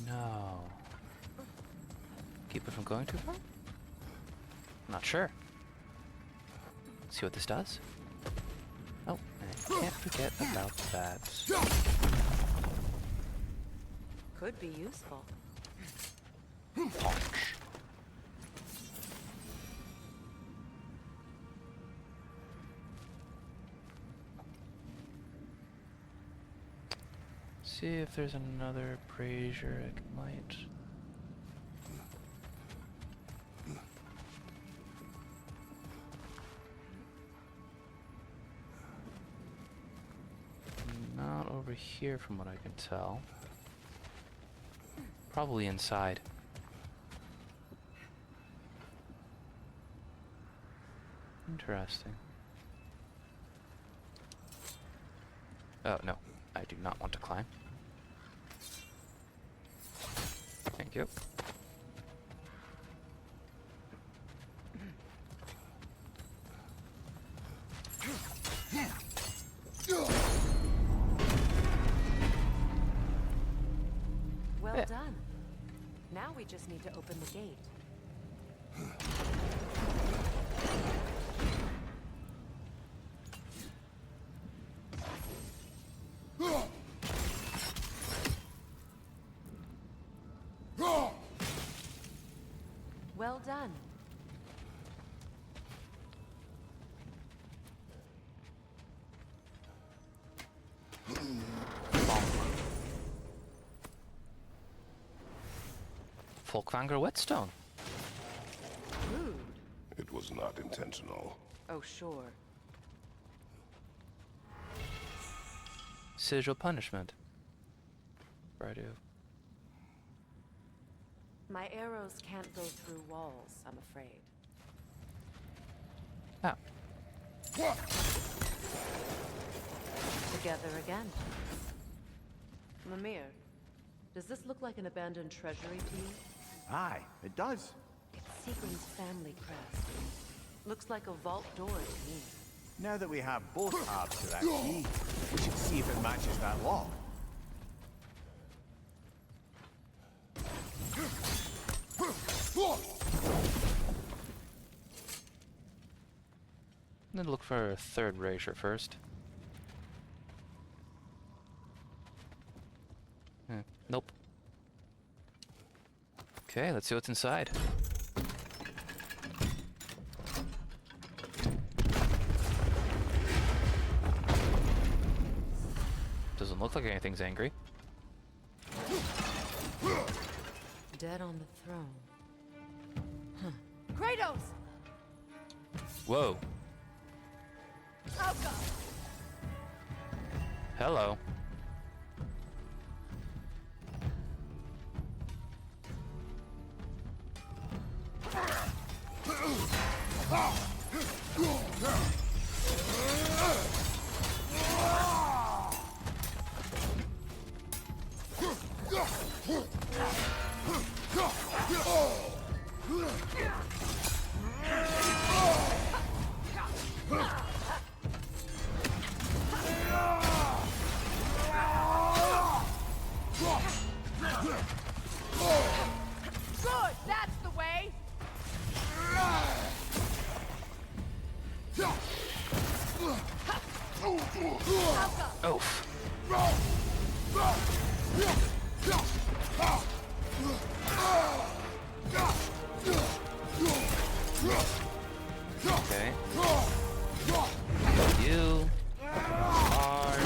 [SPEAKER 1] no. Keep it from going too far? Not sure. See what this does? Oh, and I can't forget about that.
[SPEAKER 3] Could be useful.
[SPEAKER 1] Punch. See if there's another brazier it might. Not over here from what I can tell. Probably inside. Interesting. Oh, no. I do not want to climb. Thank you.
[SPEAKER 3] Well
[SPEAKER 1] Yeah.
[SPEAKER 3] done. Now we just need to open the gate. Well done.
[SPEAKER 1] Folkvanger whetstone.
[SPEAKER 3] Rude.
[SPEAKER 2] It was not intentional.
[SPEAKER 3] Oh, sure.
[SPEAKER 1] Sigil punishment. Righto.
[SPEAKER 3] My arrows can't go through walls, I'm afraid.
[SPEAKER 1] Ah.
[SPEAKER 3] Together again. Mimir, does this look like an abandoned treasury to you?
[SPEAKER 4] Aye, it does.
[SPEAKER 3] It's Siegram's family crest. Looks like a vault door to me.
[SPEAKER 4] Now that we have both halves to that key, we should see if it matches that lock.
[SPEAKER 1] Then look for a third brazier first. Nope. Okay, let's see what's inside. Doesn't look like anything's angry.
[SPEAKER 3] Dead on the throne. Huh. Kratos!
[SPEAKER 1] Whoa.
[SPEAKER 3] Oh god!
[SPEAKER 1] Hello. Oh. Okay. You are dead.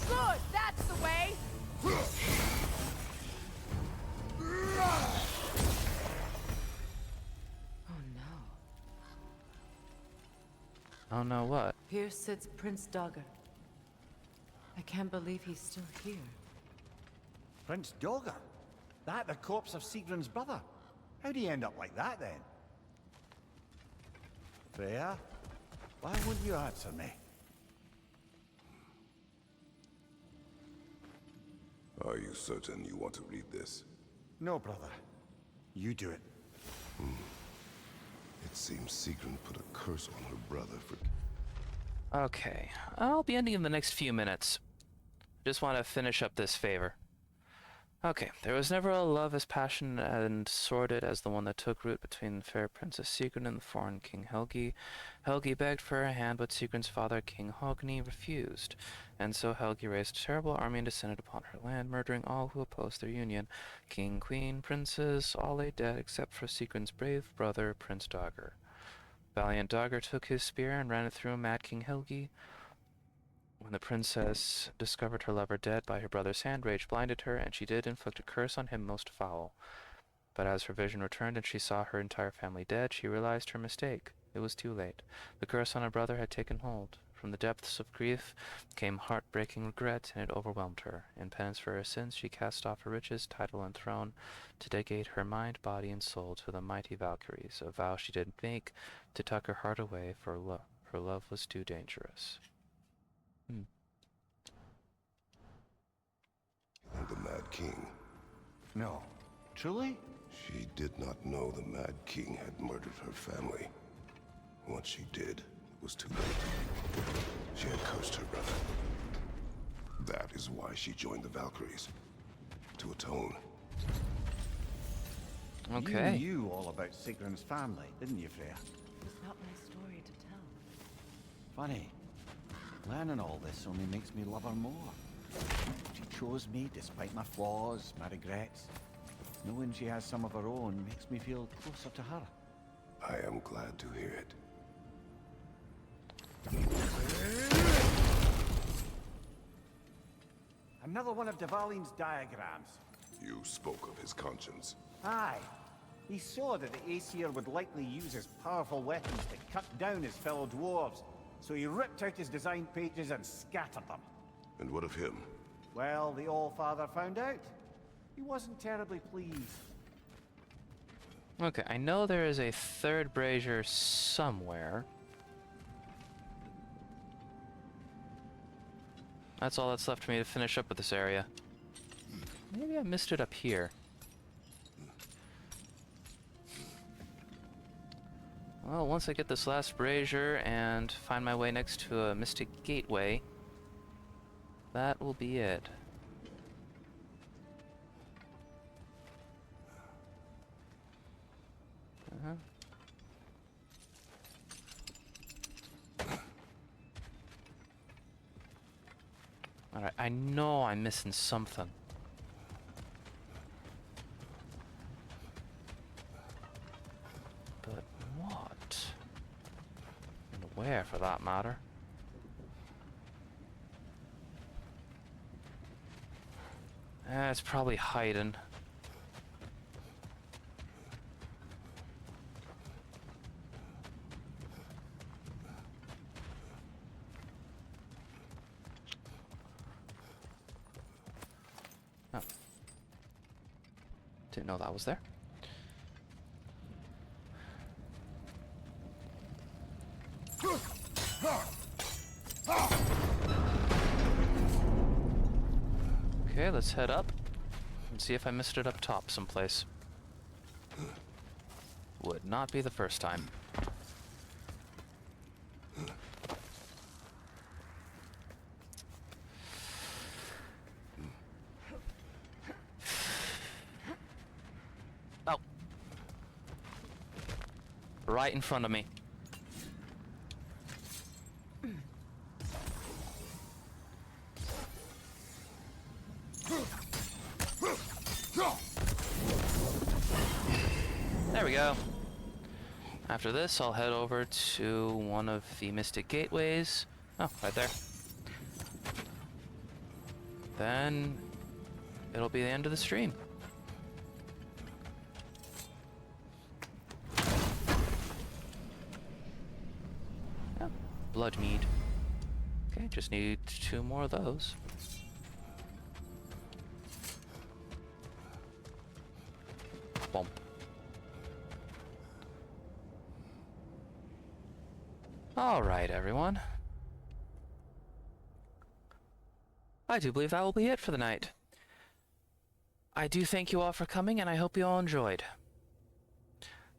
[SPEAKER 3] Good, that's the way! Oh no.
[SPEAKER 1] Oh no, what?
[SPEAKER 3] Here sits Prince Dogger. I can't believe he's still here.
[SPEAKER 4] Prince Dogger? That the corpse of Sigrun's brother? How'd he end up like that, then? Freya? Why wouldn't you answer me?
[SPEAKER 2] Are you certain you want to read this?
[SPEAKER 4] No, brother. You do it.
[SPEAKER 2] It seems Sigrun put a curse on her brother for...
[SPEAKER 1] Okay, I'll be ending in the next few minutes. Just want to finish up this favor. Okay, there was never a love as passionate and sordid as the one that took root between fair Princess Sigrun and the foreign King Helgi. Helgi begged for her hand, but Sigrun's father, King Hogni, refused, and so Helgi raised a terrible army and descended upon her land, murdering all who opposed their union. King, queen, princes, all lay dead except for Sigrun's brave brother, Prince Dagr. Valiant Dagr took his spear and ran it through mad King Helgi. When the princess discovered her lover dead by her brother's hand, rage blinded her, and she did inflict a curse on him most foul. But as her vision returned and she saw her entire family dead, she realized her mistake. It was too late. The curse on her brother had taken hold. From the depths of grief came heartbreaking regret, and it overwhelmed her. In penance for her sins, she cast off her riches, title, and throne to dedicate her mind, body, and soul to the mighty Valkyries, a vow she didn't make to tuck her heart away, for her love was too dangerous.
[SPEAKER 2] And the Mad King.
[SPEAKER 4] No. Truly?
[SPEAKER 2] She did not know the Mad King had murdered her family. Once she did, it was too late. She had cursed her brother. That is why she joined the Valkyries. To atone.
[SPEAKER 1] Okay.
[SPEAKER 4] You knew all about Sigrun's family, didn't you, Freya?
[SPEAKER 3] It's not my story to tell.
[SPEAKER 4] Funny. Learning all this only makes me love her more. She chose me despite my flaws, my regrets. Knowing she has some of her own makes me feel closer to her.
[SPEAKER 2] I am glad to hear it.
[SPEAKER 4] Another one of Dvalin's diagrams.
[SPEAKER 2] You spoke of his conscience.
[SPEAKER 4] Aye. He saw that the Aesir would likely use his powerful weapons to cut down his fellow dwarves, so he ripped out his design pages and scattered them.
[SPEAKER 2] And what of him?
[SPEAKER 4] Well, the All-Father found out. He wasn't terribly pleased.
[SPEAKER 1] Okay, I know there is a third brazier somewhere. That's all that's left for me to finish up with this area. Maybe I missed it up here. Well, once I get this last brazier and find my way next to a mystic gateway, that will be it. Alright, I know I'm missing something. But what? And where, for that matter? It's probably hiding. Oh. Didn't know that was there. Okay, let's head up and see if I missed it up top someplace. Would not be the first time. right in front of me. There we go. After this, I'll head over to one of the Mystic Gateways. Oh, right there. Then it'll be the end of the stream. Oh, blood mead. Okay, just need 2 more of those. Bump. All right, everyone. I do believe that will be it for the night. I do thank you all for coming, and I hope you all enjoyed.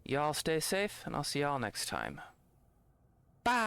[SPEAKER 1] Y'all stay safe, and I'll see y'all next time. Bye!